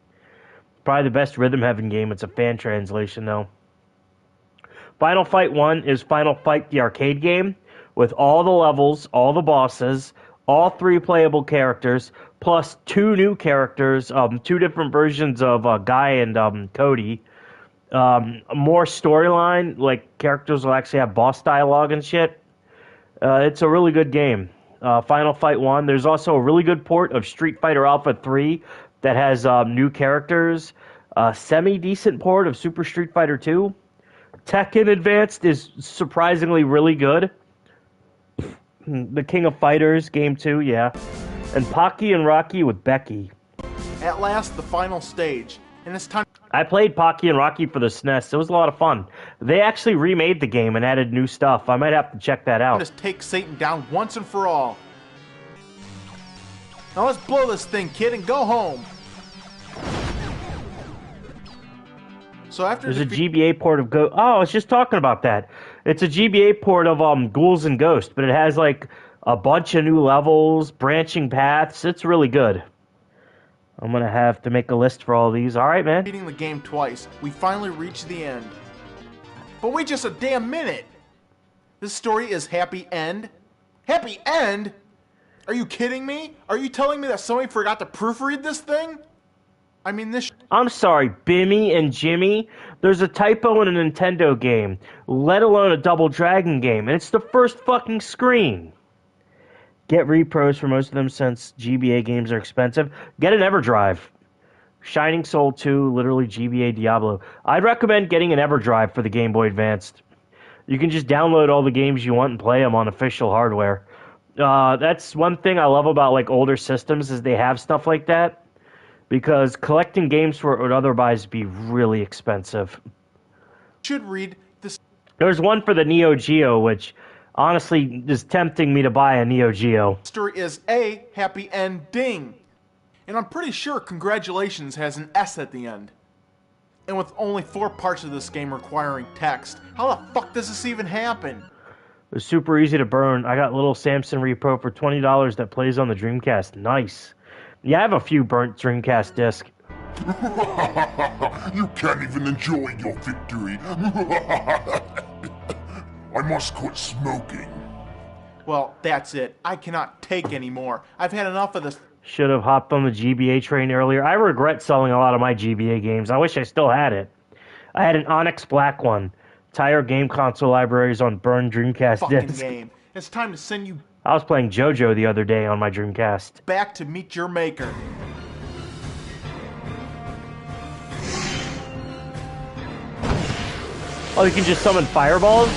[SPEAKER 1] Probably the best Rhythm Heaven game. It's a fan translation, though. Final Fight 1 is Final Fight the arcade game with all the levels, all the bosses, all 3 playable characters, plus 2 new characters, 2 different versions of Guy and Cody. More storyline, like characters will actually have boss dialogue and shit. It's a really good game. Final Fight 1. There's also a really good port of Street Fighter Alpha 3 that has new characters. Semi-decent port of Super Street Fighter 2. Tekken Advanced is surprisingly really good. The King of Fighters, Game 2, yeah. And Pocky and Rocky with Becky.
[SPEAKER 2] At last, the final stage. And it's time
[SPEAKER 1] I played Pocky and Rocky for the SNES. It was a lot of fun. They actually remade the game and added new stuff. I might have to check that out.
[SPEAKER 2] to take Satan down once and for all. Now let's blow this thing, kid, and go home. So after
[SPEAKER 1] There's a GBA port of Go. Oh, I was just talking about that. It's a GBA port of Ghouls and Ghosts, but it has like a bunch of new levels, branching paths. It's really good. I'm gonna have to make a list for all these. All right, man.
[SPEAKER 2] beating the game twice, we finally reach the end. But wait just a damn minute! This story is happy end? Happy end? Are you kidding me? Are you telling me that somebody forgot to proofread this thing? I mean, this
[SPEAKER 1] I'm sorry, Bimmy and Jimmy. There's a typo in a Nintendo game, let alone a Double Dragon game, and it's the first fucking screen. Get repros for most of them since GBA games are expensive. Get an EverDrive. Shining Soul 2, literally GBA Diablo. I'd recommend getting an EverDrive for the Game Boy Advanced. You can just download all the games you want and play them on official hardware. That's one thing I love about like older systems is they have stuff like that. Because collecting games for it would otherwise be really expensive.
[SPEAKER 2] Should read this.
[SPEAKER 1] There's one for the Neo Geo, which honestly is tempting me to buy a Neo Geo.
[SPEAKER 2] Story is a happy ending. And I'm pretty sure congratulations has an S at the end. And with only 4 parts of this game requiring text, how the fuck does this even happen?
[SPEAKER 1] It was super easy to burn. I got little Samson Repro for $20 that plays on the Dreamcast. Nice. Yeah, I have a few burnt Dreamcast discs.
[SPEAKER 6] You can't even enjoy your victory. I must quit smoking.
[SPEAKER 2] Well, that's it. I cannot take any more. I've had enough of this.
[SPEAKER 1] Should have hopped on the GBA train earlier. I regret selling a lot of my GBA games. I wish I still had it. I had an Onyx Black one. Entire game console libraries on burned Dreamcast
[SPEAKER 2] Fucking
[SPEAKER 1] discs.
[SPEAKER 2] game. It's time to send you
[SPEAKER 1] I was playing JoJo the other day on my Dreamcast.
[SPEAKER 2] back to meet your maker.
[SPEAKER 1] Oh, you can just summon fireballs?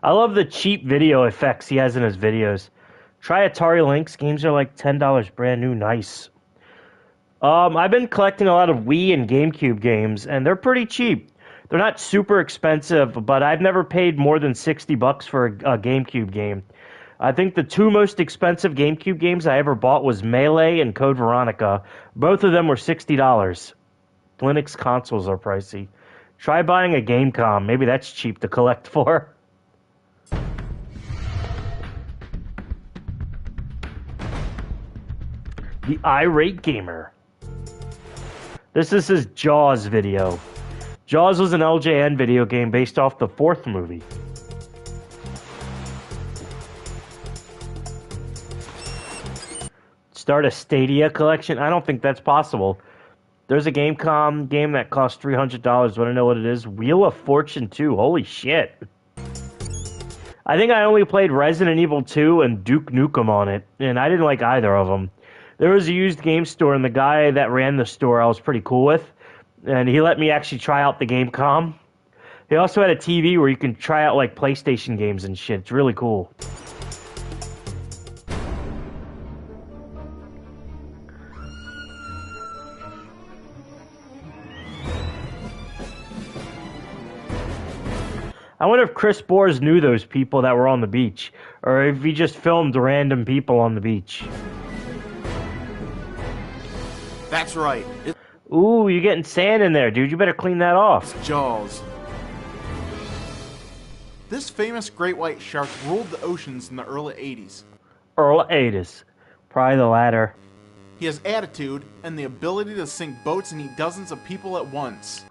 [SPEAKER 1] I love the cheap video effects he has in his videos. Try Atari Lynx. Games are like $10 brand new. Nice. I've been collecting a lot of Wii and GameCube games, and they're pretty cheap. They're not super expensive, but I've never paid more than $60 for a GameCube game. I think the 2 most expensive GameCube games I ever bought was Melee and Code Veronica. Both of them were $60. Linux consoles are pricey. Try buying a Gamecom. Maybe that's cheap to collect for. The Irate Gamer. This is his Jaws video. Jaws was an LJN video game based off the 4th movie. Start a Stadia collection? I don't think that's possible. There's a Gamecom game that costs $300. Want to know what it is? Wheel of Fortune 2. Holy shit. I think I only played Resident Evil 2 and Duke Nukem on it, and I didn't like either of them. There was a used game store, and the guy that ran the store I was pretty cool with, and he let me actually try out the Gamecom. He also had a TV where you can try out like PlayStation games and shit. It's really cool. I wonder if Chris Bores knew those people that were on the beach, or if he just filmed random people on the beach.
[SPEAKER 2] That's right.
[SPEAKER 1] Ooh, you're getting sand in there, dude. You better clean that off.
[SPEAKER 2] It's Jaws. This famous great white shark ruled the oceans in the early 80s.
[SPEAKER 1] Earl 80s. Probably the latter.
[SPEAKER 2] He has attitude and the ability to sink boats and eat dozens of people at once.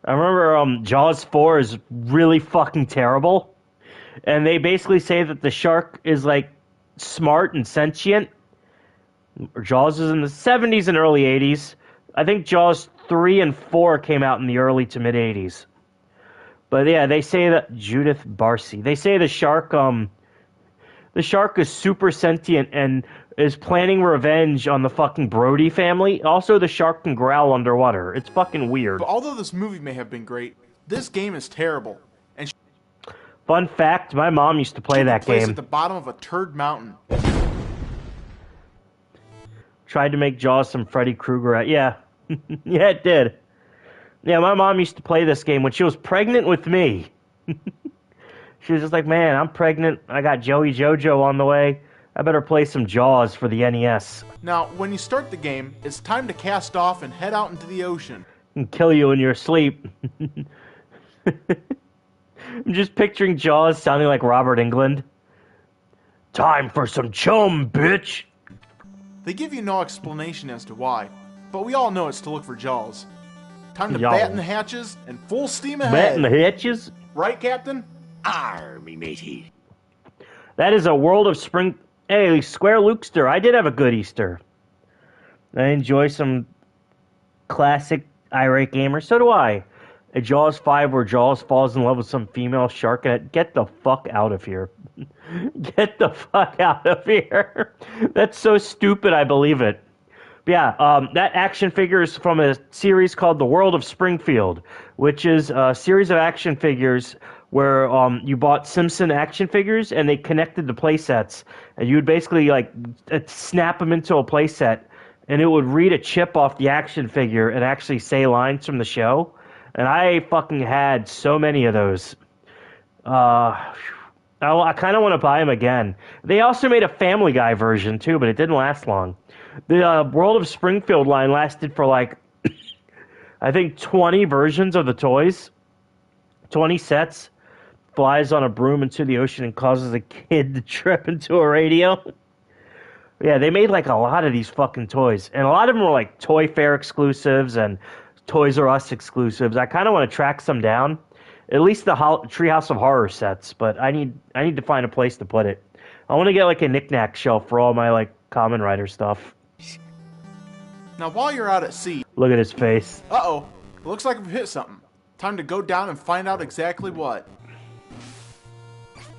[SPEAKER 1] I remember Jaws 4 is really fucking terrible. And they basically say that the shark is like smart and sentient. Jaws was in the 70s and early 80s. I think Jaws 3 and 4 came out in the early to mid 80s. But yeah, they say that Judith Barcy. They say the shark is super sentient and is planning revenge on the fucking Brody family. Also, the shark can growl underwater. It's fucking weird.
[SPEAKER 2] But although this movie may have been great, this game is terrible. And
[SPEAKER 1] fun fact, my mom used to play that game.
[SPEAKER 2] At the bottom of a turd mountain.
[SPEAKER 1] Tried to make Jaws some Freddy Krueger. Yeah. Yeah, it did. Yeah, my mom used to play this game when she was pregnant with me. She was just like, man, I'm pregnant. I got Joey JoJo on the way. I better play some Jaws for the NES.
[SPEAKER 2] Now, when you start the game, it's time to cast off and head out into the ocean.
[SPEAKER 1] And kill you in your sleep. I'm just picturing Jaws sounding like Robert Englund. Time for some chum, bitch!
[SPEAKER 2] They give you no explanation as to why, but we all know it's to look for Jaws. Time to
[SPEAKER 1] Jaws.
[SPEAKER 2] batten the hatches and full steam ahead.
[SPEAKER 1] Batten the hatches?
[SPEAKER 2] Right, Captain?
[SPEAKER 3] Army matey.
[SPEAKER 1] That is a World of Spring... Hey, Square Lukester. I did have a good Easter. I enjoy some classic Irate Gamer. So do I. a Jaws 5 where Jaws falls in love with some female shark. Get the fuck out of here. Get the fuck out of here. That's so stupid, I believe it. But yeah, that action figure is from a series called The World of Springfield, which is a series of action figures where you bought Simpson action figures and they connected to play sets. And you would basically like snap them into a play set and it would read a chip off the action figure and actually say lines from the show. And I fucking had so many of those. I kind of want to buy them again. They also made a Family Guy version too, but it didn't last long. The World of Springfield line lasted for like, I think 20 versions of the toys. 20 sets. Flies on a broom into the ocean and causes a kid to trip into a radio. Yeah, they made like a lot of these fucking toys. And a lot of them were like Toy Fair exclusives and Toys R Us exclusives. I kind of want to track some down. At least the Treehouse of Horror sets. But I need to find a place to put it. I want to get like a knick-knack shelf for all my like Kamen Rider stuff.
[SPEAKER 2] Now while you're out at sea...
[SPEAKER 1] Look at his face.
[SPEAKER 2] Uh-oh. It looks like we've hit something. Time to go down and find out exactly what.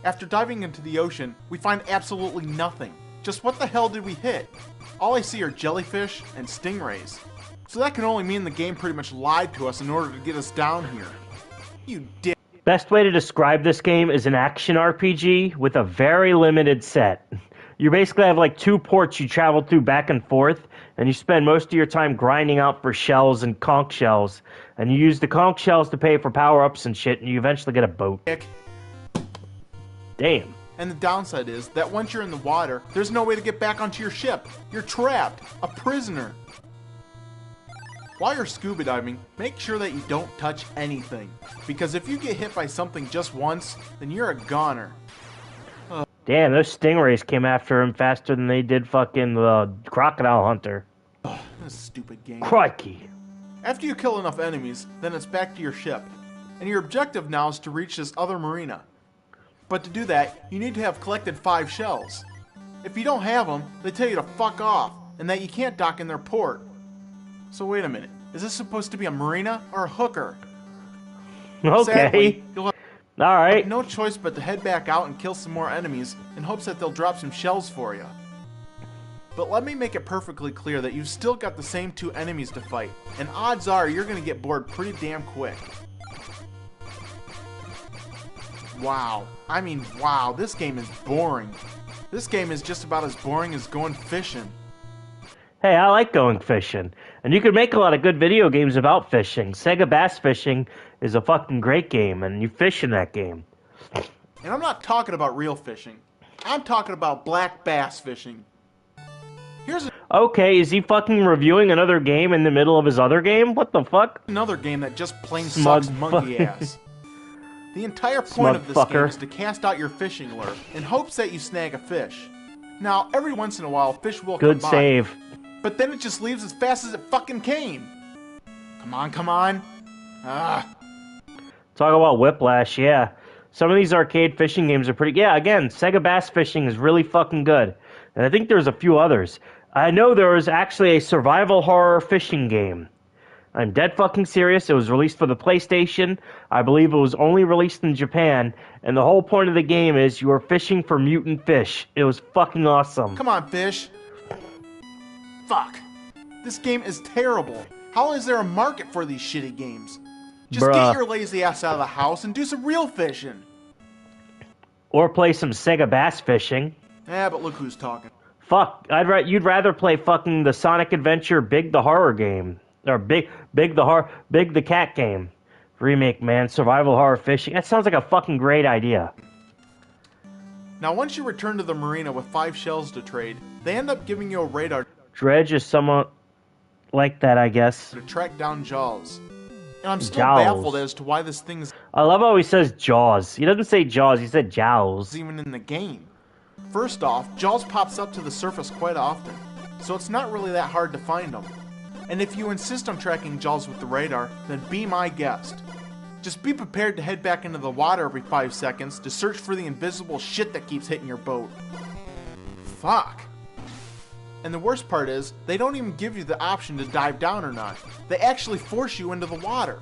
[SPEAKER 2] After diving into the ocean, we find absolutely nothing. Just what the hell did we hit? All I see are jellyfish and stingrays. So that can only mean the game pretty much lied to us in order to get us down here. You dick.
[SPEAKER 1] Best way to describe this game is an action RPG with a very limited set. You basically have like 2 ports you travel through back and forth, and you spend most of your time grinding out for shells and conch shells. And you use the conch shells to pay for power-ups and shit, and you eventually get a boat.
[SPEAKER 2] Dick.
[SPEAKER 1] Damn.
[SPEAKER 2] And the downside is that once you're in the water, there's no way to get back onto your ship. You're trapped. A prisoner. While you're scuba diving, make sure that you don't touch anything. Because if you get hit by something just once, then you're a goner.
[SPEAKER 1] Damn, those stingrays came after him faster than they did fucking the crocodile hunter.
[SPEAKER 2] This stupid game.
[SPEAKER 1] Crikey.
[SPEAKER 2] After you kill enough enemies, then it's back to your ship. And your objective now is to reach this other marina. But to do that, you need to have collected 5 shells. If you don't have them, they tell you to fuck off, and that you can't dock in their port. So wait a minute, is this supposed to be a marina or a hooker?
[SPEAKER 1] Okay.
[SPEAKER 2] Sadly, you'll have
[SPEAKER 1] Alright.
[SPEAKER 2] no choice but to head back out and kill some more enemies in hopes that they'll drop some shells for you. But let me make it perfectly clear that you've still got the same 2 enemies to fight, and odds are you're going to get bored pretty damn quick. Wow. I mean, wow, this game is boring. This game is just about as boring as going fishing.
[SPEAKER 1] Hey, I like going fishing. And you can make a lot of good video games about fishing. Sega Bass Fishing is a fucking great game, and you fish in that game.
[SPEAKER 2] And I'm not talking about real fishing. I'm talking about black bass fishing. Here's
[SPEAKER 1] Okay, is he fucking reviewing another game in the middle of his other game? What the fuck?
[SPEAKER 2] another game that just plain
[SPEAKER 1] Smug
[SPEAKER 2] sucks monkey
[SPEAKER 1] fuck.
[SPEAKER 2] ass. The entire point
[SPEAKER 1] Smug
[SPEAKER 2] of this game
[SPEAKER 1] fucker.
[SPEAKER 2] is to cast out your fishing lure in hopes that you snag a fish. Now, every once in a while, fish will
[SPEAKER 1] Good
[SPEAKER 2] come by,
[SPEAKER 1] save.
[SPEAKER 2] but then it just leaves as fast as it fucking came. Come on, come on. Ah.
[SPEAKER 1] Talk about Whiplash, yeah. Some of these arcade fishing games are pretty... Yeah, again, Sega Bass Fishing is really fucking good. And I think there's a few others. I know there was actually a survival horror fishing game. I'm dead fucking serious. It was released for the PlayStation. I believe it was only released in Japan. And the whole point of the game is you are fishing for mutant fish. It was fucking awesome.
[SPEAKER 2] Come on, fish. Fuck. This game is terrible. How is there a market for these shitty games? Just
[SPEAKER 1] Bruh.
[SPEAKER 2] get your lazy ass out of the house and do some real fishing.
[SPEAKER 1] Or play some Sega Bass Fishing.
[SPEAKER 2] Yeah, but look who's talking.
[SPEAKER 1] Fuck, you'd rather play fucking the Sonic Adventure Big the Horror game. Or Big the Cat game. Remake, man. Survival horror fishing. That sounds like a fucking great idea.
[SPEAKER 2] Now, once you return to the marina with 5 shells to trade, they end up giving you a radar
[SPEAKER 1] Dredge is somewhat like that, I guess.
[SPEAKER 2] to track down Jaws. And I'm still
[SPEAKER 1] Jaws.
[SPEAKER 2] baffled as to why this thing is
[SPEAKER 1] I love how he says Jaws. He doesn't say Jaws, he said Jowls.
[SPEAKER 2] even in the game. First off, Jaws pops up to the surface quite often, so it's not really that hard to find them. And if you insist on tracking Jaws with the radar, then be my guest. Just be prepared to head back into the water every 5 seconds to search for the invisible shit that keeps hitting your boat. Fuck. And the worst part is, they don't even give you the option to dive down or not. They actually force you into the water.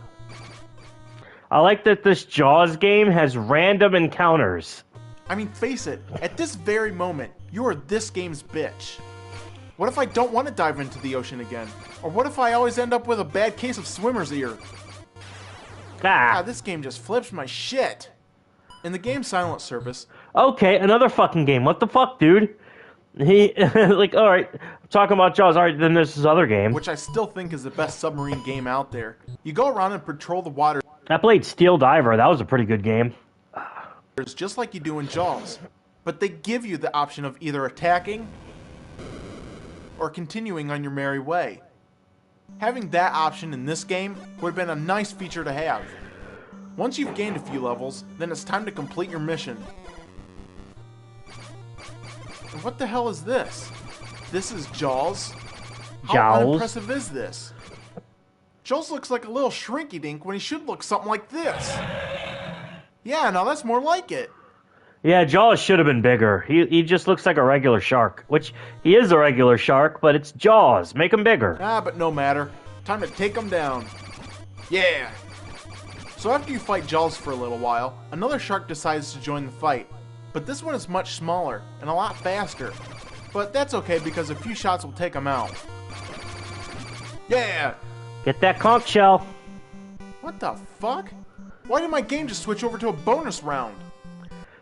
[SPEAKER 1] I like that this Jaws game has random encounters.
[SPEAKER 2] I mean, face it, at this very moment, you are this game's bitch. What if I don't want to dive into the ocean again? Or what if I always end up with a bad case of swimmer's ear? God, this game just flips my shit. In the game's silent service...
[SPEAKER 1] Okay, another fucking game. What the fuck, dude? He, like, alright, I'm talking about Jaws. Alright, then there's this other game.
[SPEAKER 2] Which I still think is the best submarine game out there. You go around and patrol the water...
[SPEAKER 1] I played Steel Diver. That was a pretty good game.
[SPEAKER 2] Just like you do in Jaws. But they give you the option of either attacking or continuing on your merry way. Having that option in this game would have been a nice feature to have. Once you've gained a few levels, then it's time to complete your mission. And what the hell is this? This is Jaws? How unimpressive is this? Jaws looks like a little shrinky-dink when he should look something like this. Yeah, now that's more like it.
[SPEAKER 1] Yeah, Jaws should have been bigger. He just looks like a regular shark, which he is a regular shark, but it's Jaws. Make him bigger.
[SPEAKER 2] Ah, but no matter. Time to take him down. Yeah. So after you fight Jaws for a little while, another shark decides to join the fight. But this one is much smaller and a lot faster. But that's okay because a few shots will take him out. Yeah.
[SPEAKER 1] Get that conch shell.
[SPEAKER 2] What the fuck? Why did my game just switch over to a bonus round?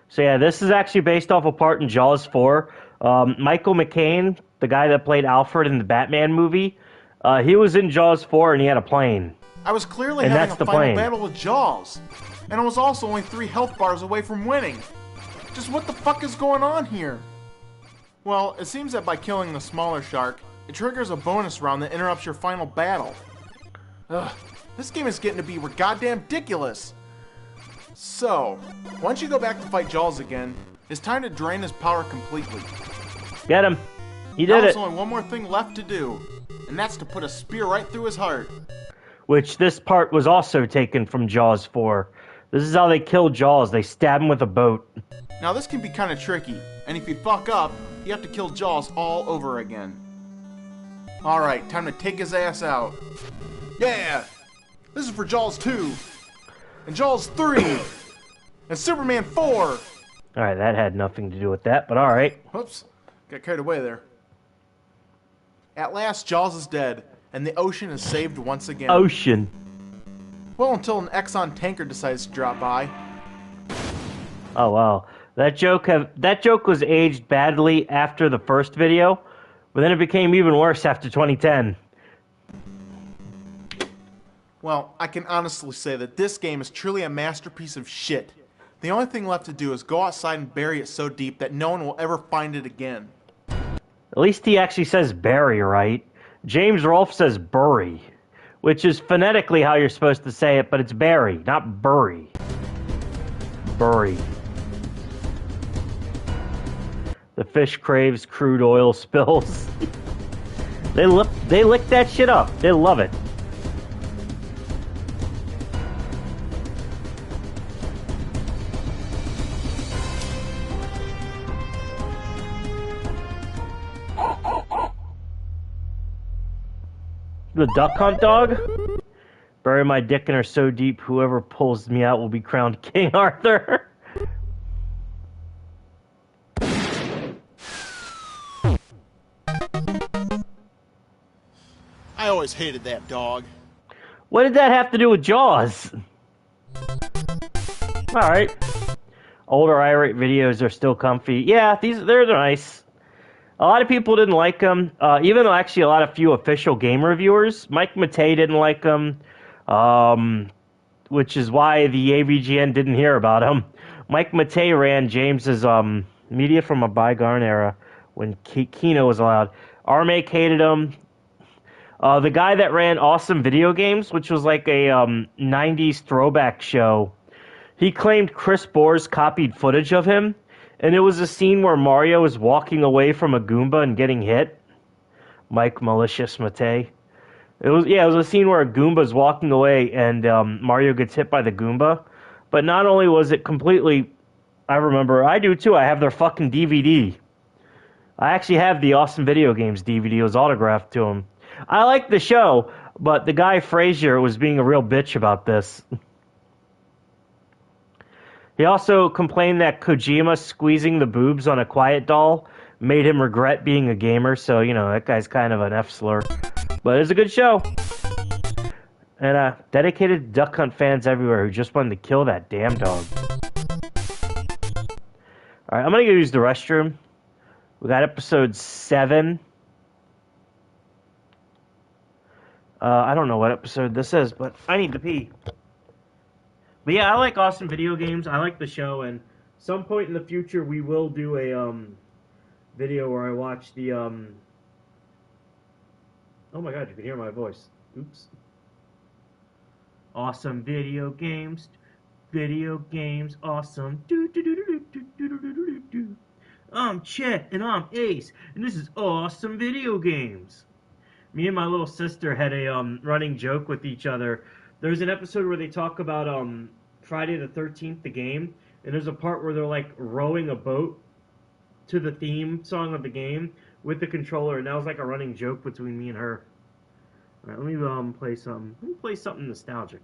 [SPEAKER 1] So yeah, this is actually based off a part in Jaws 4. Michael McCain, the guy that played Alfred in the Batman movie, he was in Jaws 4 and he had a plane.
[SPEAKER 2] I was clearly
[SPEAKER 1] And
[SPEAKER 2] having
[SPEAKER 1] that's
[SPEAKER 2] a
[SPEAKER 1] the
[SPEAKER 2] final
[SPEAKER 1] plane.
[SPEAKER 2] battle with Jaws. And I was also only 3 health bars away from winning. Just what the fuck is going on here? Well, it seems that by killing the smaller shark, it triggers a bonus round that interrupts your final battle. Ugh, this game is getting to be goddamn ridiculous. So, once you go back to fight Jaws again, it's time to drain his power completely.
[SPEAKER 1] Get him. He
[SPEAKER 2] Now
[SPEAKER 1] did
[SPEAKER 2] there's
[SPEAKER 1] it.
[SPEAKER 2] only one more thing left to do, and that's to put a spear right through his heart.
[SPEAKER 1] Which this part was also taken from Jaws 4. This is how they kill Jaws. They stab him with a boat.
[SPEAKER 2] Now this can be kind of tricky, and if you fuck up, you have to kill Jaws all over again. Alright, time to take his ass out. Yeah! This is for Jaws 2, and Jaws 3, and Superman 4!
[SPEAKER 1] Alright, that had nothing to do with that, but alright.
[SPEAKER 2] Whoops, got carried away there. At last, Jaws is dead, and the ocean is saved once again.
[SPEAKER 1] Ocean.
[SPEAKER 2] Well, until an Exxon tanker decides to drop by.
[SPEAKER 1] Oh wow. That joke was aged badly after the first video, but then it became even worse after 2010.
[SPEAKER 2] Well, I can honestly say that this game is truly a masterpiece of shit. The only thing left to do is go outside and bury it so deep that no one will ever find it again.
[SPEAKER 1] At least he actually says bury, right? James Rolfe says bury, which is phonetically how you're supposed to say it, but it's bury, not bury. Bury. The fish craves crude oil spills. They lick that shit up. They love it. The duck hunt dog? Bury my dick in her so deep, whoever pulls me out will be crowned King Arthur.
[SPEAKER 8] I always hated that dog.
[SPEAKER 1] What did that have to do with Jaws? Alright. Older Irate videos are still comfy. Yeah, they're nice. A lot of people didn't like them, even though actually a lot of few official game reviewers. Mike Matei didn't like them, which is why the AVGN didn't hear about him. Mike Matei ran James's media from a bygone era when Kino was allowed. Armake hated him. The guy that ran Awesome Video Games, which was like a 90s throwback show, he claimed Chris Boers copied footage of him. And it was a scene where Mario is walking away from a Goomba and getting hit. Mike Malicious Matei. It was a scene where a Goomba is walking away and Mario gets hit by the Goomba. But not only was it completely, I remember, I do too, I have their fucking DVD. I actually have the Awesome Video Games DVD. It was autographed to him. I like the show, but the guy Frazier was being a real bitch about this. He also complained that Kojima squeezing the boobs on a Quiet Doll made him regret being a gamer, so, you know, that guy's kind of an F-slur. But it was a good show. And dedicated Duck Hunt fans everywhere who just wanted to kill that damn dog. Alright, I'm gonna go use the restroom. We got episode 7. I don't know what episode this is, but I need to pee. But yeah, I like awesome video games. I like the show, and some point in the future we will do a video where I watch the oh my god, you can hear my voice. Oops. Awesome video games. Video games, awesome. I'm Chet, and I'm Ace, and this is awesome video games. Me and my little sister had a running joke with each other. There's an episode where they talk about Friday the 13th, the game, and there's a part where they're like rowing a boat to the theme song of the game with the controller, and that was like a running joke between me and her. All right, let me play something. Let me play something nostalgic.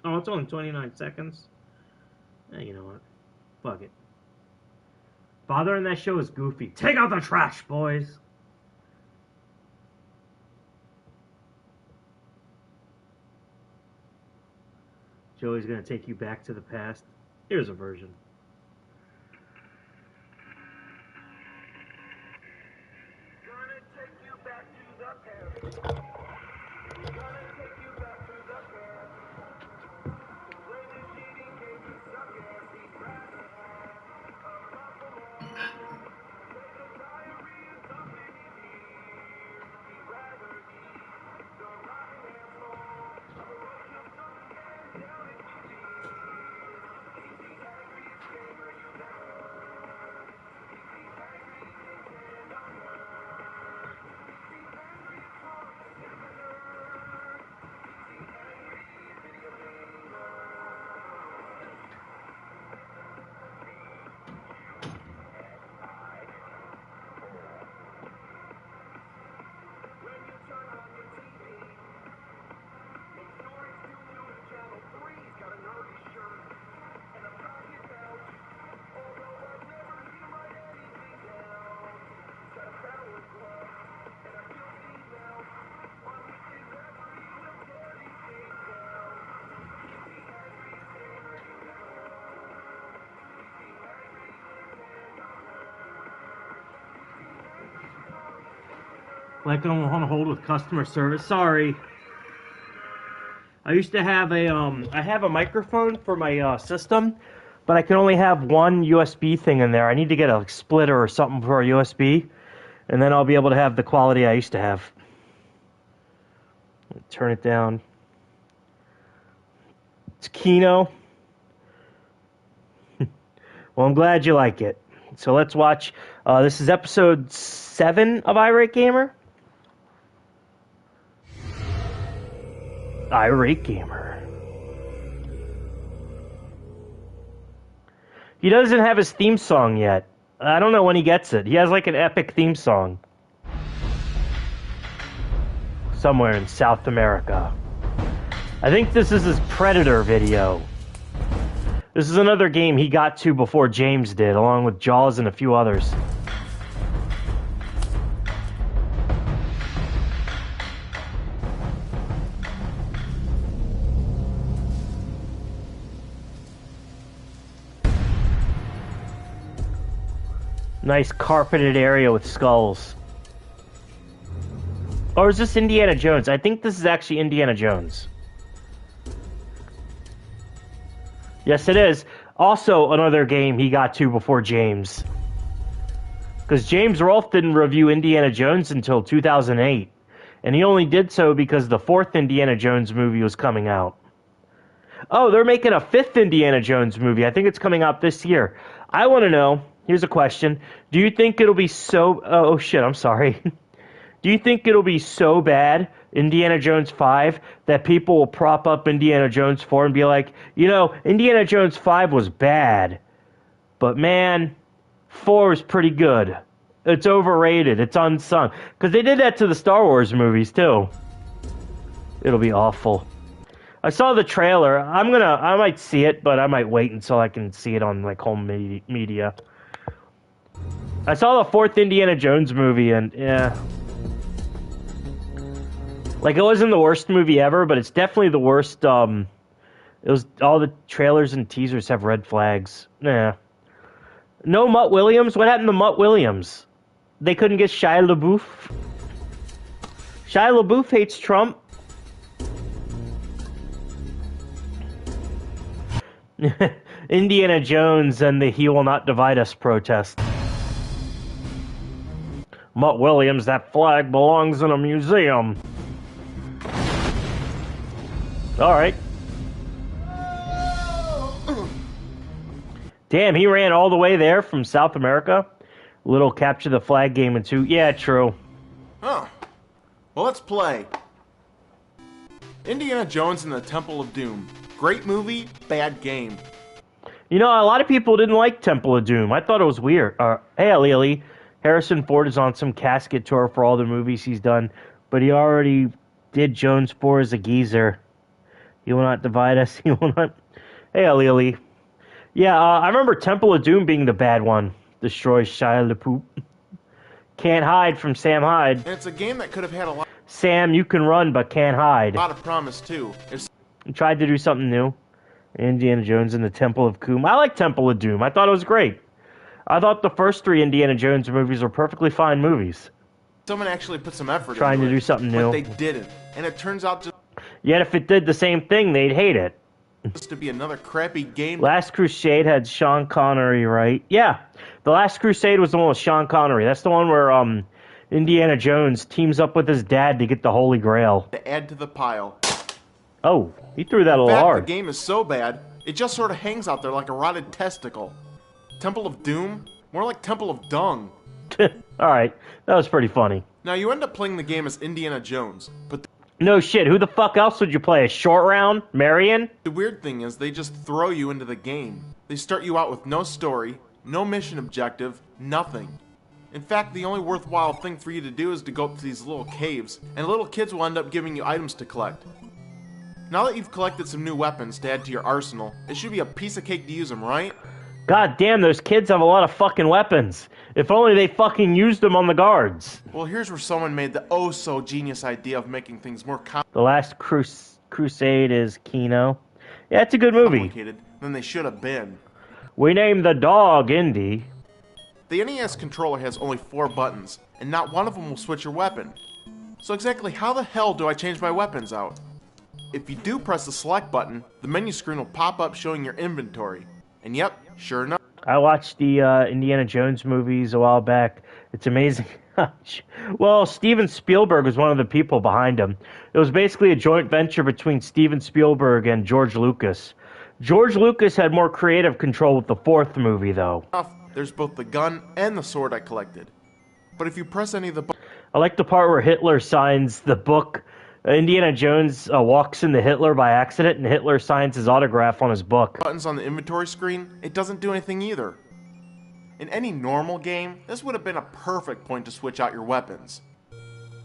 [SPEAKER 1] Oh, it's only 29 seconds. You know what? Fuck it. Father in that show is goofy. Take out the trash, boys! Joey's gonna take you back to the past. Here's a version.
[SPEAKER 9] Gonna take you back to the past. Gonna take you back to the past. Play the shitty game you suck ass. He's rather take a diary of so many years. He'd rather eat the rotten asshole. I'm a roach of some man down in your teeth. He's the angriest gamer you've ever heard. He's the angry Nintendo nerd. He's the angriest punk you've ever heard. He's the angry video game nerd. When you turn on your TV, make sure it's tuned to channel 3. He's got a nerdy shirt and a pocket pouch. Although I've never seen him write anything down. He's got a power glove and a filthy mouth on which if ever he will tear these things down. He's the angriest gamer you've ever heard. He's the angry Nintendo nerd.
[SPEAKER 1] Like I'm on hold with customer service. Sorry. I used to have I have a microphone for my system, but I can only have one USB thing in there. I need to get a splitter or something for a USB, and then I'll be able to have the quality I used to have. Turn it down. It's Kino. Well, I'm glad you like it. So let's watch. This is episode 7 of Irate Gamer. Irate Gamer. He doesn't have his theme song yet. I don't know when he gets it. He has like an epic theme song. Somewhere in South America. I think this is his Predator video. This is another game he got to before James did, along with Jaws and a few others. Nice carpeted area with skulls. Or is this Indiana Jones? I think this is actually Indiana Jones. Yes, it is. Also, another game he got to before James. Because James Rolfe didn't review Indiana Jones until 2008. And he only did so because the 4th Indiana Jones movie was coming out. Oh, they're making a 5th Indiana Jones movie. I think it's coming out this year. I want to know, here's a question. Do you think it'll be so... Oh, shit, I'm sorry. Do you think it'll be so bad, Indiana Jones 5, that people will prop up Indiana Jones 4 and be like, you know, Indiana Jones 5 was bad, but man, 4 is pretty good. It's overrated. It's unsung. Because they did that to the Star Wars movies, too. It'll be awful. I saw the trailer. I might see it, but I might wait until I can see it on, like, home media. I saw the 4th Indiana Jones movie, and, yeah. Like, it wasn't the worst movie ever, but it's definitely the worst, it was, all the trailers and teasers have red flags. Yeah. No Mutt Williams? What happened to Mutt Williams? They couldn't get Shia LaBeouf? Shia LaBeouf hates Trump? Indiana Jones and the He Will Not Divide Us protest. Mutt Williams, that flag belongs in a museum. Alright. Damn, he ran all the way there from South America? Little capture the flag game in 2. Yeah, true.
[SPEAKER 2] Huh. Well, let's play. Indiana Jones and the Temple of Doom. Great movie, bad game.
[SPEAKER 1] You know, a lot of people didn't like Temple of Doom. I thought it was weird. Hey, Alili, Harrison Ford is on some casket tour for all the movies he's done, but he already did Jones 4 as a geezer. He will not divide us. He will not... Hey, Alili. Yeah, I remember Temple of Doom being the bad one. Destroys Shia LaBeouf. Can't hide from Sam Hyde.
[SPEAKER 2] And it's a game that could have had a lot
[SPEAKER 1] Sam, you can run, but can't hide.
[SPEAKER 2] of promise, too.
[SPEAKER 1] He tried to do something new. Indiana Jones and the Temple of Doom. I like Temple of Doom. I thought it was great. I thought the first 3 Indiana Jones movies were perfectly fine movies.
[SPEAKER 2] Someone actually put some effort
[SPEAKER 1] Trying
[SPEAKER 2] into
[SPEAKER 1] to do
[SPEAKER 2] it,
[SPEAKER 1] something new.
[SPEAKER 2] But they didn't. And it turns out
[SPEAKER 1] Yet if it did the same thing, they'd hate it.
[SPEAKER 2] just to be another crappy game.
[SPEAKER 1] Last Crusade had Sean Connery, right? Yeah. The Last Crusade was the one with Sean Connery. That's the one where Indiana Jones teams up with his dad to get the Holy Grail.
[SPEAKER 2] To add to the pile.
[SPEAKER 1] Oh, he threw that a
[SPEAKER 2] In
[SPEAKER 1] little
[SPEAKER 2] fact,
[SPEAKER 1] hard.
[SPEAKER 2] the game is so bad, it just sort of hangs out there like a rotted testicle. Temple of Doom? More like Temple of Dung.
[SPEAKER 1] Alright, that was pretty funny.
[SPEAKER 2] Now, you end up playing the game as Indiana Jones, but
[SPEAKER 1] No shit, who the fuck else would you play? A short round? Marion?
[SPEAKER 2] the weird thing is they just throw you into the game. They start you out with no story, no mission objective, nothing. In fact, the only worthwhile thing for you to do is to go up to these little caves, and little kids will end up giving you items to collect. Now that you've collected some new weapons to add to your arsenal, it should be a piece of cake to use them, right?
[SPEAKER 1] God damn, those kids have a lot of fucking weapons. If only they fucking used them on the guards.
[SPEAKER 2] Well, here's where someone made the oh-so-genius idea of making things more
[SPEAKER 1] The Last Crusade is Kino. Yeah, it's a good movie.
[SPEAKER 2] complicated than they should have been.
[SPEAKER 1] We named the dog Indy.
[SPEAKER 2] The NES controller has only 4 buttons, and not one of them will switch your weapon. So exactly how the hell do I change my weapons out? If you do press the select button, the menu screen will pop up showing your inventory. And yep, sure enough.
[SPEAKER 1] I watched the Indiana Jones movies a while back. It's amazing. Well, Steven Spielberg was one of the people behind them. It was basically a joint venture between Steven Spielberg and George Lucas. George Lucas had more creative control with the 4th movie, though.
[SPEAKER 2] There's both the gun and the sword I collected. But if you press any of the
[SPEAKER 1] I like the part where Hitler signs the book. Indiana Jones walks into Hitler by accident, and Hitler signs his autograph on his book.
[SPEAKER 2] buttons on the inventory screen, it doesn't do anything either. In any normal game, this would have been a perfect point to switch out your weapons.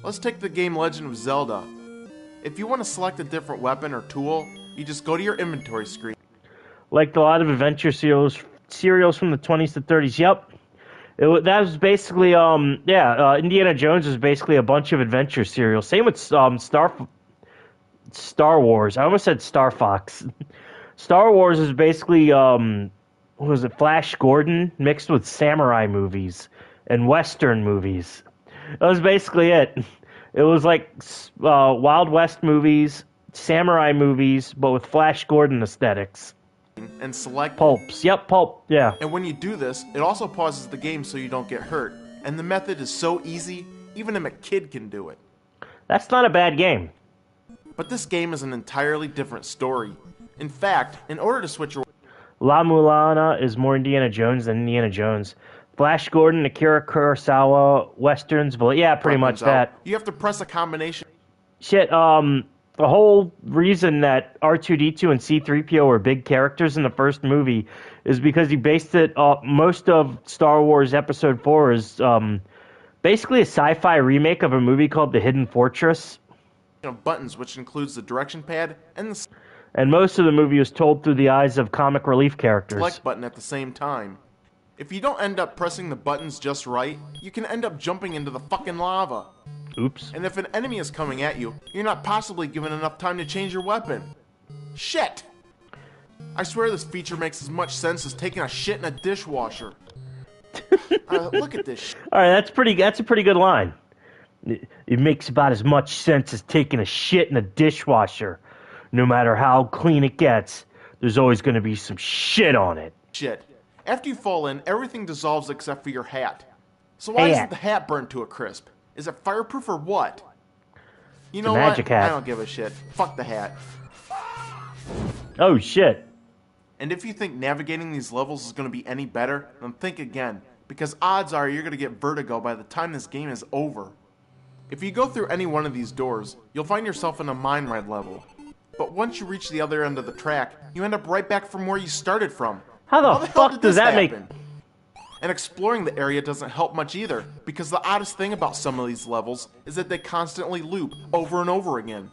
[SPEAKER 2] Let's take the game Legend of Zelda. If you want to select a different weapon or tool, you just go to your inventory screen.
[SPEAKER 1] Like a lot of adventure serials from the 20s to 30s. Yep. That was basically, Indiana Jones was basically a bunch of adventure serials. Same with Star Wars. I almost said Star Fox. Star Wars is basically, what was it, Flash Gordon mixed with samurai movies and Western movies. That was basically it. It was like Wild West movies, samurai movies, but with Flash Gordon aesthetics.
[SPEAKER 2] And select
[SPEAKER 1] Pulps. Yep, pulp. Yeah.
[SPEAKER 2] And when you do this, it also pauses the game so you don't get hurt. And the method is so easy, even a kid can do it.
[SPEAKER 1] That's not a bad game.
[SPEAKER 2] But this game is an entirely different story. In fact, in order to switch your
[SPEAKER 1] La Mulana is more Indiana Jones than Indiana Jones. Flash Gordon, Akira Kurosawa, Westerns, but yeah, pretty much
[SPEAKER 2] weapons out,
[SPEAKER 1] that.
[SPEAKER 2] you have to press a combination.
[SPEAKER 1] Shit, the whole reason that R2-D2 and C-3PO were big characters in the first movie is because he based it most of Star Wars Episode 4 is basically a sci-fi remake of a movie called The Hidden Fortress.
[SPEAKER 2] Buttons, which includes the direction pad and the
[SPEAKER 1] And most of the movie was told through the eyes of comic relief characters.
[SPEAKER 2] select button at the same time. If you don't end up pressing the buttons just right, you can end up jumping into the fucking lava.
[SPEAKER 1] Oops.
[SPEAKER 2] And if an enemy is coming at you, you're not possibly given enough time to change your weapon. Shit! I swear this feature makes as much sense as taking a shit in a dishwasher. Look at this shit.
[SPEAKER 1] Alright, that's a pretty good line. It makes about as much sense as taking a shit in a dishwasher. No matter how clean it gets, there's always going to be some shit on it.
[SPEAKER 2] Shit. After you fall in, everything dissolves except for your hat. So why isn't the hat burnt to a crisp? Is it fireproof or what? You know
[SPEAKER 1] magic
[SPEAKER 2] what?
[SPEAKER 1] hat.
[SPEAKER 2] I don't give a shit. Fuck the hat.
[SPEAKER 1] Oh shit.
[SPEAKER 2] And if you think navigating these levels is going to be any better, then think again. Because odds are you're going to get vertigo by the time this game is over. If you go through any one of these doors, you'll find yourself in a mine ride level. But once you reach the other end of the track, you end up right back from where you started from.
[SPEAKER 1] How the
[SPEAKER 2] hell
[SPEAKER 1] fuck
[SPEAKER 2] did
[SPEAKER 1] does
[SPEAKER 2] this
[SPEAKER 1] that make...
[SPEAKER 2] happen? And exploring the area doesn't help much either, because the oddest thing about some of these levels is that they constantly loop over and over again.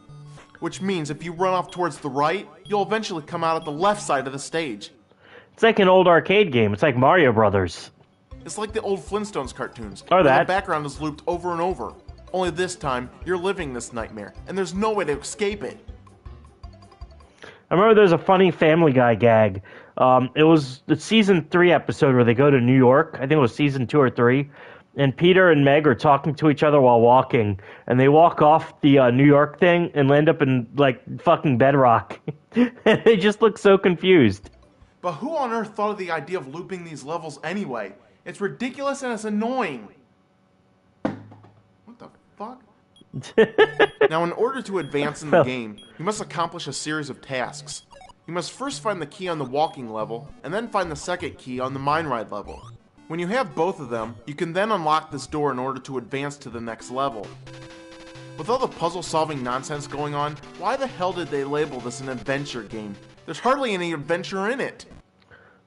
[SPEAKER 2] Which means if you run off towards the right, you'll eventually come out at the left side of the stage.
[SPEAKER 1] It's like an old arcade game. It's like Mario Brothers.
[SPEAKER 2] It's like the old Flintstones cartoons,
[SPEAKER 1] Or
[SPEAKER 2] where
[SPEAKER 1] that.
[SPEAKER 2] the background is looped over and over. Only this time, you're living this nightmare, and there's no way to escape it.
[SPEAKER 1] I remember there's a funny Family Guy gag. It was the season 3 episode where they go to New York. I think it was season 2 or 3. And Peter and Meg are talking to each other while walking. And they walk off the New York thing and end up in, like, fucking bedrock. And they just look so confused.
[SPEAKER 2] But who on earth thought of the idea of looping these levels anyway? It's ridiculous and it's annoying. What the fuck? Now, in order to advance in the game, you must accomplish a series of tasks. You must first find the key on the walking level, and then find the second key on the mine ride level. When you have both of them, you can then unlock this door in order to advance to the next level. With all the puzzle-solving nonsense going on, why the hell did they label this an adventure game? There's hardly any adventure in it.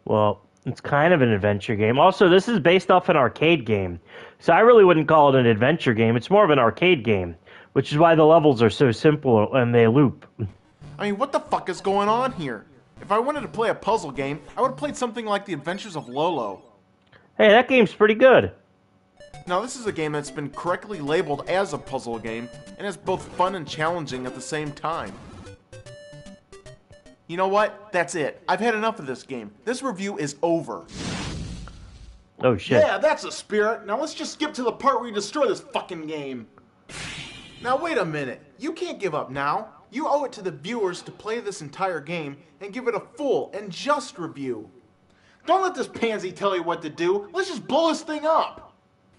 [SPEAKER 1] Well, it's kind of an adventure game. Also, this is based off an arcade game. So I really wouldn't call it an adventure game. It's more of an arcade game, which is why the levels are so simple and they loop.
[SPEAKER 2] I mean, what the fuck is going on here? If I wanted to play a puzzle game, I would have played something like The Adventures of Lolo.
[SPEAKER 1] Hey, that game's pretty good.
[SPEAKER 2] Now, this is a game that's been correctly labeled as a puzzle game, and is both fun and challenging at the same time. You know what? That's it. I've had enough of this game. This review is over.
[SPEAKER 1] Oh shit.
[SPEAKER 8] Yeah, that's a spirit. Now let's just skip to the part where you destroy this fucking game.
[SPEAKER 2] Now, wait a minute. You can't give up now. You owe it to the viewers to play this entire game and give it a full and just review.
[SPEAKER 8] Don't let this pansy tell you what to do. Let's just blow this thing up.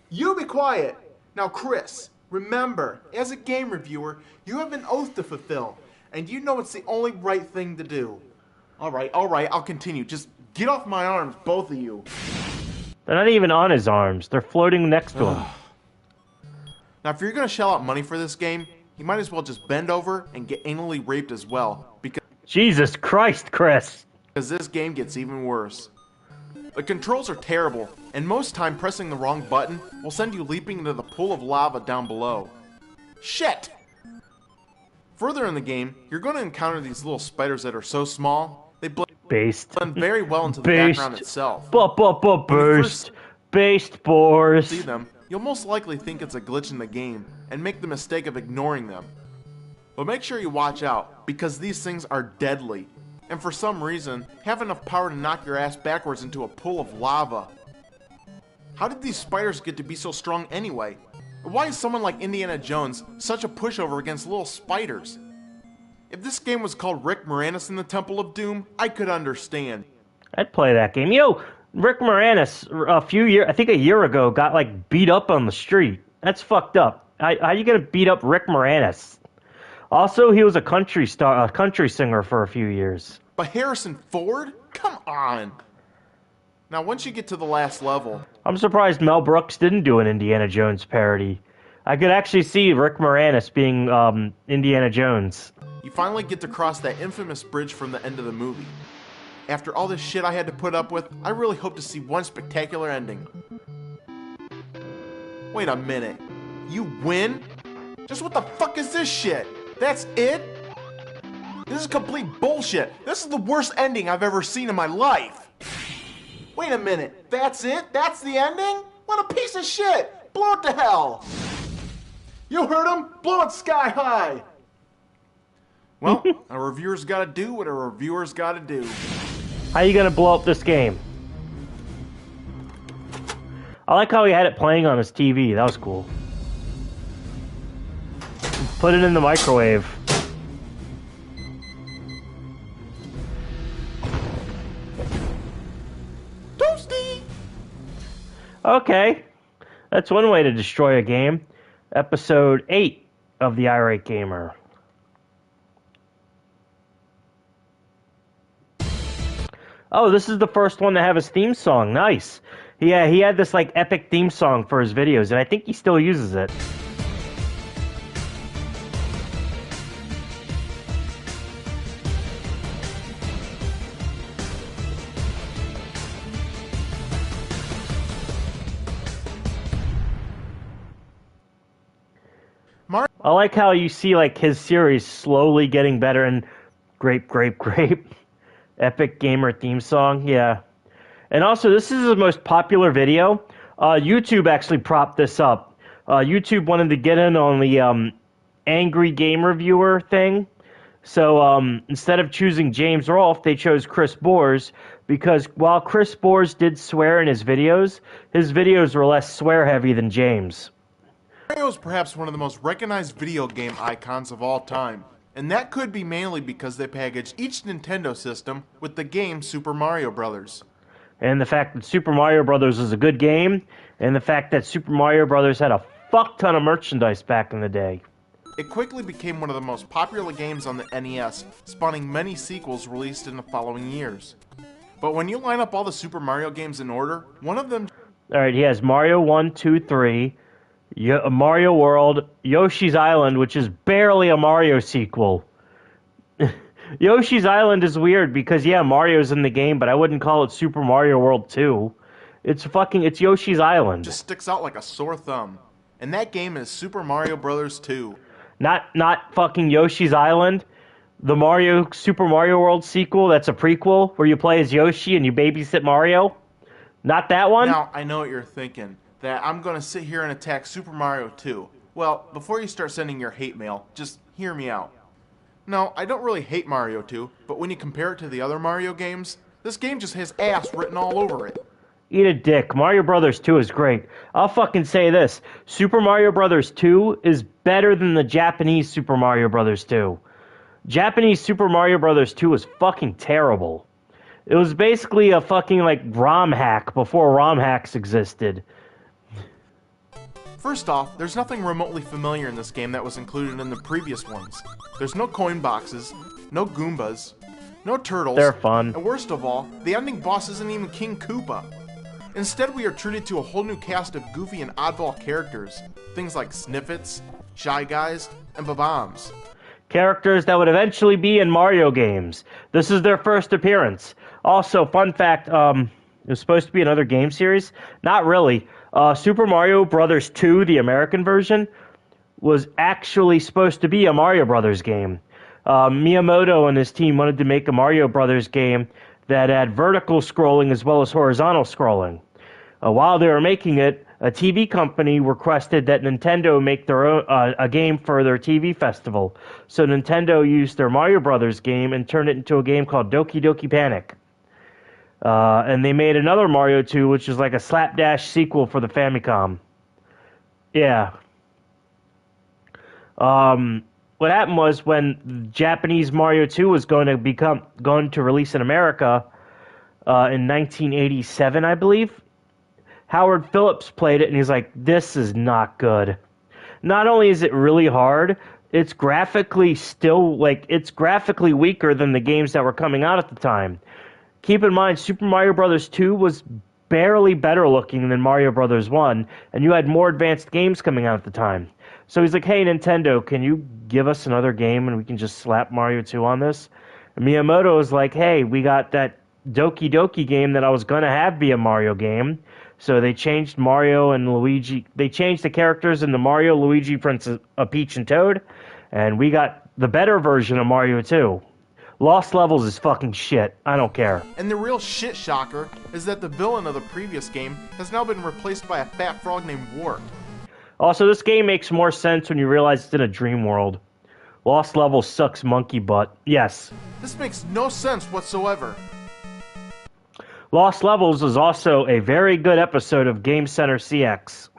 [SPEAKER 2] You be quiet. Now, Chris, remember, as a game reviewer, you have an oath to fulfill, and you know it's the only right thing to do. All right, I'll continue. Just get off my arms, both of you.
[SPEAKER 1] They're not even on his arms. They're floating next to him.
[SPEAKER 2] Now, if you're going to shell out money for this game, you might as well just bend over and get anally raped as well, because
[SPEAKER 1] Jesus Christ, Chris.
[SPEAKER 2] this game gets even worse. The controls are terrible, and most time pressing the wrong button will send you leaping into the pool of lava down below. Shit! Further in the game, you're going to encounter these little spiders that are so small, they blend very well into the background itself.
[SPEAKER 1] Based. Based, boars.
[SPEAKER 2] See them, you'll most likely think it's a glitch in the game, and make the mistake of ignoring them. But make sure you watch out, because these things are deadly, and for some reason, have enough power to knock your ass backwards into a pool of lava. How did these spiders get to be so strong anyway? Why is someone like Indiana Jones such a pushover against little spiders? If this game was called Rick Moranis in the Temple of Doom, I could understand.
[SPEAKER 1] I'd play that game. Yo, Rick Moranis, I think a year ago, got like beat up on the street. That's fucked up. How you gonna beat up Rick Moranis? Also, he was a country singer for a few years.
[SPEAKER 2] But Harrison Ford? Come on! Now, once you get to the last level...
[SPEAKER 1] I'm surprised Mel Brooks didn't do an Indiana Jones parody. I could actually see Rick Moranis being Indiana Jones.
[SPEAKER 2] You finally get to cross that infamous bridge from the end of the movie. After all this shit I had to put up with, I really hope to see one spectacular ending. Wait a minute. You win? Just what the fuck is this shit? That's it? This is complete bullshit. This is the worst ending I've ever seen in my life. Wait a minute. That's it? That's the ending? What a piece of shit! Blow it to hell! You heard him? Blow it sky high! Well, a reviewer's gotta do what a reviewer's gotta do.
[SPEAKER 1] How you gonna blow up this game? I like how he had it playing on his TV. That was cool. Put it in the microwave.
[SPEAKER 2] Toasty!
[SPEAKER 1] Okay. That's one way to destroy a game. Episode 8 of the Irate Gamer. Oh, this is the first one to have his theme song. Nice. Yeah, he had this like epic theme song for his videos, and I think he still uses it. I like how you see like his series slowly getting better and grape. Epic Gamer theme song, yeah. And also, this is his most popular video. YouTube actually propped this up. YouTube wanted to get in on the Angry Game Reviewer thing. So instead of choosing James Rolfe, they chose Chris Bores because while Chris Bores did swear in his videos were less swear-heavy than James.
[SPEAKER 2] Mario is perhaps one of the most recognized video game icons of all time. And that could be mainly because they packaged each Nintendo system with the game Super Mario Bros.
[SPEAKER 1] And the fact that Super Mario Bros. is a good game, and the fact that Super Mario Bros. Had a fuck ton of merchandise back in the day.
[SPEAKER 2] It quickly became one of the most popular games on the NES, spawning many sequels released in the following years. But when you line up all the Super Mario games in order, one of them...
[SPEAKER 1] Alright, he has Mario 1, 2, 3... Mario World, Yoshi's Island, which is barely a Mario sequel. Yoshi's Island is weird because, yeah, Mario's in the game, but I wouldn't call it Super Mario World 2. It's Yoshi's Island.
[SPEAKER 2] Just sticks out like a sore thumb. And that game is Super Mario Bros. 2.
[SPEAKER 1] Not fucking Yoshi's Island. The Super Mario World sequel that's a prequel where you play as Yoshi and you babysit Mario. Not that one?
[SPEAKER 2] Now, I know what you're thinking. That I'm going to sit here and attack Super Mario 2. Well, before you start sending your hate mail, just hear me out. No, I don't really hate Mario 2, but when you compare it to the other Mario games, this game just has ass written all over it.
[SPEAKER 1] Eat a dick. Mario Brothers 2 is great. I'll fucking say this. Super Mario Brothers 2 is better than the Japanese Super Mario Brothers 2. Japanese Super Mario Brothers 2 was fucking terrible. It was basically a fucking like ROM hack before ROM hacks existed.
[SPEAKER 2] First off, there's nothing remotely familiar in this game that was included in the previous ones. There's no coin boxes, no Goombas, no turtles.
[SPEAKER 1] They're fun.
[SPEAKER 2] And worst of all, the ending boss isn't even King Koopa. Instead, we are treated to a whole new cast of goofy and oddball characters. Things like Sniffets, Shy Guys, and Bob-ombs.
[SPEAKER 1] Characters that would eventually be in Mario games. This is their first appearance. Also, fun fact, it was supposed to be another game series. Not really. Super Mario Brothers 2, the American version, was actually supposed to be a Mario Brothers game. Miyamoto and his team wanted to make a Mario Brothers game that had vertical scrolling as well as horizontal scrolling. While they were making it, a TV company requested that Nintendo make their own, a game for their TV festival. So Nintendo used their Mario Brothers game and turned it into a game called Doki Doki Panic. And they made another Mario 2, which is like a slapdash sequel for the Famicom. Yeah. What happened was when Japanese Mario 2 was going to release in America in 1987, I believe, Howard Phillips played it and he's like, "This is not good." Not only is it really hard, it's graphically weaker than the games that were coming out at the time. Keep in mind, Super Mario Bros. 2 was barely better looking than Mario Brothers 1, and you had more advanced games coming out at the time. So he's like, hey, Nintendo, can you give us another game and we can just slap Mario 2 on this? And Miyamoto was like, hey, we got that Doki Doki game that I was going to have be a Mario game. So they changed Mario and Luigi. They changed the characters in the Mario, Luigi, Princess, Peach, and Toad. And we got the better version of Mario 2. Lost Levels is fucking shit. I don't care.
[SPEAKER 2] And the real shit shocker is that the villain of the previous game has now been replaced by a fat frog named Wart.
[SPEAKER 1] Also, this game makes more sense when you realize it's in a dream world. Lost Levels sucks monkey butt. Yes.
[SPEAKER 2] This makes no sense whatsoever.
[SPEAKER 1] Lost Levels is also a very good episode of Game Center CX.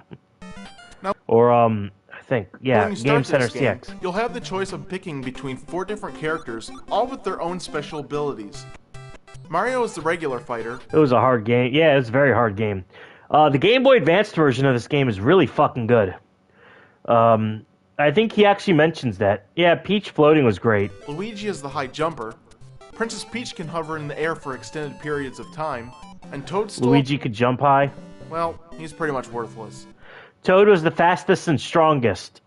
[SPEAKER 2] Now,
[SPEAKER 1] I think, yeah,
[SPEAKER 2] when you start
[SPEAKER 1] Game Center
[SPEAKER 2] this game,
[SPEAKER 1] CX.
[SPEAKER 2] you'll have the choice of picking between 4 different characters, all with their own special abilities. Mario is the regular fighter.
[SPEAKER 1] It was a hard game. Yeah, it was a very hard game. The Game Boy Advanced version of this game is really fucking good. I think he actually mentions that. Yeah, Peach floating was great.
[SPEAKER 2] Luigi is the high jumper. Princess Peach can hover in the air for extended periods of time. And Toadstool...
[SPEAKER 1] Luigi could jump high.
[SPEAKER 2] Well, he's pretty much worthless.
[SPEAKER 1] Toad was the fastest and strongest.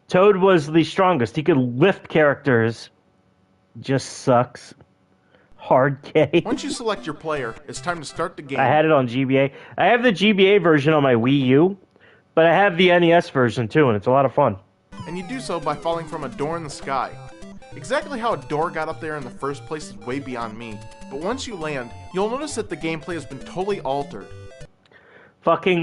[SPEAKER 1] Toad was the strongest. He could lift characters. Just sucks. Hard K.
[SPEAKER 2] Once you select your player, it's time to start the game.
[SPEAKER 1] I had it on GBA. I have the GBA version on my Wii U, but I have the NES version too, and it's a lot of fun.
[SPEAKER 2] And you do so by falling from a door in the sky. Exactly how a door got up there in the first place is way beyond me, but once you land, you'll notice that the gameplay has been totally altered.
[SPEAKER 1] Fucking,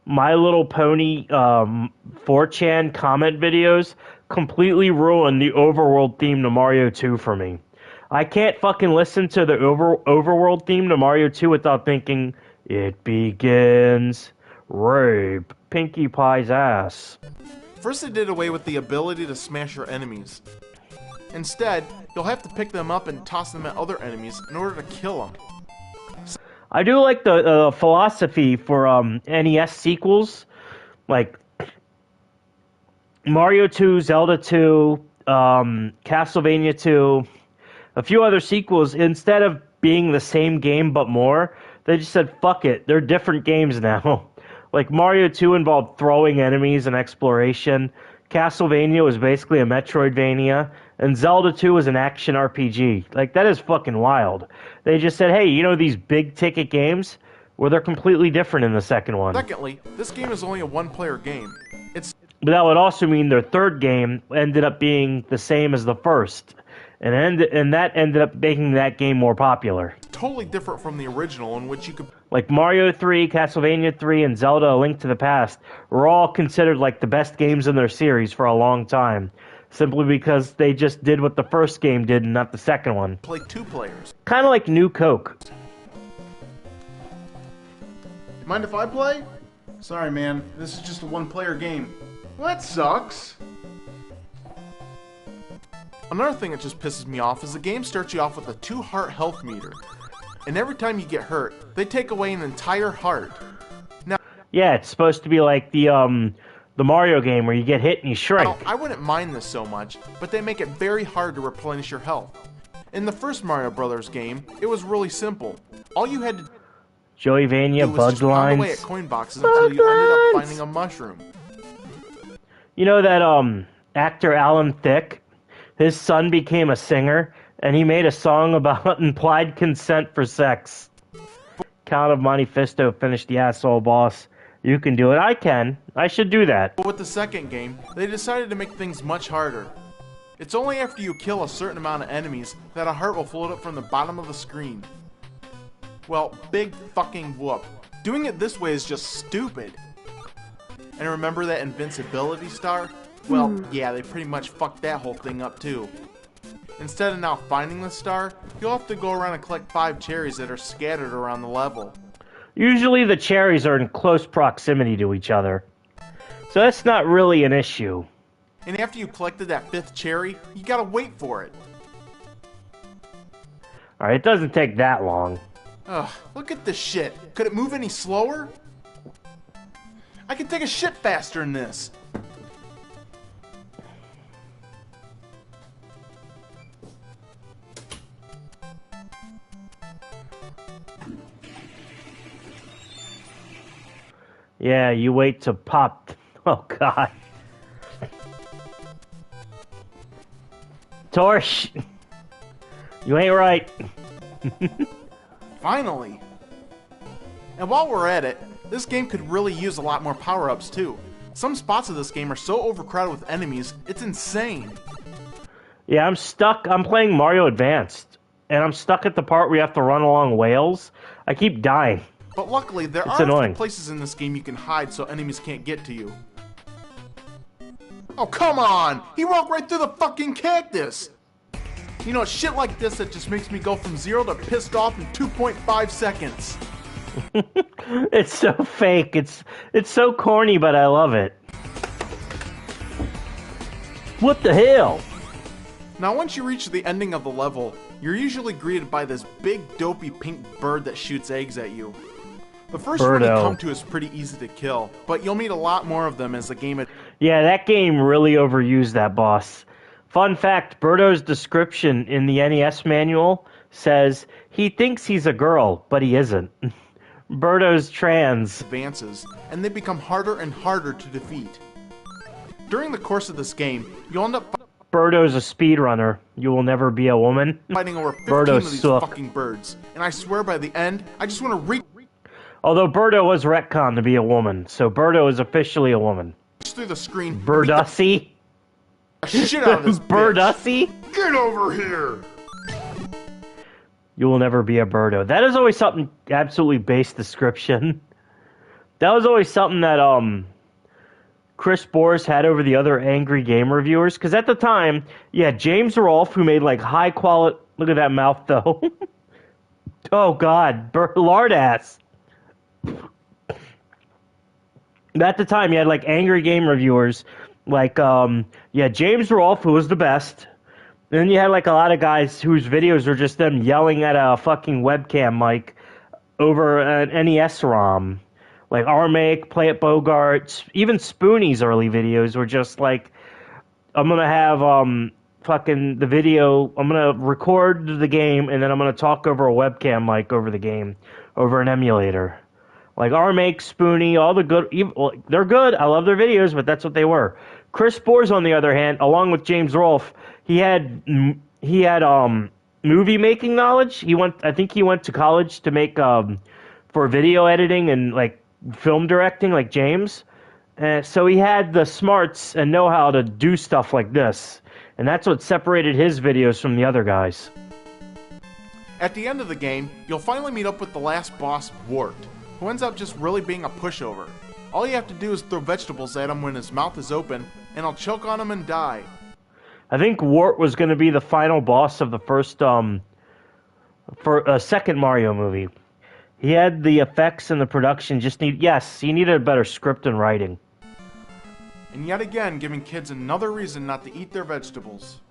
[SPEAKER 1] My Little Pony 4chan comment videos completely ruined the overworld theme to Mario 2 for me. I can't fucking listen to the overworld theme to Mario 2 without thinking, it begins, rape, Pinkie Pie's ass.
[SPEAKER 2] First they did away with the ability to smash your enemies. Instead, you'll have to pick them up and toss them at other enemies in order to kill them.
[SPEAKER 1] I do like the philosophy for NES sequels, like Mario 2, Zelda 2, Castlevania 2, a few other sequels. Instead of being the same game but more, they just said, fuck it, they're different games now. Like Mario 2 involved throwing enemies and exploration, Castlevania was basically a Metroidvania, and Zelda 2 was an action RPG. Like, that is fucking wild. They just said, hey, you know these big ticket games? Well, they're completely different in the second one.
[SPEAKER 2] Secondly, this game is only a one-player game.
[SPEAKER 1] But that would also mean their third game ended up being the same as the first. And that ended up making that game more popular.
[SPEAKER 2] Totally different from the original, in which you could...
[SPEAKER 1] Like Mario 3, Castlevania 3, and Zelda A Link to the Past were all considered like the best games in their series for a long time. Simply because they just did what the first game did and not the second one.
[SPEAKER 2] Play 2 players.
[SPEAKER 1] Kind of like New Coke.
[SPEAKER 8] Mind if I play? Sorry, man. This is just a one-player game. Well, that sucks.
[SPEAKER 2] Another thing that just pisses me off is the game starts you off with a 2-heart health meter. And every time you get hurt, they take away an entire heart. Now,
[SPEAKER 1] yeah, it's supposed to be like the Mario game where you get hit and you shrink.
[SPEAKER 2] Now, I wouldn't mind this so much, but they make it very hard to replenish your health. In the first Mario Brothers game, it was really simple. All you had to
[SPEAKER 1] Joey Vania,
[SPEAKER 2] do was just pound away at coin boxes until you ended up finding a mushroom.
[SPEAKER 1] You know that actor Alan Thicke? His son became a singer, and he made a song about implied consent for sex. Count of Monte Fisto finished the asshole boss. You can do it. I can. I should do that.
[SPEAKER 2] But with the second game, they decided to make things much harder. It's only after you kill a certain amount of enemies that a heart will float up from the bottom of the screen. Well, big fucking whoop. Doing it this way is just stupid. And remember that invincibility star? Well, yeah, they pretty much fucked that whole thing up too. Instead of now finding the star, you'll have to go around and collect 5 cherries that are scattered around the level.
[SPEAKER 1] Usually the cherries are in close proximity to each other, so that's not really an issue.
[SPEAKER 2] And after you collected that 5th cherry, you gotta wait for it.
[SPEAKER 1] Alright, it doesn't take that long.
[SPEAKER 2] Ugh, look at this shit. Could it move any slower? I can take a shit faster than this.
[SPEAKER 1] Yeah, you wait to pop. Oh, God. Torch! You ain't right.
[SPEAKER 2] Finally! And while we're at it, this game could really use a lot more power-ups too. Some spots of this game are so overcrowded with enemies, it's insane.
[SPEAKER 1] Yeah, I'm stuck. I'm playing Mario Advanced, and I'm stuck at the part where you have to run along whales. I keep dying.
[SPEAKER 2] But luckily, there
[SPEAKER 1] It's
[SPEAKER 2] are
[SPEAKER 1] annoying.
[SPEAKER 2] places in this game you can hide so enemies can't get to you. Oh, come on! He walked right through the fucking cactus! You know, shit like this that just makes me go from 0 to pissed off in 2.5 seconds.
[SPEAKER 1] It's so fake. It's so corny, but I love it. What the hell?
[SPEAKER 2] Now, once you reach the ending of the level, you're usually greeted by this big, dopey pink bird that shoots eggs at you. The first one you
[SPEAKER 1] Birdo.
[SPEAKER 2] come to is pretty easy to kill, but you'll meet a lot more of them as the game...
[SPEAKER 1] Yeah, that game really overused that boss. Fun fact, Birdo's description in the NES manual says he thinks he's a girl, but he isn't. Birdo's trans.
[SPEAKER 2] advances, and they become harder and harder to defeat. During the course of this game, you'll end up
[SPEAKER 1] Birdo's a speedrunner. You will never be a woman.
[SPEAKER 2] fighting over 15
[SPEAKER 1] Birdo
[SPEAKER 2] of these
[SPEAKER 1] suck.
[SPEAKER 2] fucking birds, and I swear by the end, I just want to reach
[SPEAKER 1] Although Birdo was retconned to be a woman, so Birdo is officially a woman.
[SPEAKER 2] through the screen and beat
[SPEAKER 1] Birdussy?
[SPEAKER 2] the shit out of this bitch.
[SPEAKER 1] Birdussy?
[SPEAKER 6] Get over here!
[SPEAKER 1] You will never be a Birdo. That is always something absolutely base description. That was always something that Chris Boris had over the other angry game reviewers. Because at the time, yeah, James Rolfe, who made like high quality. Look at that mouth though. Oh God, lard ass. At the time, you had like angry game reviewers, like James Rolfe, who was the best. And then you had like a lot of guys whose videos were just them yelling at a fucking webcam mic over an NES ROM. Like Armake, Play It Bogarts, even Spoonie's early videos were just like, I'm gonna have fucking the video, I'm gonna record the game and then I'm gonna talk over a webcam mic over the game, over an emulator. Like Armake, Spoonie, all the good, they're good. I love their videos, but that's what they were. Chris Boers, on the other hand, along with James Rolfe, he had movie making knowledge. I think he went to college to make for video editing and like film directing, like James. So he had the smarts and know-how to do stuff like this, and that's what separated his videos from the other guys.
[SPEAKER 2] At the end of the game, you'll finally meet up with the last boss, Wart, who ends up just really being a pushover. All you have to do is throw vegetables at him when his mouth is open, and he'll choke on him and die.
[SPEAKER 1] I think Wart was going to be the final boss of the first, for a second Mario movie. He had the effects and the production he needed a better script and writing.
[SPEAKER 2] And yet again, giving kids another reason not to eat their vegetables.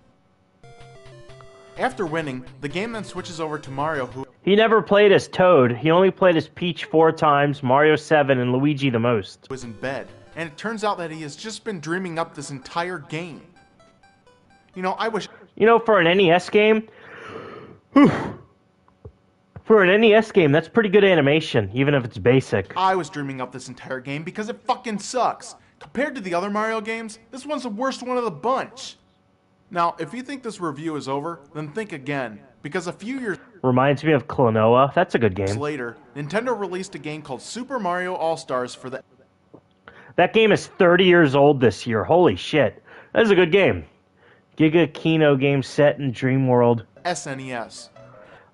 [SPEAKER 2] After winning, the game then switches over to Mario, who
[SPEAKER 1] He never played as Toad. He only played as Peach 4 times, Mario 7, and Luigi the most.
[SPEAKER 2] was in bed, and it turns out that he has just been dreaming up this entire game. You know, I wish
[SPEAKER 1] You know, for an NES game, that's pretty good animation, even if it's basic.
[SPEAKER 2] I was dreaming up this entire game because it fucking sucks. Compared to the other Mario games, this one's the worst one of the bunch. Now, if you think this review is over, then think again, because a few years
[SPEAKER 1] Reminds me of Klonoa. That's a good game.
[SPEAKER 2] later, Nintendo released a game called Super Mario All-Stars for the
[SPEAKER 1] That game is 30 years old this year. Holy shit. That is a good game. Giga Kino game set in Dream World.
[SPEAKER 2] SNES.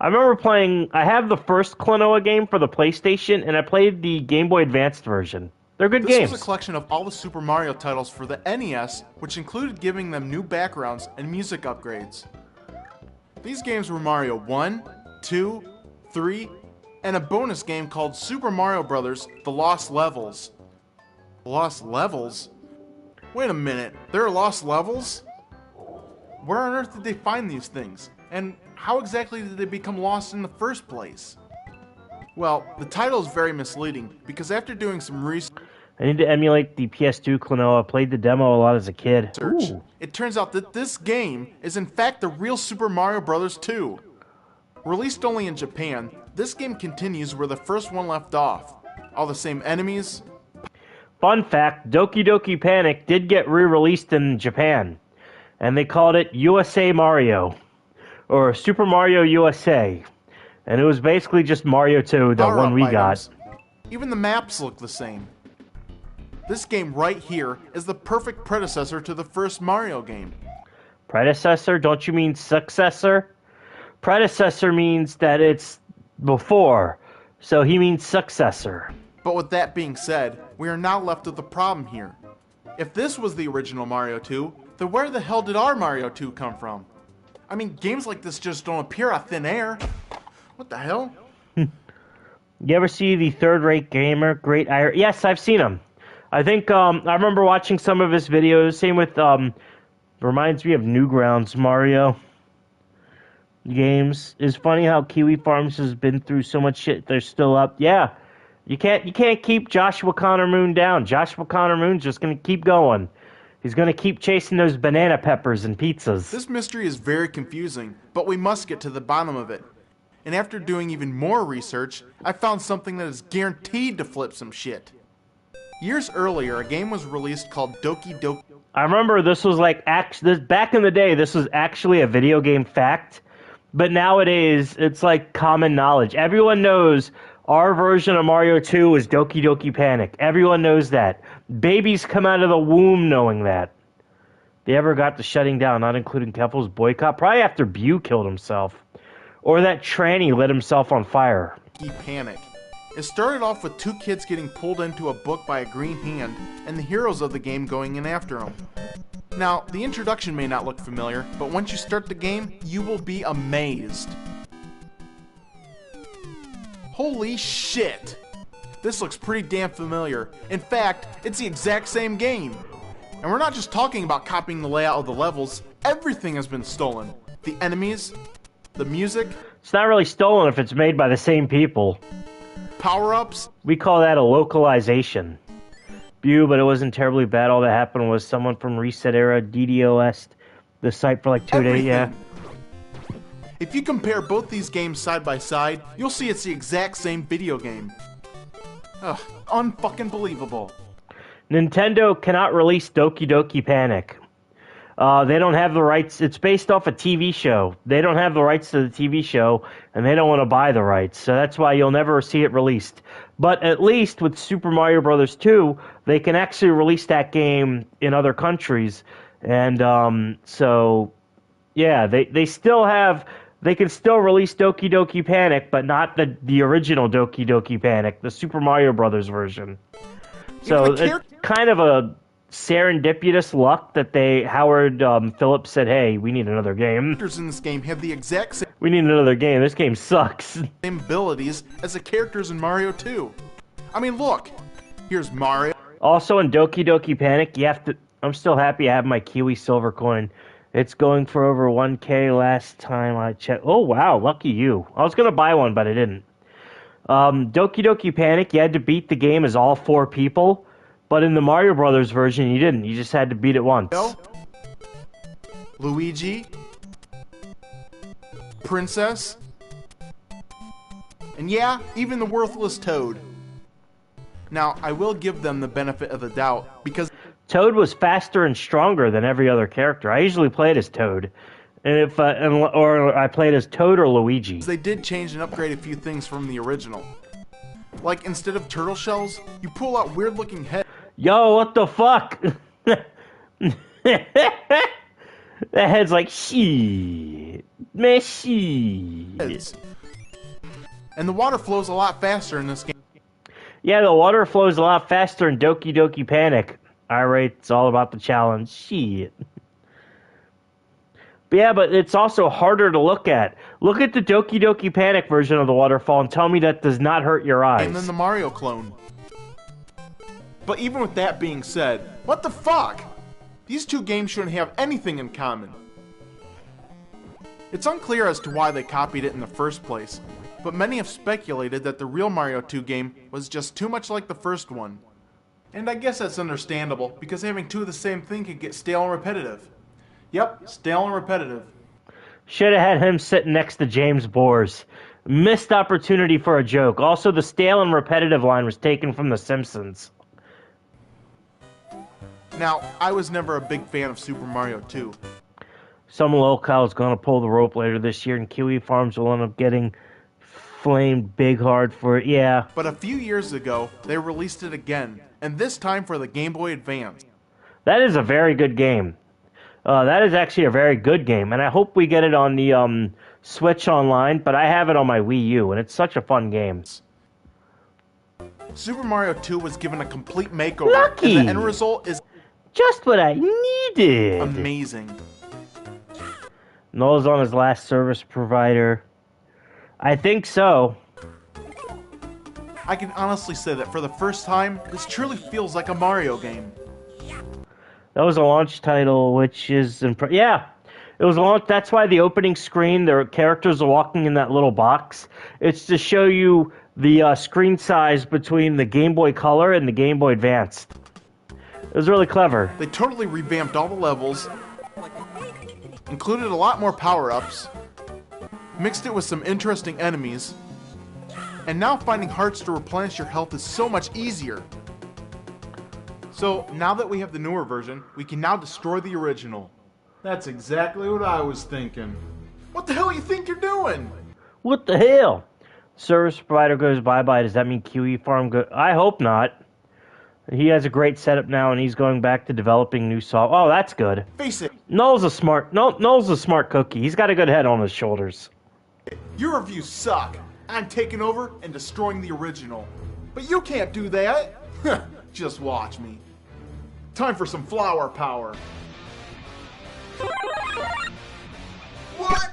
[SPEAKER 1] I remember I have the first Klonoa game for the PlayStation, and I played the Game Boy Advanced version. They're good
[SPEAKER 2] This
[SPEAKER 1] games.
[SPEAKER 2] was a collection of all the Super Mario titles for the NES, which included giving them new backgrounds and music upgrades. These games were Mario 1, 2, 3, and a bonus game called Super Mario Bros. The Lost Levels. Lost Levels? Wait a minute, there are lost levels? Where on earth did they find these things? And how exactly did they become lost in the first place? Well, the title is very misleading, because after doing some research,
[SPEAKER 1] I need to emulate the PS2 Klonoa. I played the demo a lot as a kid. Ooh.
[SPEAKER 2] it turns out that this game is in fact the real Super Mario Bros. 2. Released only in Japan, this game continues where the first one left off. All the same enemies,
[SPEAKER 1] Fun fact, Doki Doki Panic did get re-released in Japan, and they called it USA Mario, or Super Mario USA, and it was basically just Mario 2, the one we got.
[SPEAKER 2] Even the maps look the same. This game right here is the perfect predecessor to the first Mario game.
[SPEAKER 1] Predecessor? Don't you mean successor? Predecessor means that it's before, so he means successor.
[SPEAKER 2] But with that being said, we are now left with a problem here. If this was the original Mario 2, then where the hell did our Mario 2 come from? I mean, games like this just don't appear out of thin air. What the hell?
[SPEAKER 1] You ever see the Third-Rate Gamer, Great Irate? Yes, I've seen him. I think, I remember watching some of his videos. Same with, reminds me of Newgrounds Mario games. It's funny how Kiwi Farms has been through so much shit. They're still up. Yeah. You can't keep Joshua Connor Moon down. Joshua Connor Moon's just gonna keep going. He's gonna keep chasing those banana peppers and pizzas.
[SPEAKER 2] This mystery is very confusing, but we must get to the bottom of it. And after doing even more research, I found something that is guaranteed to flip some shit. Years earlier, a game was released called Doki Doki.
[SPEAKER 1] I remember this was like back in the day. This was actually a video game fact, but nowadays it's like common knowledge. Everyone knows our version of Mario 2 was Doki Doki Panic. Everyone knows that. Babies come out of the womb knowing that. They ever got to shutting down, not including Keffel's boycott, probably after Bew killed himself, or that tranny lit himself on fire.
[SPEAKER 2] Panic. It started off with two kids getting pulled into a book by a green hand, and the heroes of the game going in after them. Now, the introduction may not look familiar, but once you start the game, you will be amazed. Holy shit! This looks pretty damn familiar. In fact, it's the exact same game. And we're not just talking about copying the layout of the levels, everything has been stolen. The enemies, the music.
[SPEAKER 1] It's not really stolen if it's made by the same people.
[SPEAKER 2] Power-ups.
[SPEAKER 1] We call that a localization. Bew, but it wasn't terribly bad. All that happened was someone from Reset Era DDoS'd the site for like 2 days. Yeah.
[SPEAKER 2] If you compare both these games side by side, you'll see it's the exact same video game. Ugh, unfucking believable.
[SPEAKER 1] Nintendo cannot release Doki Doki Panic. They don't have the rights. It's based off a TV show. They don't have the rights to the TV show, and they don't want to buy the rights. So that's why you'll never see it released. But at least with Super Mario Bros. 2, they can actually release that game in other countries. And so, yeah, they still have... They can still release Doki Doki Panic, but not the original Doki Doki Panic, the Super Mario Brothers version. So it's kind of a serendipitous luck that Howard Phillips said, "Hey, we need another game."
[SPEAKER 2] Characters in this game have the exact same.
[SPEAKER 1] We need another game. This game sucks.
[SPEAKER 2] Same abilities as the characters in Mario 2. I mean, look. Here's Mario.
[SPEAKER 1] Also in Doki Doki Panic, you have to. I'm still happy I have my Kiwi Silver coin. It's going for over 1K last time I checked. Oh, wow. Lucky you. I was going to buy one, but I didn't. Doki Doki Panic, you had to beat the game as all 4 people. But in the Mario Brothers version, you didn't. You just had to beat it once.
[SPEAKER 2] Luigi. Princess. And yeah, even the worthless Toad. Now, I will give them the benefit of the doubt, because
[SPEAKER 1] Toad was faster and stronger than every other character. I usually played as Toad, and or I played as Toad or Luigi.
[SPEAKER 2] They did change and upgrade a few things from the original. Like, instead of turtle shells, you pull out weird-looking heads.
[SPEAKER 1] Yo, what the fuck? That head's like, shit. Man, shit.
[SPEAKER 2] And the water flows a lot faster in this game.
[SPEAKER 1] Yeah, the water flows a lot faster in Doki Doki Panic. It's all about the challenge. Shit. But yeah, but it's also harder to look at. Look at the Doki Doki Panic version of the waterfall and tell me that does not hurt your eyes.
[SPEAKER 2] And then the Mario clone. But even with that being said, what the fuck? These two games shouldn't have anything in common. It's unclear as to why they copied it in the first place, but many have speculated that the real Mario 2 game was just too much like the first one. And I guess that's understandable, because having two of the same thing could get stale and repetitive. Yep, stale and repetitive.
[SPEAKER 1] Should have had him sitting next to James Bors. Missed opportunity for a joke. Also, the stale and repetitive line was taken from The Simpsons.
[SPEAKER 2] Now, I was never a big fan of Super Mario 2.
[SPEAKER 1] Some locale is going to pull the rope later this year, and Kiwi Farms will end up getting flamed big hard for it. Yeah.
[SPEAKER 2] But a few years ago, they released it again, and this time for the Game Boy Advance.
[SPEAKER 1] That is a very good game. That is actually a very good game, and I hope we get it on the Switch Online, but I have it on my Wii U, and it's such a fun game.
[SPEAKER 2] Super Mario 2 was given a complete makeover,
[SPEAKER 1] Lucky!
[SPEAKER 2] and the end result is
[SPEAKER 1] Just what I needed!
[SPEAKER 2] amazing.
[SPEAKER 1] Noel's on his last service provider. I think so.
[SPEAKER 2] I can honestly say that for the first time, this truly feels like a Mario game.
[SPEAKER 1] That was a launch title, which is... yeah, it was a launch. That's why the opening screen, the characters are walking in that little box. It's to show you the screen size between the Game Boy Color and the Game Boy Advance. It was really clever.
[SPEAKER 2] They totally revamped all the levels, included a lot more power-ups, mixed it with some interesting enemies, and now finding hearts to replenish your health is so much easier. So, now that we have the newer version, we can now destroy the original.
[SPEAKER 8] That's exactly what I was thinking.
[SPEAKER 2] What the hell you think you're doing?
[SPEAKER 1] What the hell? Service provider goes bye-bye. Does that mean Kiwi Farm go... I hope not. He has a great setup now, and he's going back to developing new software. Oh, that's good.
[SPEAKER 2] Face it,
[SPEAKER 1] Noel's a smart cookie. He's got a good head on his shoulders.
[SPEAKER 2] your reviews suck. I'm taking over and destroying the original. But you can't do that. Just watch me. Time for some flower power. What?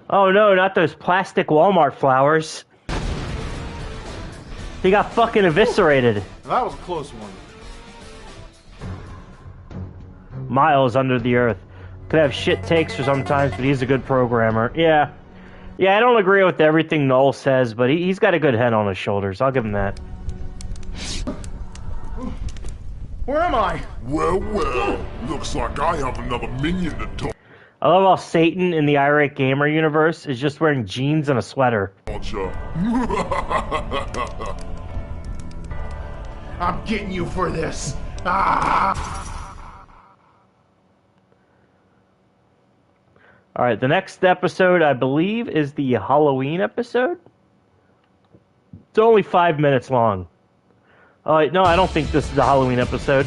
[SPEAKER 1] Oh no, not those plastic Walmart flowers. He got fucking eviscerated.
[SPEAKER 2] That was a close one.
[SPEAKER 1] Miles under the earth. Could have shit takes for sometimes, but he's a good programmer. Yeah. Yeah, I don't agree with everything Noel says, but he's got a good head on his shoulders. I'll give him that.
[SPEAKER 2] Where am I?
[SPEAKER 6] Well, looks like I have another minion to talk
[SPEAKER 1] I love how Satan in the Irate Gamer universe is just wearing jeans and a sweater.
[SPEAKER 6] to.
[SPEAKER 2] I'm getting you for this. Ah!
[SPEAKER 1] Alright, the next episode, I believe, is the Halloween episode? It's only 5 minutes long. No, I don't think this is the Halloween episode.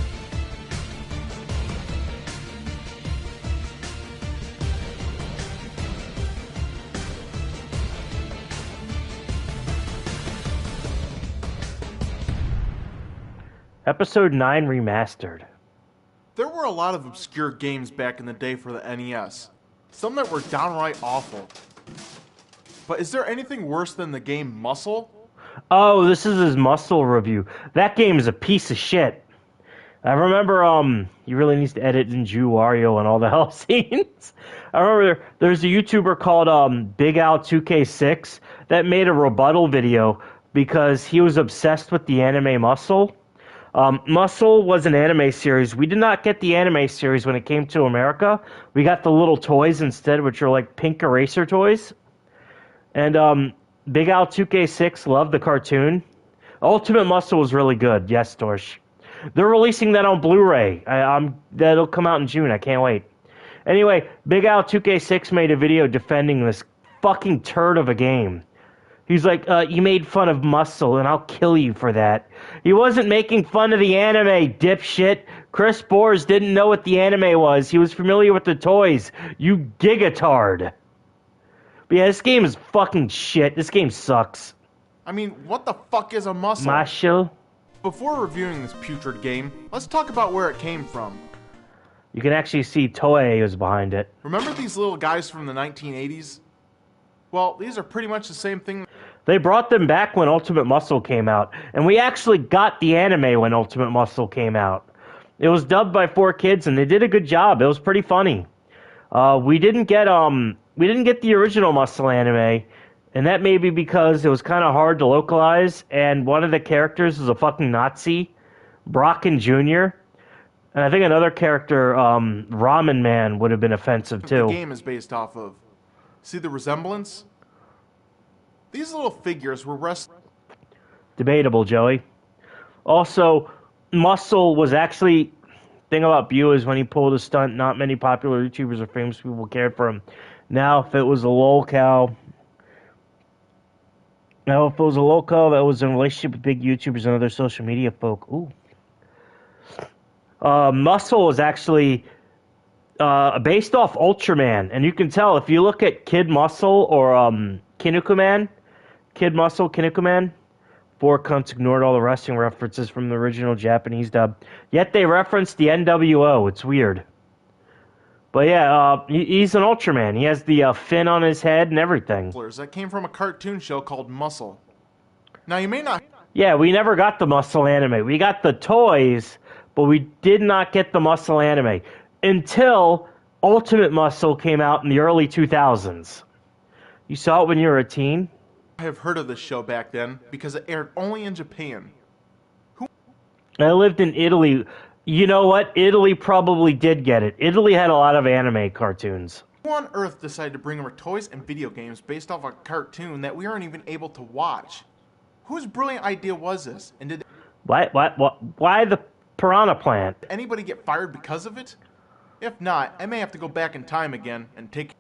[SPEAKER 1] Episode 9 Remastered.
[SPEAKER 2] There were a lot of obscure games back in the day for the NES. Some that were downright awful. But is there anything worse than the game Muscle?
[SPEAKER 1] Oh, this is his Muscle review. That game is a piece of shit. I remember, he really needs to edit in Jew Wario and all the hell scenes. I remember there's a YouTuber called, Big Al 2K6 that made a rebuttal video because he was obsessed with the anime Muscle. Muscle was an anime series. We did not get the anime series when it came to America. We got the little toys instead, which are like pink eraser toys. And Big Al 2K6 loved the cartoon. Ultimate Muscle was really good. Yes, Dorsch. They're releasing that on Blu-ray. That'll come out in June. I can't wait. Anyway, Big Al 2K6 made a video defending this fucking turd of a game. He's like, you made fun of Muscle, and I'll kill you for that. He wasn't making fun of the anime, dipshit. Chris Bors didn't know what the anime was. He was familiar with the toys. You gigatard. But yeah, this game is fucking shit. This game sucks.
[SPEAKER 2] I mean, what the fuck is a muscle?
[SPEAKER 1] Muscle?
[SPEAKER 2] Before reviewing this putrid game, let's talk about where it came from.
[SPEAKER 1] You can actually see Toei was behind it.
[SPEAKER 2] Remember these little guys from the 1980s? Well, these are pretty much the same thing.
[SPEAKER 1] They brought them back when Ultimate Muscle came out, and we actually got the anime when Ultimate Muscle came out. It was dubbed by 4Kids, and they did a good job. It was pretty funny. We didn't get the original Muscle anime, and that may be because it was kind of hard to localize, and one of the characters was a fucking Nazi, Brocken Jr., and I think another character, Ramen Man, would have been offensive too.
[SPEAKER 2] The game is based off of. See the resemblance? These little figures were
[SPEAKER 1] Debatable, Joey. Also, Muscle was actually thing about Bu is when he pulled a stunt, not many popular YouTubers or famous people cared for him. Now, if it was a lolcow that was in a relationship with big YouTubers and other social media folk, ooh. Muscle was actually based off Ultraman, and you can tell if you look at Kid Muscle or Kinnikuman, Kid Muscle, Kinnikuman. Four cunts ignored all the wrestling references from the original Japanese dub. Yet they referenced the NWO. It's weird. But yeah, he's an Ultraman. He has the fin on his head and everything.
[SPEAKER 2] That came from a cartoon show called Muscle. Now, you may not...
[SPEAKER 1] Yeah, we never got the Muscle anime. We got the toys, but we did not get the Muscle anime until Ultimate Muscle came out in the early 2000s. You saw it when you were a teen?
[SPEAKER 2] I have heard of this show back then because it aired only in Japan.
[SPEAKER 1] I lived in Italy. You know what? Italy probably did get it. Italy had a lot of anime cartoons.
[SPEAKER 2] Who on earth decided to bring over toys and video games based off a cartoon that we aren't even able to watch? Whose brilliant idea was this? And did
[SPEAKER 1] Why the Piranha Plant?
[SPEAKER 2] anybody get fired because of it? If not, I may have to go back in time again and take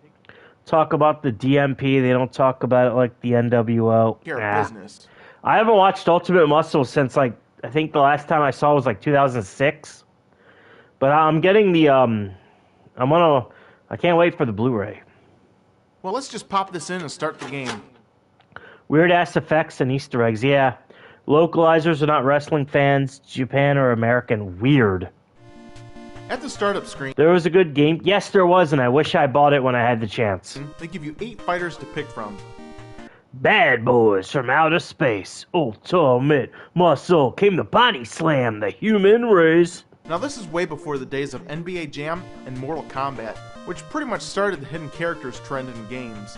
[SPEAKER 1] Talk about the DMP. They don't talk about it like the NWO.
[SPEAKER 2] care of business.
[SPEAKER 1] I haven't watched Ultimate Muscle since, like, I think the last time I saw was like 2006. But I'm getting the I can't wait for the Blu-ray.
[SPEAKER 2] Well, let's just pop this in and start the game.
[SPEAKER 1] Weird ass effects and Easter eggs. Yeah, localizers are not wrestling fans. Japan or American. Weird.
[SPEAKER 2] At the startup screen,
[SPEAKER 1] There was a good game. Yes, there was, and I wish I bought it when I had the chance.
[SPEAKER 2] they give you 8 fighters to pick from.
[SPEAKER 1] Bad boys from outer space. Ultimate Muscle came to body slam the human race.
[SPEAKER 2] Now, this is way before the days of NBA Jam and Mortal Kombat, which pretty much started the hidden characters trend in games.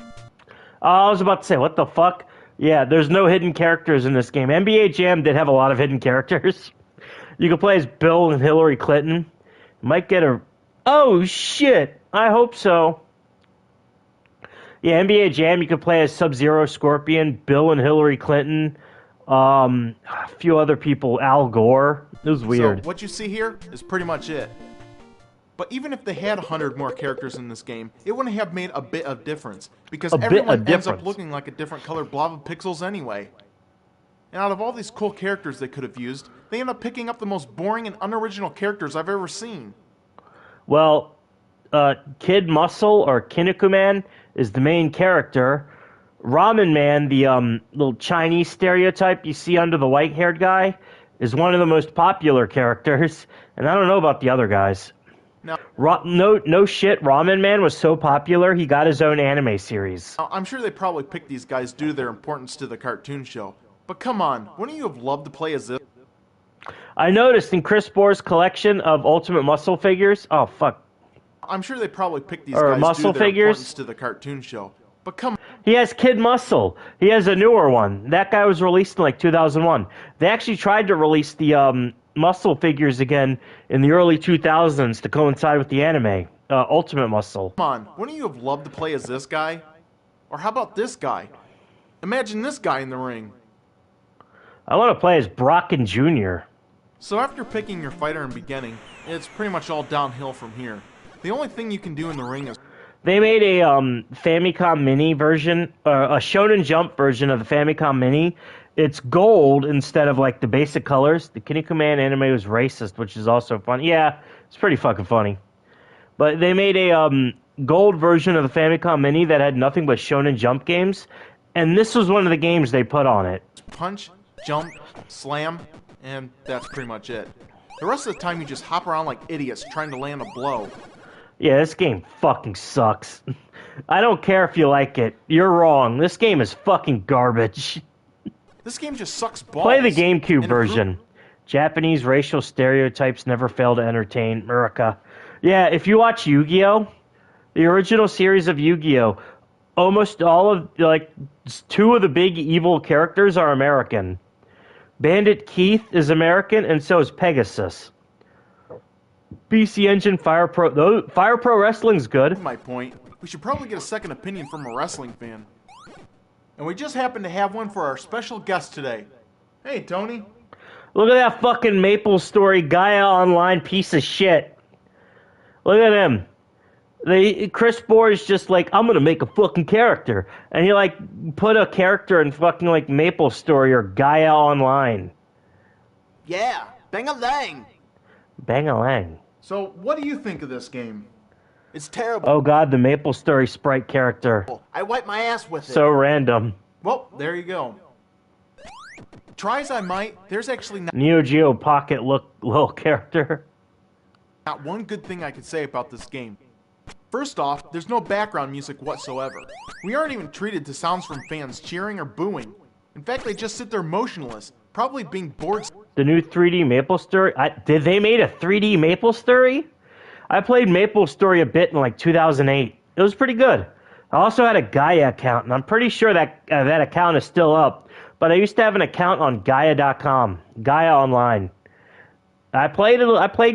[SPEAKER 1] I was about to say, what the fuck? Yeah, there's no hidden characters in this game. NBA Jam did have a lot of hidden characters. You could play as Bill and Hillary Clinton. Might get a... Oh, shit. I hope so. Yeah, NBA Jam, you could play as Sub-Zero, Scorpion, Bill and Hillary Clinton, a few other people, Al Gore. It was weird.
[SPEAKER 2] So, what you see here is pretty much it. But even if they had 100 more characters in this game, it wouldn't have made a bit of difference, because everyone ends up looking like a different colored blob of pixels anyway. And out of all these cool characters they could have used, they end up picking up the most boring and unoriginal characters I've ever seen.
[SPEAKER 1] Well, Kid Muscle, or Kinnikuman, is the main character. Ramen Man, the little Chinese stereotype you see under the white-haired guy, is one of the most popular characters. And I don't know about the other guys.
[SPEAKER 2] Now,
[SPEAKER 1] no shit, Ramen Man was so popular, he got his own anime series.
[SPEAKER 2] I'm sure they probably picked these guys due to their importance to the cartoon show. But come on, wouldn't you have loved to play as this?
[SPEAKER 1] I noticed in Chris Bohr's collection of Ultimate Muscle figures... Oh, fuck.
[SPEAKER 2] I'm sure they probably picked these guys
[SPEAKER 1] muscle
[SPEAKER 2] due to their
[SPEAKER 1] figures?
[SPEAKER 2] importance to the cartoon show. But come on.
[SPEAKER 1] He has Kid Muscle. He has a newer one. That guy was released in like 2001. They actually tried to release the Muscle figures again in the early 2000s to coincide with the anime, Ultimate Muscle.
[SPEAKER 2] Come on, wouldn't you have loved to play as this guy? Or how about this guy? Imagine this guy in the ring.
[SPEAKER 1] I want to play as Brocken Jr.
[SPEAKER 2] So after picking your fighter in beginning, it's pretty much all downhill from here. The only thing you can do in the ring is...
[SPEAKER 1] They made a Famicom Mini version, a Shonen Jump version of the Famicom Mini. It's gold instead of like the basic colors. The Kinnikuman anime was racist, which is also fun. Yeah, it's pretty fucking funny. But they made a gold version of the Famicom Mini that had nothing but Shonen Jump games, and this was one of the games they put on it.
[SPEAKER 2] Punch, jump, slam, and that's pretty much it. The rest of the time you just hop around like idiots trying to land a blow.
[SPEAKER 1] Yeah, this game fucking sucks. I don't care if you like it. You're wrong. This game is fucking garbage.
[SPEAKER 2] This game just sucks balls.
[SPEAKER 1] Play the GameCube version. Japanese racial stereotypes never fail to entertain America. Yeah, if you watch Yu-Gi-Oh!, the original series of Yu-Gi-Oh!, almost all of, like, 2 of the big evil characters are American. Bandit Keith is American, and so is Pegasus. PC Engine, Fire Pro... Fire Pro Wrestling's good.
[SPEAKER 2] My point. We should probably get a second opinion from a wrestling fan. And we just happen to have one for our special guest today. Hey, Tony.
[SPEAKER 1] Look at that fucking Maple Story Gaia Online piece of shit. Look at him. Chris Bohr is just like, I'm gonna make a fucking character. And he like put a character in fucking like Maple Story or Gaia Online.
[SPEAKER 2] Yeah, bang-a-lang.
[SPEAKER 1] Bang-a-lang.
[SPEAKER 2] So, what do you think of this game? It's terrible.
[SPEAKER 1] Oh god, the Maple Story sprite character.
[SPEAKER 2] I wipe my ass with it.
[SPEAKER 1] So random.
[SPEAKER 2] Well, there you go. Try as I might, there's actually
[SPEAKER 1] Neo Geo Pocket look little character.
[SPEAKER 2] not one good thing I could say about this game. First off, there's no background music whatsoever. We aren't even treated to sounds from fans cheering or booing. In fact, they just sit there motionless, probably being bored.
[SPEAKER 1] The new 3D Maple Story. Did they made a 3D Maple Story? I played Maple Story a bit in like 2008. It was pretty good. I also had a Gaia account, and I'm pretty sure that that account is still up. But I used to have an account on Gaia.com, Gaia Online. I played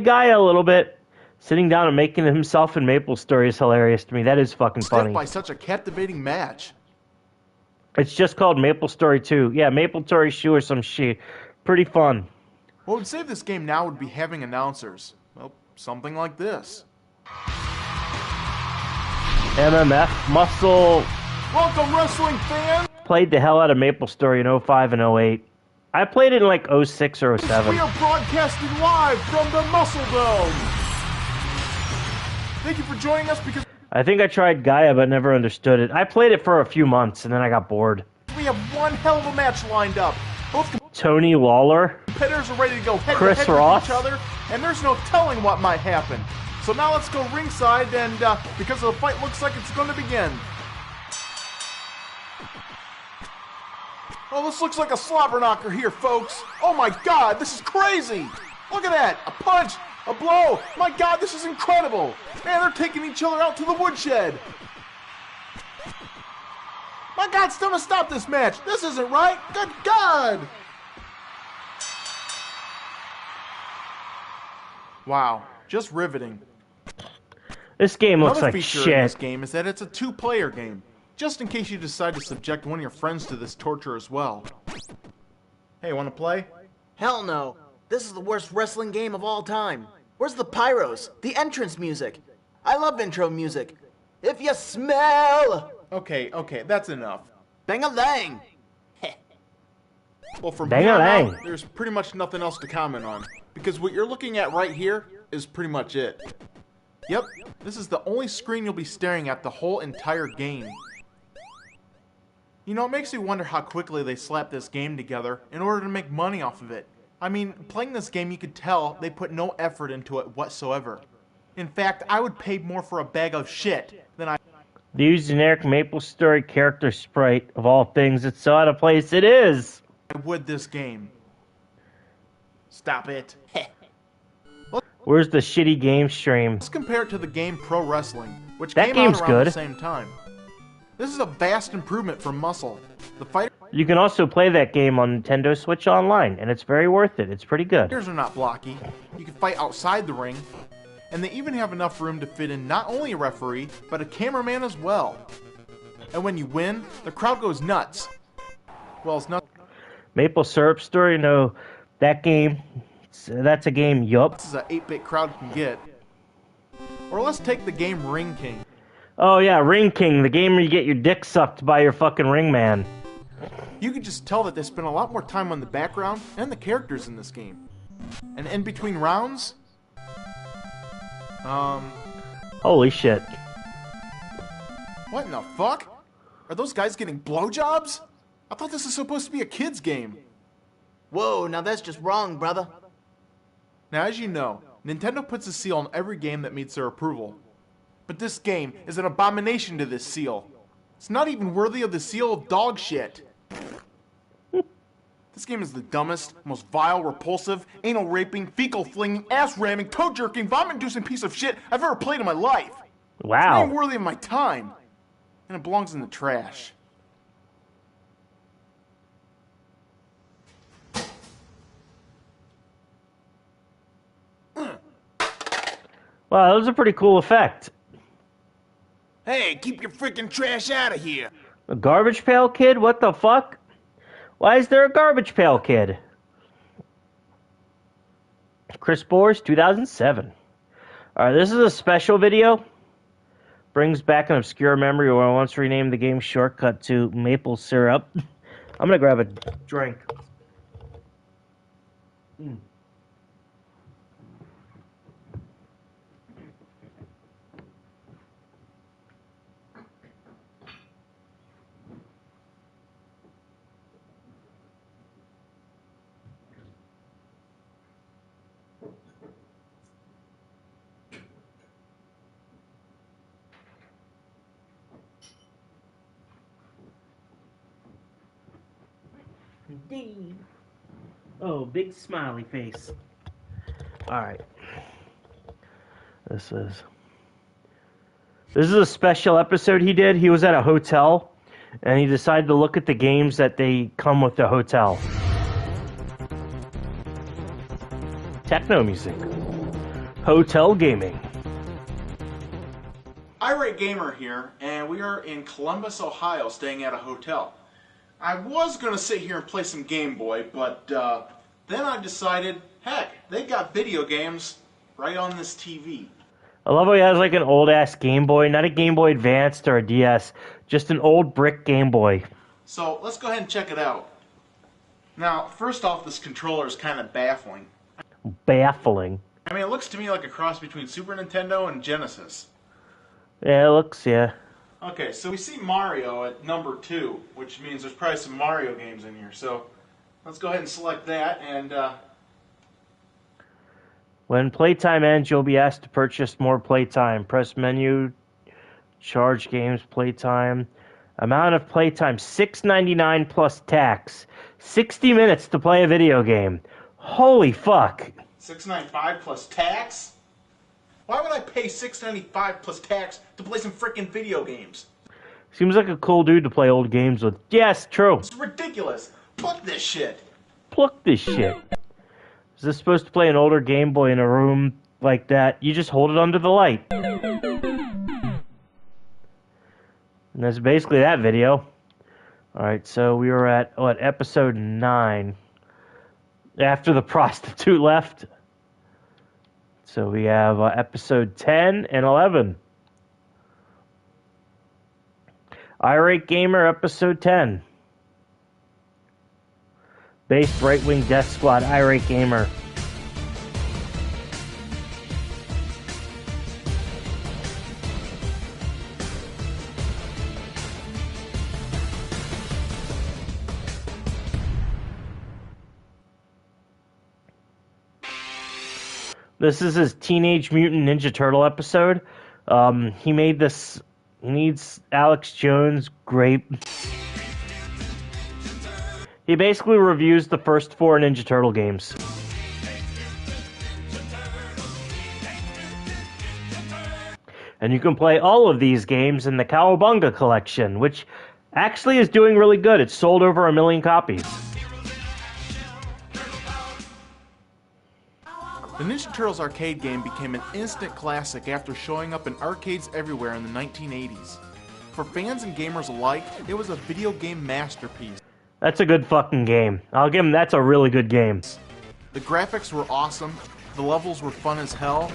[SPEAKER 1] Gaia a little bit. Sitting down and making himself in Maple Story is hilarious to me. That is fucking funny.
[SPEAKER 2] By such a captivating match.
[SPEAKER 1] It's just called Maple Story 2. Yeah, Maple Story 2 or some shit. Pretty fun.
[SPEAKER 2] What would save this game now would be having announcers. Well, something like this.
[SPEAKER 1] MMF, Muscle.
[SPEAKER 2] Welcome, wrestling fans!
[SPEAKER 1] Played the hell out of Maple Story in 05 and 08. I played it in like 06 or 07.
[SPEAKER 2] We are broadcasting live from the Muscle Dome. Thank you for joining us because
[SPEAKER 1] I think I tried Gaia but never understood it. I played it for a few months and then I got bored.
[SPEAKER 2] we have one hell of a match lined up. Both
[SPEAKER 1] Tony Lawler,
[SPEAKER 2] competitors are ready to go head
[SPEAKER 1] Chris
[SPEAKER 2] to head
[SPEAKER 1] Ross.
[SPEAKER 2] with each other, and there's no telling what might happen. So now let's go ringside, and because the fight looks like it's going to begin. Oh, this looks like a slobber knocker here, folks. Oh my God, this is crazy. Look at that, a punch, a blow. My God, this is incredible. Man, they're taking each other out to the woodshed. My God, still to stop this match. This isn't right. Good God. Wow, just riveting.
[SPEAKER 1] This game looks
[SPEAKER 2] Another
[SPEAKER 1] like
[SPEAKER 2] feature in this
[SPEAKER 1] shit.
[SPEAKER 2] game is that it's a two-player game, just in case you decide to subject one of your friends to this torture as well. Hey, want to play?
[SPEAKER 10] Hell no. This is the worst wrestling game of all time. Where's the pyros? The entrance music? I love intro music. If you smell...
[SPEAKER 2] Okay, that's enough.
[SPEAKER 10] Bang-a-lang!
[SPEAKER 2] Well, from here on
[SPEAKER 1] Bang-a-lang.
[SPEAKER 2] out, there's pretty much nothing else to comment on, because what you're looking at right here is pretty much it. Yep, this is the only screen you'll be staring at the whole entire game. You know, it makes me wonder how quickly they slapped this game together in order to make money off of it. I mean, playing this game, you could tell they put no effort into it whatsoever. In fact, I would pay more for a bag of shit than I...
[SPEAKER 1] The used generic Maple Story character sprite of all things. It's so out of place. It is.
[SPEAKER 2] would this game. Stop it.
[SPEAKER 1] Where's the shitty game stream?
[SPEAKER 2] Let's compare it to the game Pro Wrestling, which
[SPEAKER 1] That
[SPEAKER 2] came
[SPEAKER 1] game's
[SPEAKER 2] out around
[SPEAKER 1] good.
[SPEAKER 2] the same time. This is a vast improvement from Muscle. The fighters
[SPEAKER 1] You can also play that game on Nintendo Switch Online, and it's very worth it. It's pretty good.
[SPEAKER 2] are not blocky. You can fight outside the ring, and they even have enough room to fit in not only a referee, but a cameraman as well. And when you win, the crowd goes nuts. Well, it's not.
[SPEAKER 1] Maple Syrup Story? No, that game. That's a game. Yup.
[SPEAKER 2] This is an 8-bit crowd can get. Or let's take the game Ring King.
[SPEAKER 1] Oh yeah, Ring King, the game where you get your dick sucked by your fucking ring man.
[SPEAKER 2] You can just tell that they spent a lot more time on the background and the characters in this game. And in between rounds,
[SPEAKER 1] Holy shit.
[SPEAKER 2] what in the fuck? Are those guys getting blowjobs? I thought this was supposed to be a kid's game.
[SPEAKER 10] Whoa, now that's just wrong, brother.
[SPEAKER 2] Now, as you know, Nintendo puts a seal on every game that meets their approval. But this game is an abomination to this seal. It's not even worthy of the seal of dog shit. This game is the dumbest, most vile, repulsive, anal raping, fecal flinging, ass ramming, toe jerking, vomit inducing piece of shit I've ever played in my life. It's not
[SPEAKER 1] Wow.
[SPEAKER 2] even worthy of my time. And it belongs in the trash.
[SPEAKER 1] Wow, that was a pretty cool effect.
[SPEAKER 2] Hey, keep your freaking trash out of here.
[SPEAKER 1] A Garbage Pail Kid? What the fuck? Why is there a Garbage Pail Kid? Chris Boers, 2007. Alright, this is a special video. Brings back an obscure memory where I once renamed the game Shortcut to Maple Syrup. I'm gonna grab a drink. Oh, big smiley face. Alright. This is a special episode he did. He was at a hotel, and he decided to look at the games that they come with the hotel. Techno music. Hotel gaming.
[SPEAKER 2] Irate Gamer here, and we are in Columbus, Ohio, staying at a hotel. I was going to sit here and play some Game Boy, but then I decided, heck, they got video games right on this TV.
[SPEAKER 1] I love how he has like an old-ass Game Boy, not a Game Boy Advanced or a DS, just an old brick Game Boy.
[SPEAKER 2] So let's go ahead and check it out. Now, first off, this controller is kind of baffling.
[SPEAKER 1] Baffling.
[SPEAKER 2] I mean, it looks to me like a cross between Super Nintendo and Genesis.
[SPEAKER 1] Yeah, it looks, yeah.
[SPEAKER 2] Okay, so we see Mario at number 2, which means there's probably some Mario games in here. So let's go ahead and select that, and
[SPEAKER 1] when playtime ends, you'll be asked to purchase more playtime. Press menu, charge games, playtime. Amount of playtime, $6.99 plus tax. 60 minutes to play a video game. Holy fuck.
[SPEAKER 2] $6.95 plus tax? Why would I pay $6.95 plus tax to play some frickin' video games?
[SPEAKER 1] Seems like a cool dude to play old games with. Yes, true.
[SPEAKER 2] It's ridiculous. Fuck this shit.
[SPEAKER 1] Pluck this shit. Is this supposed to play an older Game Boy in a room like that? You just hold it under the light. And that's basically that video. Alright, so we were at, what, episode 9. After the prostitute left. So we have episode 10 and 11. Irate Gamer, episode 10. Based right-wing death squad, Irate Gamer. This is his Teenage Mutant Ninja Turtle episode. He made this. He needs Alex Jones grape. He basically reviews the first 4 Ninja Turtle games. And you can play all of these games in the Cowabunga collection, which actually is doing really good. It's sold over 1 million copies.
[SPEAKER 2] The Ninja Turtles arcade game became an instant classic after showing up in arcades everywhere in the 1980s. For fans and gamers alike, it was a video game masterpiece.
[SPEAKER 1] That's a good fucking game. I'll give him, that's a really good game.
[SPEAKER 2] The graphics were awesome, the levels were fun as hell,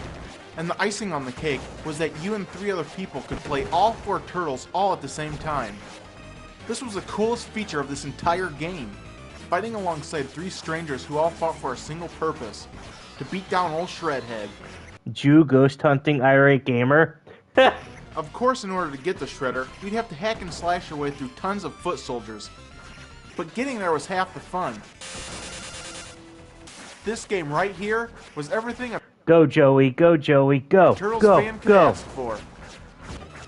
[SPEAKER 2] and the icing on the cake was that you and 3 other people could play all 4 turtles all at the same time. This was the coolest feature of this entire game, fighting alongside 3 strangers who all fought for a single purpose. To beat down old Shredhead.
[SPEAKER 1] Jew ghost hunting Irate Gamer.
[SPEAKER 2] Of course, in order to get the Shredder, we'd have to hack and slash our way through tons of foot soldiers. But getting there was half the fun. This game right here was everything a
[SPEAKER 1] Go Joey, go Joey, go.
[SPEAKER 2] Turtles
[SPEAKER 1] go,
[SPEAKER 2] fan could
[SPEAKER 1] go.
[SPEAKER 2] ask for.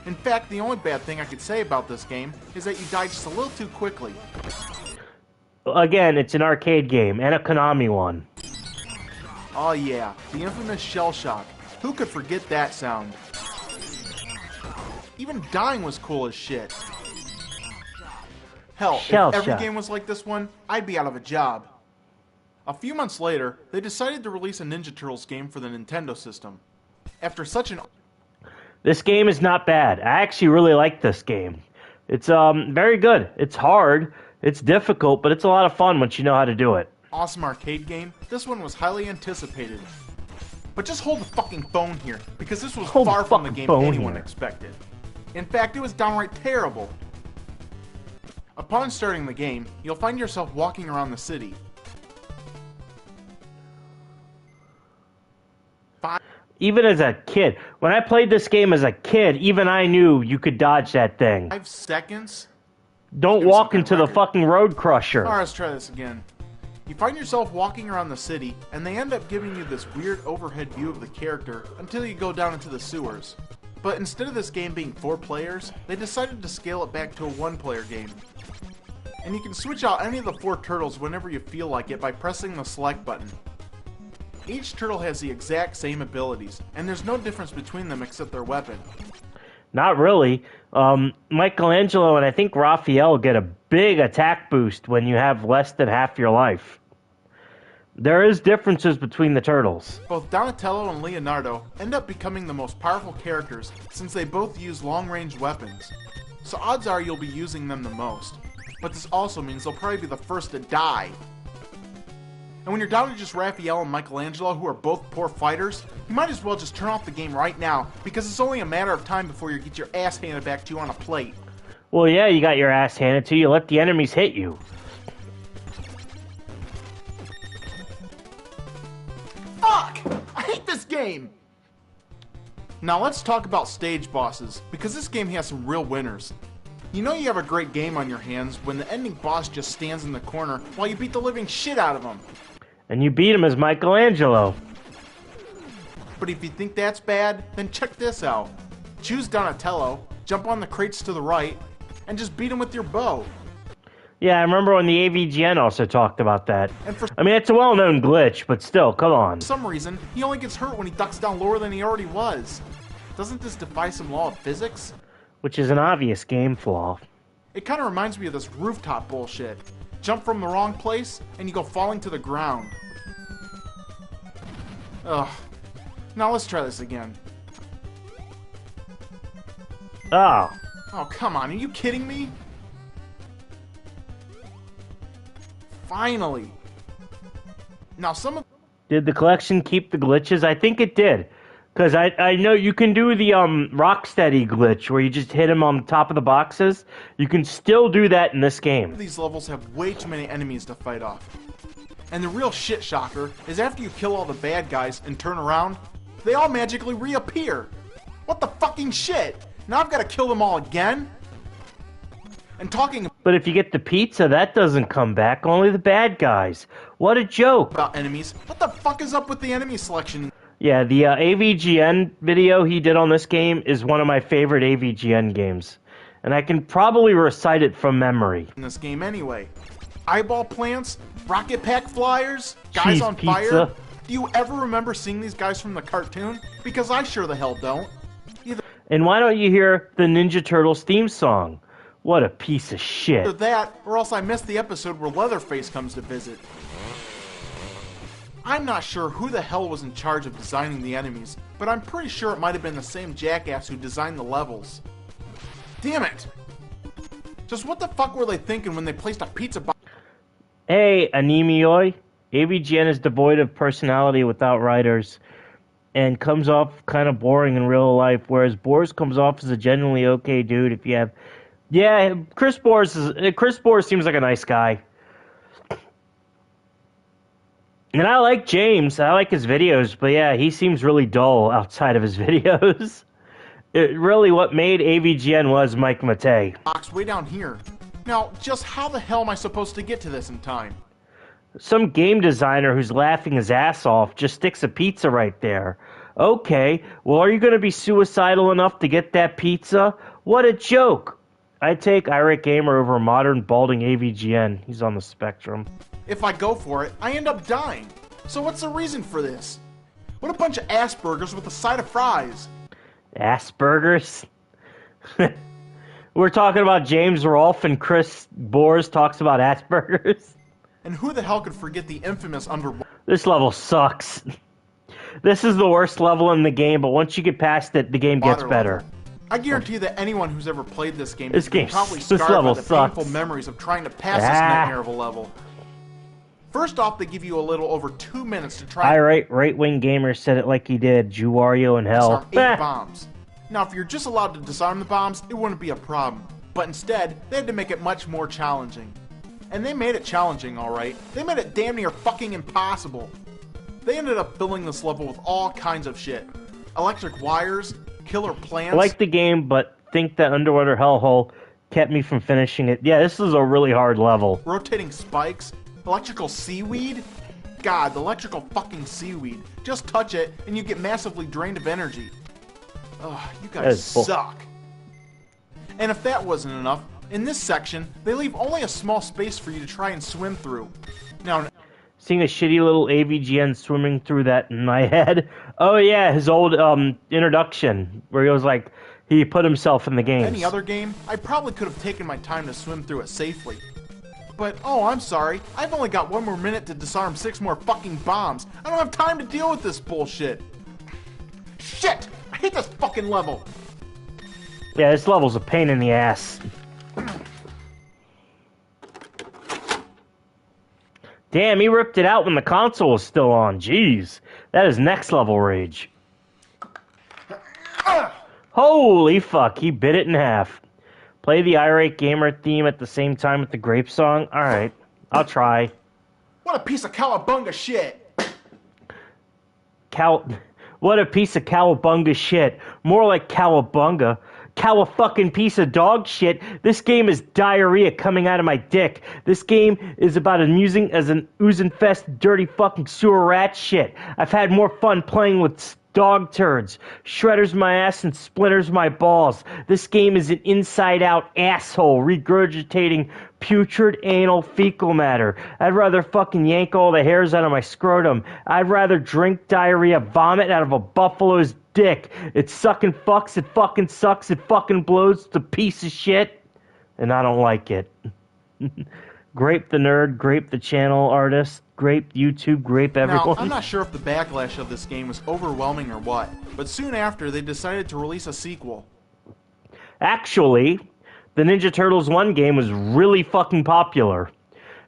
[SPEAKER 2] In fact, the only bad thing I could say about this game is that you died just a little too quickly.
[SPEAKER 1] Again, it's an arcade game, and a Konami one.
[SPEAKER 2] Oh yeah, the infamous shell shock. Who could forget that sound? Even dying was cool as shit. Hell,
[SPEAKER 1] Shell
[SPEAKER 2] if every
[SPEAKER 1] shock.
[SPEAKER 2] game was like this one, I'd be out of a job. A few months later, they decided to release a Ninja Turtles game for the Nintendo system. After such an...
[SPEAKER 1] This game is not bad. I actually really like this game. It's very good. It's hard, it's difficult, but it's a lot of fun once you know how to do it.
[SPEAKER 2] awesome arcade game, this one was highly anticipated. But just hold the fucking phone here, because this was far from the game anyone expected. In fact, it was downright terrible. Upon starting the game, you'll find yourself walking around the city.
[SPEAKER 1] Even as a kid, when I played this game as a kid, even I knew you could dodge that thing.
[SPEAKER 2] 5 seconds?
[SPEAKER 1] Don't walk into the fucking road crusher.
[SPEAKER 2] Alright, let's try this again. You find yourself walking around the city, and they end up giving you this weird overhead view of the character until you go down into the sewers. But instead of this game being 4 players, they decided to scale it back to a 1-player game. And you can switch out any of the 4 turtles whenever you feel like it by pressing the select button. Each turtle has the exact same abilities, and there's no difference between them except their weapon.
[SPEAKER 1] Not really. Michelangelo and I think Raphael get a big attack boost when you have less than half your life. There is differences between the turtles.
[SPEAKER 2] Both Donatello and Leonardo end up becoming the most powerful characters since they both use long-range weapons. So odds are you'll be using them the most. But this also means they'll probably be the first to die. And when you're down to just Raphael and Michelangelo, who are both poor fighters, you might as well just turn off the game right now, because it's only a matter of time before you get your ass handed back to you on a plate.
[SPEAKER 1] Well, yeah, you got your ass handed to you. Let the enemies hit you.
[SPEAKER 2] Fuck! I hate this game! Now let's talk about stage bosses, because this game has some real winners. You know you have a great game on your hands when the ending boss just stands in the corner while you beat the living shit out of him.
[SPEAKER 1] And you beat him as Michelangelo.
[SPEAKER 2] But if you think that's bad, then check this out. Choose Donatello, jump on the crates to the right, and just beat him with your bow.
[SPEAKER 1] Yeah, I remember when the AVGN also talked about that. I mean, it's a well-known glitch, but still, come on.
[SPEAKER 2] For some reason, he only gets hurt when he ducks down lower than he already was. Doesn't this defy some law of physics?
[SPEAKER 1] Which is an obvious game flaw.
[SPEAKER 2] It kind of reminds me of this rooftop bullshit. Jump from the wrong place, and you go falling to the ground. Ugh. Now let's try this again.
[SPEAKER 1] Oh.
[SPEAKER 2] Oh, come on, are you kidding me? Finally. Now some of...
[SPEAKER 1] Did the collection keep the glitches? I think it did. Because I know you can do the Rocksteady glitch where you just hit him on the top of the boxes. You can still do that in this game.
[SPEAKER 2] These levels have way too many enemies to fight off. And the real shit shocker is after you kill all the bad guys and turn around, they all magically reappear. What the fucking shit? Now I've got to kill them all again? And talking
[SPEAKER 1] But if you get the pizza, that doesn't come back. Only the bad guys. What a joke.
[SPEAKER 2] About enemies, what the fuck is up with the enemy selection?
[SPEAKER 1] Yeah, the AVGN video he did on this game is one of my favorite AVGN games. And I can probably recite it from memory.
[SPEAKER 2] In this game anyway. Eyeball plants, rocket pack flyers, guys
[SPEAKER 1] Cheese
[SPEAKER 2] on
[SPEAKER 1] pizza.
[SPEAKER 2] fire. Do you ever remember seeing these guys from the cartoon? Because I sure the hell don't.
[SPEAKER 1] And why don't you hear the Ninja Turtles theme song? What a piece of shit.
[SPEAKER 2] Either that, or else I missed the episode where Leatherface comes to visit. I'm not sure who the hell was in charge of designing the enemies, but I'm pretty sure it might have been the same jackass who designed the levels. Damn it! Just what the fuck were they thinking when they placed a pizza box?
[SPEAKER 1] Hey, Anemioi. AVGN is devoid of personality without writers and comes off kind of boring in real life, whereas Boris comes off as a genuinely okay dude if you have... Yeah, Chris Boris seems like a nice guy. And I like James. I like his videos, but yeah, he seems really dull outside of his videos. What made AVGN was Mike Matei.
[SPEAKER 2] Box way down here. Now, just how the hell am I supposed to get to this in time?
[SPEAKER 1] Some game designer who's laughing his ass off just sticks a pizza right there. Okay, well, are you going to be suicidal enough to get that pizza? What a joke. I'd take Irate Gamer over modern balding AVGN. He's on the spectrum.
[SPEAKER 2] If I go for it, I end up dying. So what's the reason for this? What a bunch of Aspergers with a side of fries.
[SPEAKER 1] Aspergers? We're talking about James Rolfe and Chris Boers talks about Aspergers.
[SPEAKER 2] And who the hell could forget the infamous underwater...
[SPEAKER 1] This level sucks. This is the worst level in the game, but once you get past it, the game gets better.
[SPEAKER 2] Level. I guarantee that anyone who's ever played this game
[SPEAKER 1] is
[SPEAKER 2] probably
[SPEAKER 1] this
[SPEAKER 2] scarred
[SPEAKER 1] level
[SPEAKER 2] by the
[SPEAKER 1] sucks.
[SPEAKER 2] painful memories of trying to pass this nightmare of a level. First off, they give you a little over 2 minutes to try
[SPEAKER 1] Irate right-wing gamer said it like he did. Juwario in hell.
[SPEAKER 2] disarm 8 bombs. Now, if you're just allowed to disarm the bombs, it wouldn't be a problem. But instead, they had to make it much more challenging. And they made it challenging, alright. They made it damn near fucking impossible. They ended up filling this level with all kinds of shit. Electric wires, killer plants.
[SPEAKER 1] I like the game, but think that underwater hellhole kept me from finishing it. Yeah, this is a really hard level.
[SPEAKER 2] Rotating spikes, electrical seaweed. God, the electrical fucking seaweed. Just touch it, and you get massively drained of energy. Ugh, you guys suck. And if that wasn't enough, in this section, they leave only a small space for you to try and swim through. Now,
[SPEAKER 1] seeing a shitty little AVGN swimming through that in my head. Oh yeah, his old introduction, where he was like, he put himself in the game.
[SPEAKER 2] Any other game, I probably could have taken my time to swim through it safely. But, oh, I'm sorry, I've only got 1 more minute to disarm 6 more fucking bombs. I don't have time to deal with this bullshit. Shit! I hate this fucking level.
[SPEAKER 1] Yeah, this level's a pain in the ass. Damn, he ripped it out when the console was still on. Jeez, that is next level rage. Holy fuck, he bit it in half. Play the Irate Gamer theme at the same time with the grape song? Alright, I'll try.
[SPEAKER 2] What a piece of cowabunga shit!
[SPEAKER 1] What a piece of cowabunga shit. More like cowabunga. Cow a fucking piece of dog shit. This game is diarrhea coming out of my dick. This game is about amusing as an ooze-infested dirty fucking sewer rat shit. I've had more fun playing with dog turds, shredders my ass and splinters my balls. This game is an inside-out asshole regurgitating putrid anal fecal matter. I'd rather fucking yank all the hairs out of my scrotum. I'd rather drink diarrhea vomit out of a buffalo's dick. It sucking fucks, it fucking sucks, it fucking blows, it's a piece of shit, and I don't like it. Grape the nerd, grape the channel artist, grape YouTube, grape everyone.
[SPEAKER 2] Now, I'm not sure if the backlash of this game was overwhelming or what, but soon after they decided to release a sequel.
[SPEAKER 1] Actually, the Ninja Turtles 1 game was really fucking popular.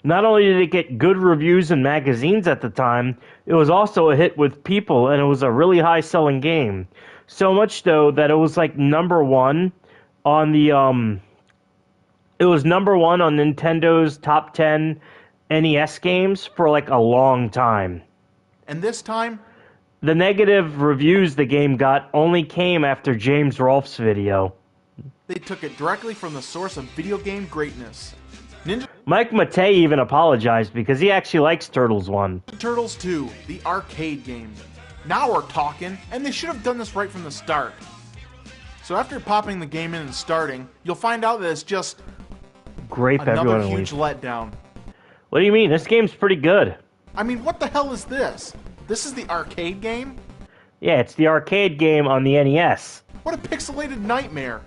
[SPEAKER 1] Not only did it get good reviews in magazines at the time, it was also a hit with people, and it was a really high-selling game. So much, though, that it was like #1 on the, it was #1 on Nintendo's top 10 NES games for like a long time.
[SPEAKER 2] And this time,
[SPEAKER 1] the negative reviews the game got only came after James Rolfe's video.
[SPEAKER 2] They took it directly from the source of video game greatness.
[SPEAKER 1] Mike Matei even apologized because he actually likes Turtles 1.
[SPEAKER 2] Turtles 2, the arcade game. Now we're talking, and they should have done this right from the start. So after popping the game in and starting, you'll find out that it's just
[SPEAKER 1] grape
[SPEAKER 2] another huge letdown.
[SPEAKER 1] What do you mean? This game's pretty good.
[SPEAKER 2] I mean, what the hell is this? This is the arcade game?
[SPEAKER 1] Yeah, it's the arcade game on the NES.
[SPEAKER 2] What a pixelated nightmare.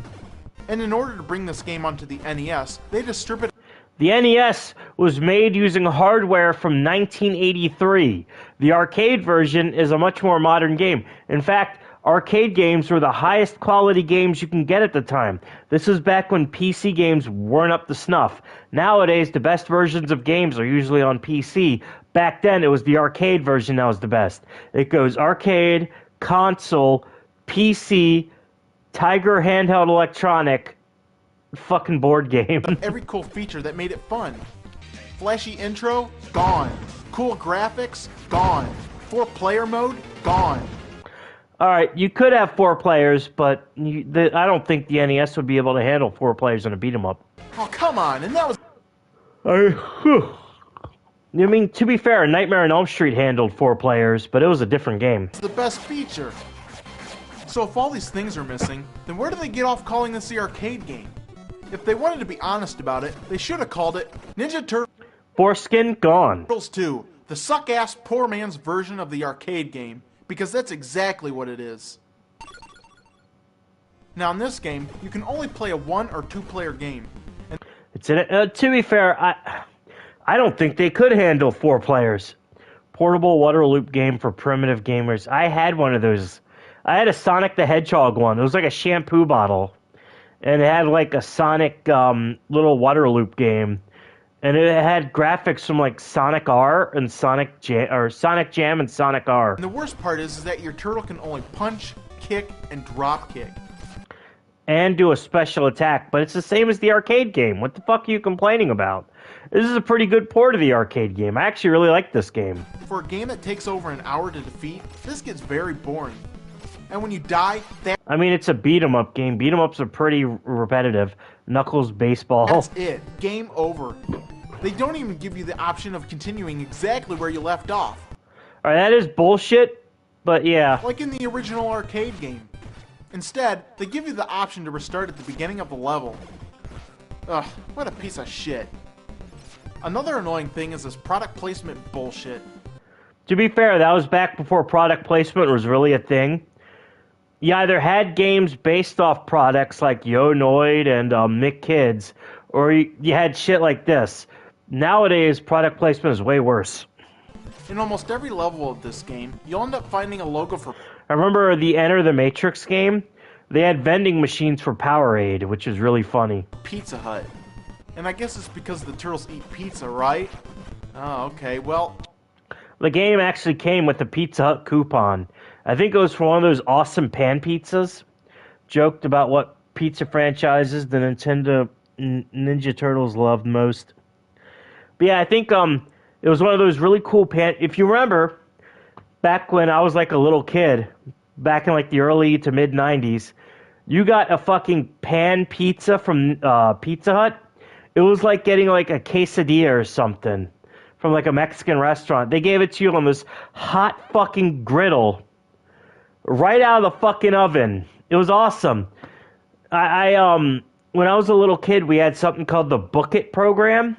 [SPEAKER 2] And in order to bring this game onto the NES, they distributed.
[SPEAKER 1] The NES was made using hardware from 1983. The arcade version is a much more modern game. In fact, arcade games were the highest quality games you can get at the time. This was back when PC games weren't up to snuff. Nowadays, the best versions of games are usually on PC. Back then, it was the arcade version that was the best. It goes arcade, console, PC, Tiger handheld electronic, fucking board game.
[SPEAKER 2] Every cool feature that made it fun. Flashy intro, gone. Cool graphics, gone. 4-player mode, gone.
[SPEAKER 1] Alright, you could have 4 players, but I don't think the NES would be able to handle 4 players in a beat-em-up.
[SPEAKER 2] Oh, come on, and that was...
[SPEAKER 1] I mean, to be fair, Nightmare on Elm Street handled 4 players, but it was a different game.
[SPEAKER 2] It's the best feature. So if all these things are missing, then where do they get off calling this the arcade game? If they wanted to be honest about it, they should have called it Ninja Turtles
[SPEAKER 1] Foreskin gone.
[SPEAKER 2] 2, the suck-ass poor man's version of the arcade game, because that's exactly what it is. Now in this game, you can only play a 1 or 2 player game. And
[SPEAKER 1] it's in it. To be fair, I don't think they could handle 4 players. Portable water loop game for primitive gamers. I had one of those. I had a Sonic the Hedgehog one. It was like a shampoo bottle. And it had like a Sonic little water loop game. And it had graphics from like Sonic R and Sonic Jam, or Sonic Jam and Sonic R.
[SPEAKER 2] And the worst part is that your turtle can only punch, kick, and drop kick.
[SPEAKER 1] And do a special attack, but it's the same as the arcade game. What the fuck are you complaining about? This is a pretty good port of the arcade game. I actually really like this game.
[SPEAKER 2] For a game that takes over an hour to defeat, this gets very boring. And when you die,
[SPEAKER 1] I mean, it's a beat-em-up game. Beat-em-ups are pretty repetitive. Knuckles, baseball.
[SPEAKER 2] that's it. Game over. They don't even give you the option of continuing exactly where you left off.
[SPEAKER 1] Alright, that is bullshit, but yeah.
[SPEAKER 2] Like in the original arcade game. Instead, they give you the option to restart at the beginning of the level. Ugh, what a piece of shit. Another annoying thing is this product placement bullshit.
[SPEAKER 1] To be fair, that was back before product placement was really a thing. You either had games based off products like Yo-Noid and Mick Kids, or you had shit like this. Nowadays, product placement is way worse.
[SPEAKER 2] In almost every level of this game, you'll end up finding a logo for...
[SPEAKER 1] I remember the Enter the Matrix game. They had vending machines for Powerade, which is really funny.
[SPEAKER 2] Pizza Hut. And I guess it's because the turtles eat pizza, right? Oh, okay, well...
[SPEAKER 1] The game actually came with a Pizza Hut coupon. I think it was for one of those awesome pan pizzas. Joked about what pizza franchises the Ninja Turtles loved most. But yeah, I think it was one of those really cool pan... If you remember, back when I was like a little kid, back in like the early to mid-90s, you got a fucking pan pizza from Pizza Hut. It was like getting like a quesadilla or something from like a Mexican restaurant. They gave it to you on this hot fucking griddle right out of the fucking oven. It was awesome. I when I was a little kid, we had something called the Book It program,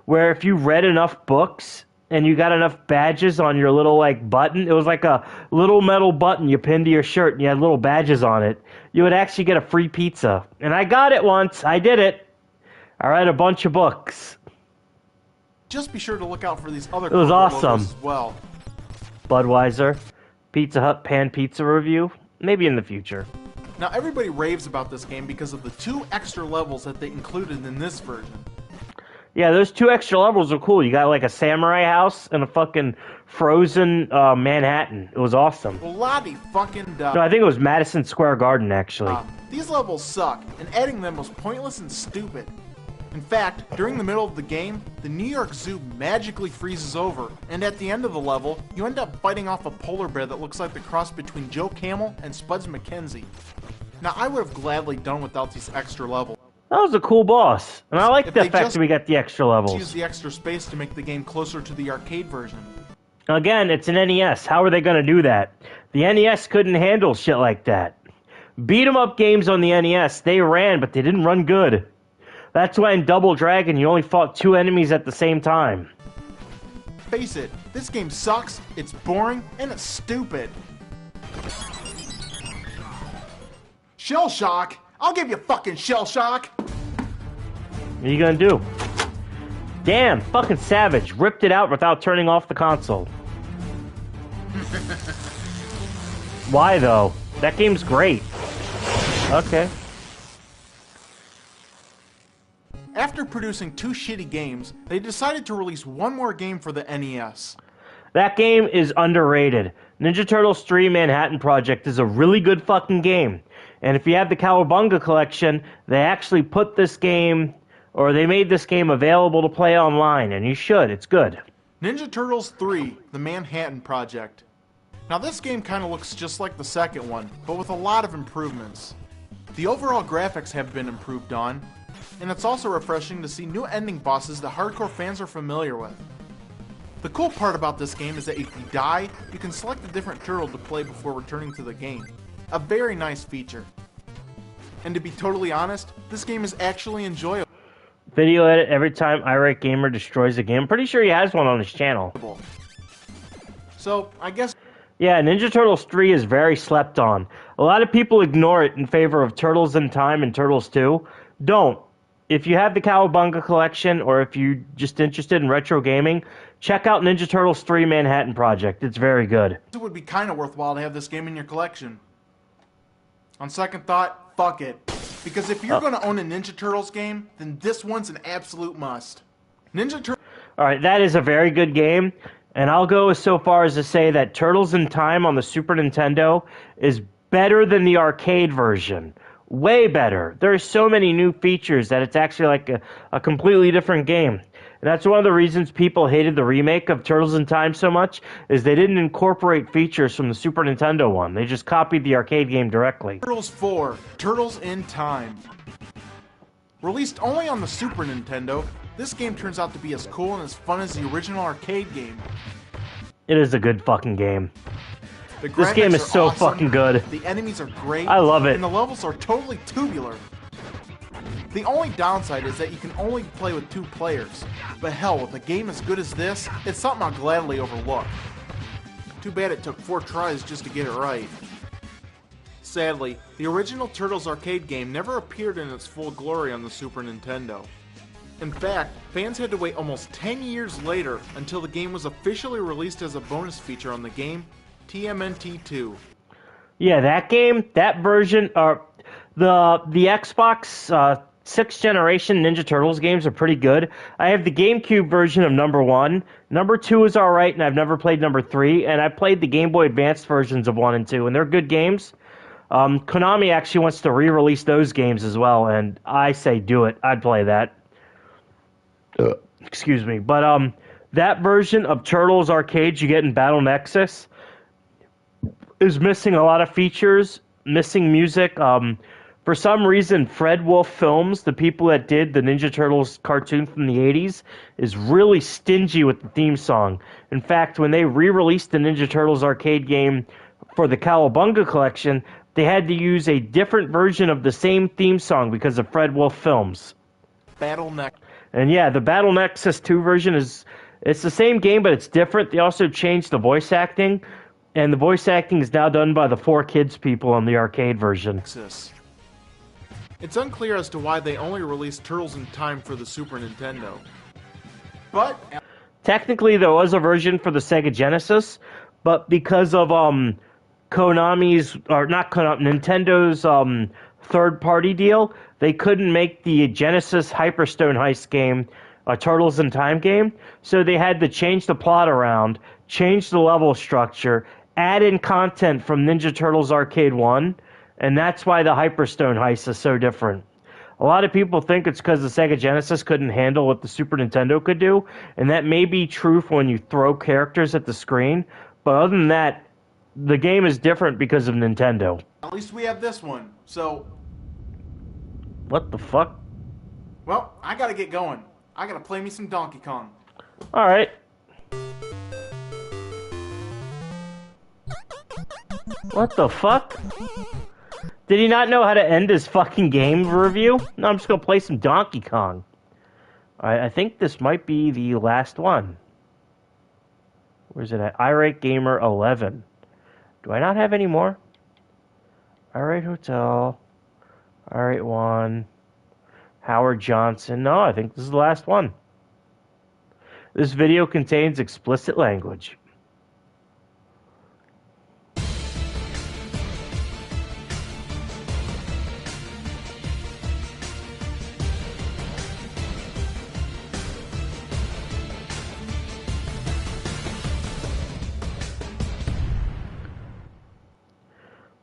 [SPEAKER 1] where if you read enough books and you got enough badges on your little like button, it was like a little metal button you pinned to your shirt and you had little badges on it, you would actually get a free pizza. And I got it once. I did it. I read a bunch of books.
[SPEAKER 2] Just be sure to look out for these other...
[SPEAKER 1] It was awesome.
[SPEAKER 2] As well.
[SPEAKER 1] Budweiser, Pizza Hut pan pizza review, maybe in the future.
[SPEAKER 2] Now everybody raves about this game because of the 2 extra levels that they included in this version.
[SPEAKER 1] Yeah, those 2 extra levels are cool. You got like a samurai house and a fucking frozen Manhattan. It was awesome.
[SPEAKER 2] Well, Lottie fucking duh.
[SPEAKER 1] No, I think it was Madison Square Garden, actually.
[SPEAKER 2] These levels suck, and adding them was pointless and stupid. In fact, during the middle of the game, the New York Zoo magically freezes over, and at the end of the level, you end up fighting off a polar bear that looks like the cross between Joe Camel and Spuds McKenzie. Now, I would have gladly done without these extra levels.
[SPEAKER 1] That was a cool boss, and I like the fact that we got the extra levels.
[SPEAKER 2] Use the extra space to make the game closer to the arcade version.
[SPEAKER 1] Again, it's an NES. How are they going to do that? The NES couldn't handle shit like that. Beat-em-up games on the NES, they ran, but they didn't run good. That's why in Double Dragon, you only fought 2 enemies at the same time.
[SPEAKER 2] Face it, this game sucks, it's boring, and it's stupid. Shell Shock? I'll give you fucking Shell Shock!
[SPEAKER 1] What are you gonna do? Damn, fucking savage. Ripped it out without turning off the console. Why, though? That game's great. Okay.
[SPEAKER 2] After producing 2 shitty games, they decided to release one more game for the NES.
[SPEAKER 1] That game is underrated. Ninja Turtles 3 Manhattan Project is a really good fucking game. And if you have the Cowabunga collection, they actually put this game, or they made this game available to play online, and you should. It's good.
[SPEAKER 2] Ninja Turtles 3, The Manhattan Project. Now this game kind of looks just like the second one, but with a lot of improvements. The overall graphics have been improved on, and it's also refreshing to see new ending bosses that hardcore fans are familiar with. The cool part about this game is that if you die, you can select a different turtle to play before returning to the game. A very nice feature. And to be totally honest, this game is actually enjoyable.
[SPEAKER 1] Video edit every time Irate Gamer destroys a game. I'm pretty sure he has one on his channel.
[SPEAKER 2] So, I guess...
[SPEAKER 1] Yeah, Ninja Turtles 3 is very slept on. A lot of people ignore it in favor of Turtles in Time and Turtles 2. Don't. If you have the Cowabunga collection, or if you're just interested in retro gaming, check out Ninja Turtles 3 Manhattan Project. It's very good.
[SPEAKER 2] It would be kind of worthwhile to have this game in your collection. On second thought, fuck it. Because if you're going to own a Ninja Turtles game, then this one's an absolute must. Ninja Turtles.
[SPEAKER 1] Alright, that is a very good game, and I'll go so far as to say that Turtles in Time on the Super Nintendo is better than the arcade version. Way better. There are so many new features that it's actually like a completely different game. And that's one of the reasons people hated the remake of Turtles in Time so much, is they didn't incorporate features from the Super Nintendo one. They just copied the arcade game directly.
[SPEAKER 2] Turtles 4, Turtles in Time. Released only on the Super Nintendo, this game turns out to be as cool and as fun as the original arcade game.
[SPEAKER 1] It is a good fucking game.
[SPEAKER 2] The
[SPEAKER 1] This game
[SPEAKER 2] graphics
[SPEAKER 1] is
[SPEAKER 2] are
[SPEAKER 1] so
[SPEAKER 2] awesome,
[SPEAKER 1] fucking good.
[SPEAKER 2] The enemies are great.
[SPEAKER 1] I love it.
[SPEAKER 2] And the levels are totally tubular. The only downside is that you can only play with 2 players. But hell, with a game as good as this, it's something I'll gladly overlook. Too bad it took 4 tries just to get it right. Sadly, the original Turtles arcade game never appeared in its full glory on the Super Nintendo. In fact, fans had to wait almost 10 years later until the game was officially released as a bonus feature on the game TMNT 2.
[SPEAKER 1] Yeah, that game, that version, the Xbox 6th generation Ninja Turtles games are pretty good. I have the GameCube version of number 1. Number 2 is alright, and I've never played number 3. And I played the Game Boy Advance versions of 1 and 2, and they're good games. Konami actually wants to re-release those games as well, and I say do it. I'd play that. Excuse me. But that version of Turtles Arcade you get in Battle Nexus is missing a lot of features, missing music. For some reason, Fred Wolf Films, the people that did the Ninja Turtles cartoon from the 80s, is really stingy with the theme song. In fact, when they re-released the Ninja Turtles arcade game for the Cowabunga collection, they had to use a different version of the same theme song because of Fred Wolf Films.
[SPEAKER 2] Battle Nexus.
[SPEAKER 1] And yeah, the Battle Nexus 2 version it's the same game, but it's different. They also changed the voice acting, and the voice acting is now done by the 4Kids people on the arcade version.
[SPEAKER 2] It's unclear as to why they only released Turtles in Time for the Super Nintendo. But
[SPEAKER 1] technically there was a version for the Sega Genesis, but because of Nintendo's third-party deal, they couldn't make the Genesis Hyperstone Heist game a Turtles in Time game, so they had to change the plot around, change the level structure, add in content from Ninja Turtles Arcade 1, and that's why the Hyperstone Heist is so different. A lot of people think it's because the Sega Genesis couldn't handle what the Super Nintendo could do, and that may be true for when you throw characters at the screen, but other than that, the game is different because of Nintendo.
[SPEAKER 2] At least we have this one, so...
[SPEAKER 1] What the fuck?
[SPEAKER 2] Well, I gotta get going. I gotta play me some Donkey Kong.
[SPEAKER 1] Alright. What the fuck? Did he not know how to end his fucking game review? No, I'm just gonna play some Donkey Kong. Alright, I think this might be the last one. Where's it at? Irate Gamer 11. Do I not have any more? Irate Hotel. Irate 1. Howard Johnson. No, I think this is the last one. This video contains explicit language.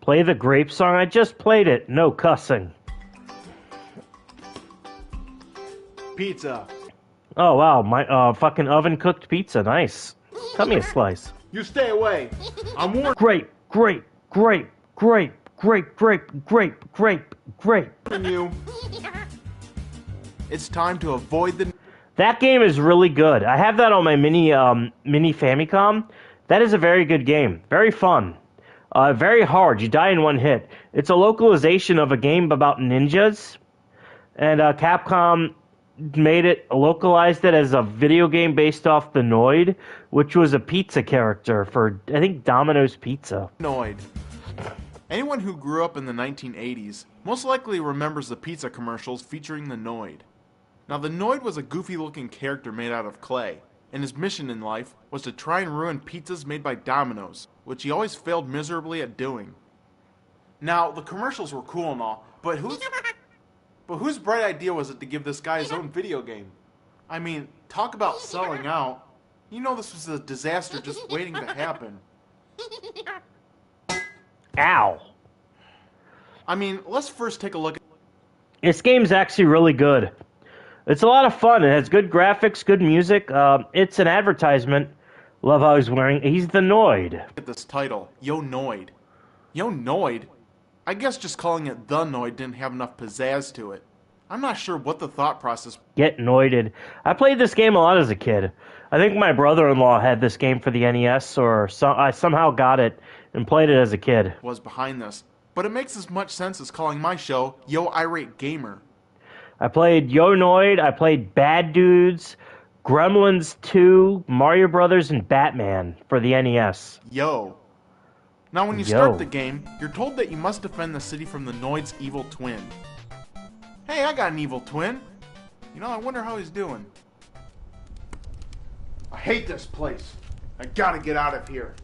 [SPEAKER 1] Play the grape song? I just played it. No cussing.
[SPEAKER 2] Pizza.
[SPEAKER 1] Oh, wow. My fucking oven-cooked pizza. Nice. Cut me a slice.
[SPEAKER 2] You stay away. I'm warning
[SPEAKER 1] Grape, grape, grape, grape, grape, grape, grape, grape, grape.
[SPEAKER 2] you. It's time to avoid the...
[SPEAKER 1] That game is really good. I have that on my mini Famicom. That is a very good game. Very fun. Very hard. You die in one hit. It's a localization of a game about ninjas. And Capcom localized it as a video game based off the Noid, which was a pizza character for, I think, Domino's Pizza.
[SPEAKER 2] Noid. Anyone who grew up in the 1980s most likely remembers the pizza commercials featuring the Noid. Now, the Noid was a goofy-looking character made out of clay, and his mission in life was to try and ruin pizzas made by Domino's, which he always failed miserably at doing. Now, the commercials were cool and all, but whose bright idea was it to give this guy his own video game? I mean, talk about selling out. You know this was a disaster just waiting to happen.
[SPEAKER 1] Ow.
[SPEAKER 2] I mean, let's first take a look at...
[SPEAKER 1] This game's actually really good. It's a lot of fun. It has good graphics, good music. It's an advertisement. Love how he's wearing... He's the Noid.
[SPEAKER 2] this title, Yo Noid. Yo Noid? I guess just calling it The Noid didn't have enough pizzazz to it. I'm not sure what the thought process...
[SPEAKER 1] Get Noided. I played this game a lot as a kid. I think my brother-in-law had this game for the NES, or I somehow got it and played it as a kid.
[SPEAKER 2] ...was behind this. But it makes as much sense as calling my show Yo Irate Gamer.
[SPEAKER 1] I played Yo Noid, I played Bad Dudes, Gremlins 2, Mario Brothers, and Batman for the NES.
[SPEAKER 2] Yo. Now when you start the game, you're told that you must defend the city from the Noid's evil twin. Hey, I got an evil twin. You know, I wonder how he's doing. I hate this place. I gotta get out of here.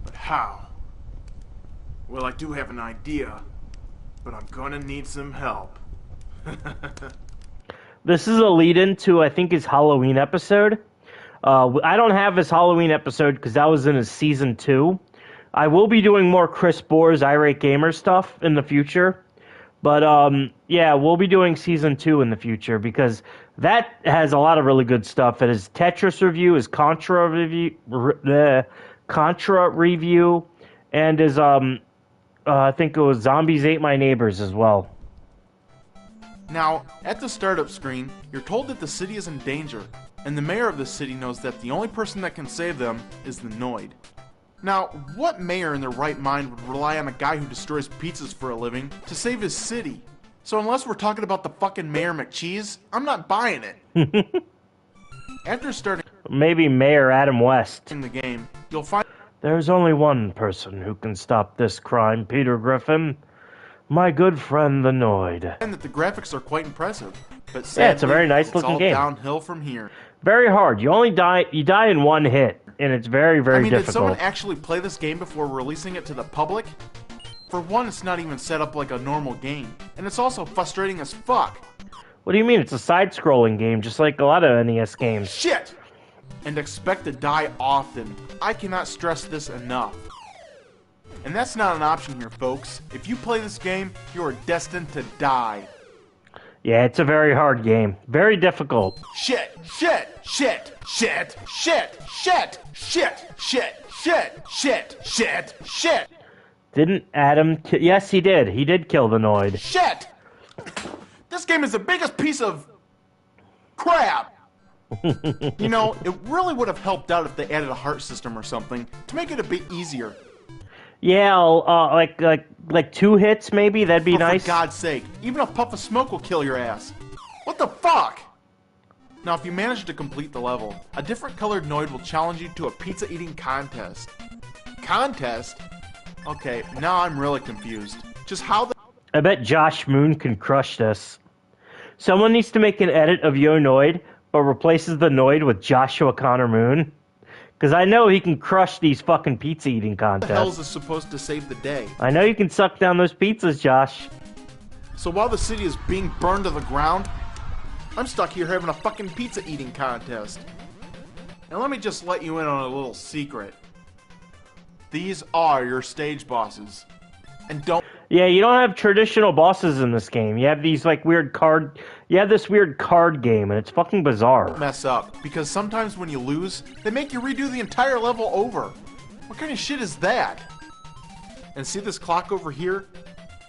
[SPEAKER 2] But how? Well, I do have an idea, but I'm gonna need some help.
[SPEAKER 1] This is a lead-in to, I think, his Halloween episode. I don't have his Halloween episode because that was in his Season 2. I will be doing more Chris Bohr's Irate Gamer stuff in the future. But, yeah, we'll be doing Season 2 in the future because that has a lot of really good stuff. It is Tetris review, his Contra review, and his, I think it was Zombies Ate My Neighbors as well.
[SPEAKER 2] Now, at the startup screen, you're told that the city is in danger, and the mayor of the city knows that the only person that can save them is the Noid. Now, what mayor in their right mind would rely on a guy who destroys pizzas for a living to save his city? So unless we're talking about the fucking Mayor McCheese, I'm not buying it. After starting
[SPEAKER 1] Maybe Mayor Adam West.
[SPEAKER 2] the game, you'll find
[SPEAKER 1] There's only one person who can stop this crime, Peter Griffin. My good friend, the Noid.
[SPEAKER 2] that the graphics are quite impressive, but sadly,
[SPEAKER 1] Yeah, it's a very nice looking game.
[SPEAKER 2] It's all downhill from here.
[SPEAKER 1] Very hard. You die in one hit, and it's very, very
[SPEAKER 2] Did
[SPEAKER 1] difficult.
[SPEAKER 2] someone actually play this game before releasing it to the public? For one, it's not even set up like a normal game, and it's also frustrating as fuck.
[SPEAKER 1] What do you mean? It's a side-scrolling game, just like a lot of NES games.
[SPEAKER 2] Shit! And expect to die often. I cannot stress this enough. And that's not an option here, folks. If you play this game, you are destined to die.
[SPEAKER 1] Yeah, it's a very hard game. Very difficult.
[SPEAKER 2] Shit! Shit! Shit! Shit! Shit! Shit! Shit! Shit! Shit! Shit! Shit! Shit!
[SPEAKER 1] Didn't Adam... Yes, he did. He did kill the Noid.
[SPEAKER 2] Shit! This game is the biggest piece of... crap! You know, it really would have helped out if they added a heart system or something to make it a bit easier.
[SPEAKER 1] Yeah, like 2 hits maybe? That'd be nice.
[SPEAKER 2] For God's sake, even a puff of smoke will kill your ass. What the fuck? Now, if you manage to complete the level, a different colored Noid will challenge you to a pizza eating contest. Contest? Okay, now I'm really confused. Just how the...
[SPEAKER 1] I bet Josh Moon can crush this. Someone needs to make an edit of Yo Noid, but replaces the Noid with Joshua Connor Moon. Because I know he can crush these fucking pizza eating
[SPEAKER 2] What the hell is
[SPEAKER 1] contests.
[SPEAKER 2] this supposed to save the day?
[SPEAKER 1] I know you can suck down those pizzas, Josh.
[SPEAKER 2] So while the city is being burned to the ground, I'm stuck here having a fucking pizza eating contest. And let me just let you in on a little secret. These are your stage bosses. And don't
[SPEAKER 1] Yeah, you don't have traditional bosses in this game. You have these like weird card... You have this weird card game, and it's fucking bizarre.
[SPEAKER 2] mess up, because sometimes when you lose, they make you redo the entire level over. What kind of shit is that? And see this clock over here?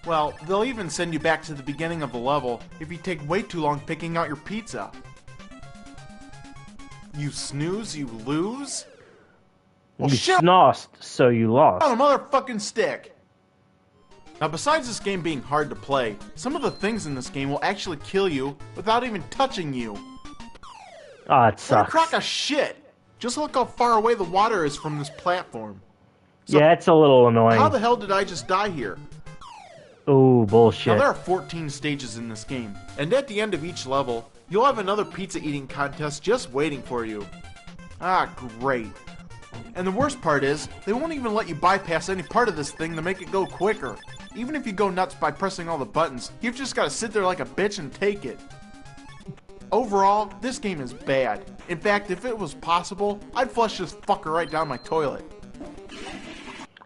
[SPEAKER 2] Well, they'll even send you back to the beginning of the level if you take way too long picking out your pizza. You snooze, you lose? Well,
[SPEAKER 1] You
[SPEAKER 2] shit
[SPEAKER 1] snossed, so you lost.
[SPEAKER 2] on a motherfucking stick! Now, besides this game being hard to play, some of the things in this game will actually kill you without even touching you.
[SPEAKER 1] Ah, it
[SPEAKER 2] What a
[SPEAKER 1] sucks.
[SPEAKER 2] crock of shit! Just look how far away the water is from this platform.
[SPEAKER 1] Yeah, it's a little annoying.
[SPEAKER 2] How the hell did I just die here?
[SPEAKER 1] Ooh, bullshit.
[SPEAKER 2] Now, there are 14 stages in this game, and at the end of each level, you'll have another pizza eating contest just waiting for you. Ah, great. And the worst part is, they won't even let you bypass any part of this thing to make it go quicker. Even if you go nuts by pressing all the buttons, you've just got to sit there like a bitch and take it. Overall, this game is bad. In fact, if it was possible, I'd flush this fucker right down my toilet.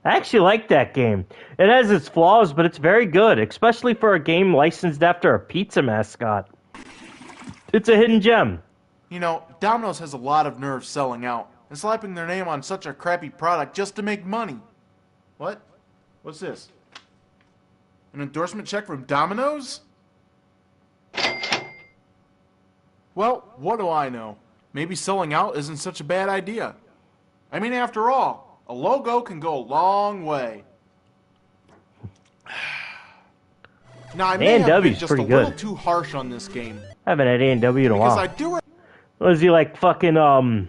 [SPEAKER 1] I actually like that game. It has its flaws, but it's very good, especially for a game licensed after a pizza mascot. It's a hidden gem.
[SPEAKER 2] You know, Domino's has a lot of nerve selling out and slapping their name on such a crappy product just to make money. What? What's this? An endorsement check from Domino's? Well, what do I know? Maybe selling out isn't such a bad idea. I mean, after all, a logo can go a long way. Now, I may have been just a little too harsh on this game.
[SPEAKER 1] I haven't had A&W in a while.
[SPEAKER 2] Because I do...
[SPEAKER 1] Was he like fucking,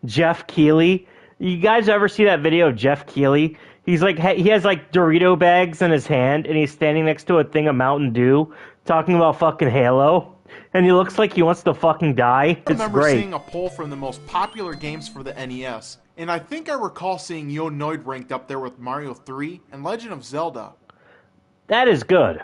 [SPEAKER 1] Jeff Keighley? You guys ever see that video of Jeff Keighley? He's like, he has like Dorito bags in his hand, and he's standing next to a thing of Mountain Dew, talking about fucking Halo. And he looks like he wants to fucking die. It's
[SPEAKER 2] remember
[SPEAKER 1] great.
[SPEAKER 2] Seeing a poll from the most popular games for the NES, and I think I recall seeing Yo Noid ranked up there with Mario 3 and Legend of Zelda.
[SPEAKER 1] That is good.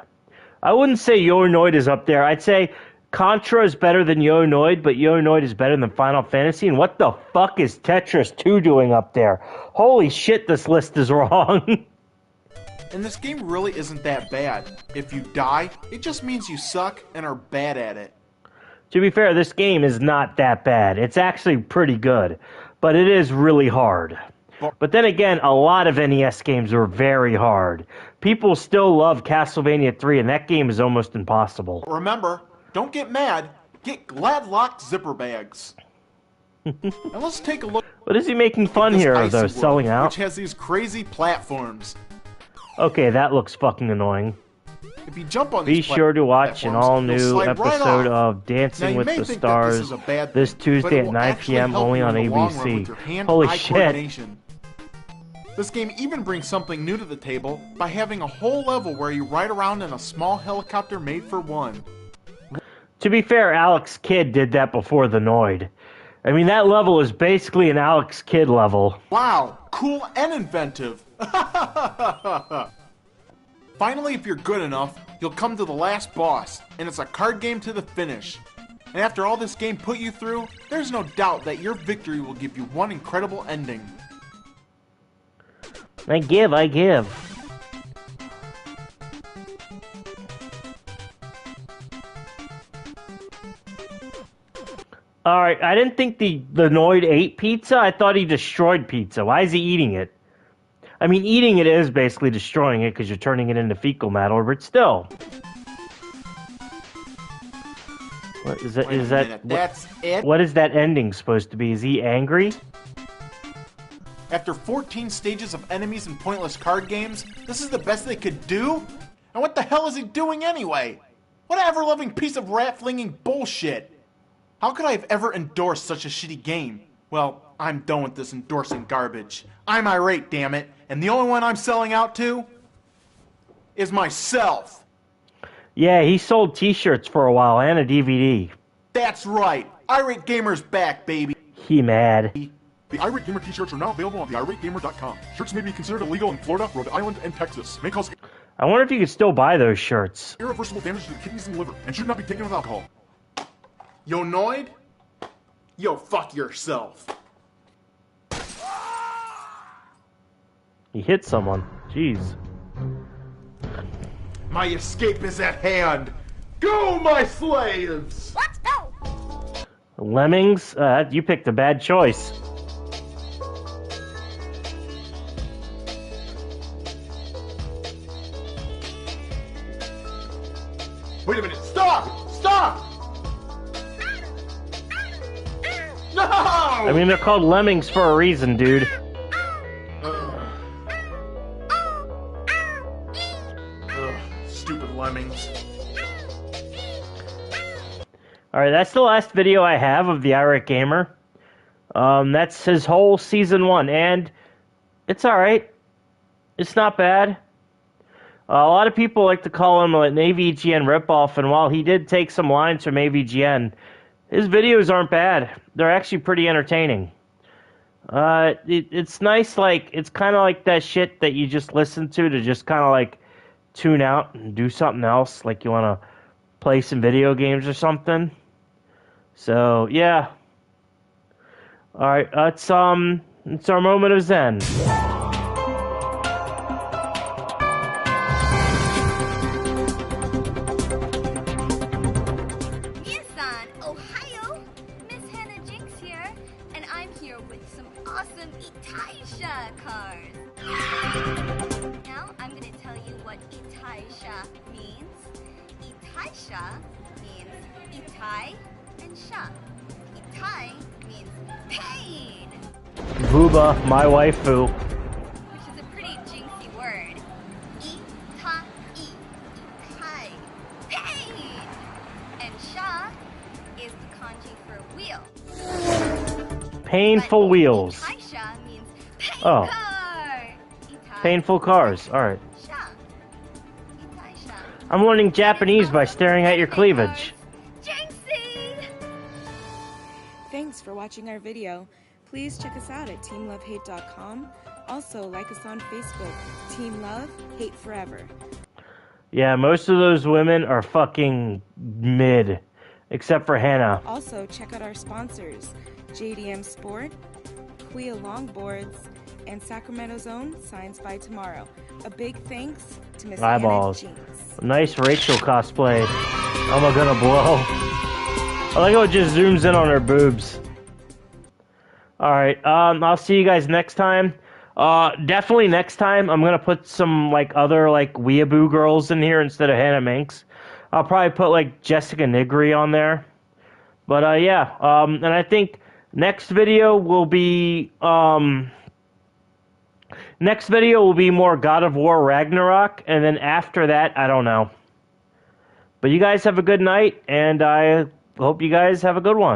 [SPEAKER 1] I wouldn't say Yo Noid is up there. I'd say Contra is better than Yo Noid, but Yo Noid is better than Final Fantasy. And what the fuck is Tetris 2 doing up there? Holy shit, this list is wrong.
[SPEAKER 2] And this game really isn't that bad. If you die, it just means you suck and are bad at it.
[SPEAKER 1] To be fair, this game is not that bad. It's actually pretty good, but it is really hard. But then again, a lot of NES games are very hard. People still love Castlevania 3, and that game is almost impossible.
[SPEAKER 2] Remember, don't get mad, get Gladlock zipper bags. And let's take a look.
[SPEAKER 1] What is he making fun here of, though? Selling out?
[SPEAKER 2] Which has these crazy platforms.
[SPEAKER 1] Okay, that looks fucking annoying.
[SPEAKER 2] If you jump on
[SPEAKER 1] Be sure to watch an all-new episode of Dancing with the Stars this Tuesday at 9 p.m. only on ABC. Holy shit.
[SPEAKER 2] This game even brings something new to the table by having a whole level where you ride around in a small helicopter made for one.
[SPEAKER 1] To be fair, Alex Kidd did that before the Noid. I mean, that level is basically an Alex Kidd level.
[SPEAKER 2] Wow, cool and inventive. Finally, if you're good enough, you'll come to the last boss, and it's a card game to the finish. And after all this game put you through, there's no doubt that your victory will give you one incredible ending.
[SPEAKER 1] I give. Alright, I didn't think the Noid ate pizza. I thought he destroyed pizza. Why is he eating it? I mean, eating it is basically destroying it because you're turning it into fecal matter, but still. What is that? Is that
[SPEAKER 2] that's it?
[SPEAKER 1] What is that ending supposed to be? Is he angry?
[SPEAKER 2] After 14 stages of enemies and pointless card games, this is the best they could do? And what the hell is he doing anyway? What an ever-loving piece of rat-flinging bullshit! How could I have ever endorsed such a shitty game? Well, I'm done with this endorsing garbage. I'm irate, damn it, and the only one I'm selling out to is myself.
[SPEAKER 1] Yeah, he sold t-shirts for a while and a DVD.
[SPEAKER 2] That's right. Irate Gamer's back, baby.
[SPEAKER 1] He mad.
[SPEAKER 6] The Irate Gamer t-shirts are now available on theirategamer.com. Shirts may be considered illegal in Florida, Rhode Island, and Texas. May cause
[SPEAKER 1] I wonder if you could still buy those shirts.
[SPEAKER 6] irreversible damage to the kidneys and liver, and should not be taken with alcohol.
[SPEAKER 2] Yo, Noid? Yo, fuck yourself.
[SPEAKER 1] He hit someone. Jeez.
[SPEAKER 2] My escape is at hand. Go, my slaves!
[SPEAKER 5] Let's go!
[SPEAKER 1] Lemmings? You picked a bad choice.
[SPEAKER 2] Wait a minute. Stop! Stop! No!
[SPEAKER 1] I mean, they're called lemmings for a reason, dude.
[SPEAKER 2] Stupid lemmings.
[SPEAKER 1] Alright, that's the last video I have of the Irate Gamer. That's his whole Season 1, and it's alright. It's not bad. A lot of people like to call him an AVGN ripoff, and while he did take some lines from AVGN, his videos aren't bad. They're actually pretty entertaining. It's nice, like, it's kind of like that shit that you just listen to just kind of, like, tune out and do something else. Like, you want to play some video games or something. So yeah. All right, it's our moment of zen.
[SPEAKER 11] Nissan, Ohio. Miss Hannah Jinx here, and I'm here with some awesome Itaisha cars. Now I'm gonna tell you what Itaisha means. Itaisha means Itai and Sha. Itai means pain,
[SPEAKER 1] Booba, my waifu.
[SPEAKER 11] which is a pretty jinxy word. Itai, Itai, pain. And Sha is the kanji for wheel.
[SPEAKER 1] Painful wheels.
[SPEAKER 11] Itaisha means pain
[SPEAKER 1] Oh.
[SPEAKER 11] car. Itai,
[SPEAKER 1] Painful cars. All right.
[SPEAKER 11] Sha. Itaisha.
[SPEAKER 1] I'm learning Japanese by staring at your cleavage.
[SPEAKER 11] Jinxie!
[SPEAKER 12] Thanks for watching our video. Please check us out at teamlovehate.com. Also, like us on Facebook, Team Love, Hate Forever.
[SPEAKER 1] Yeah, most of those women are fucking mid, except for Hannah.
[SPEAKER 12] Also, check out our sponsors, JDM Sport, Quia Longboards, and Sacramento's own Science by Tomorrow. A big thanks to Miss
[SPEAKER 1] Eyeballs.
[SPEAKER 12] Hannah Jinx.
[SPEAKER 1] Nice Rachel cosplay. Am I gonna blow? I like how it just zooms in on her boobs. Alright, I'll see you guys next time. Definitely next time I'm gonna put some like other like weeaboo girls in here instead of Hannah Minx. I'll probably put like Jessica Nigri on there. But yeah, and I think next video will be more God of War Ragnarok, and then after that, I don't know. But you guys have a good night, and I hope you guys have a good one.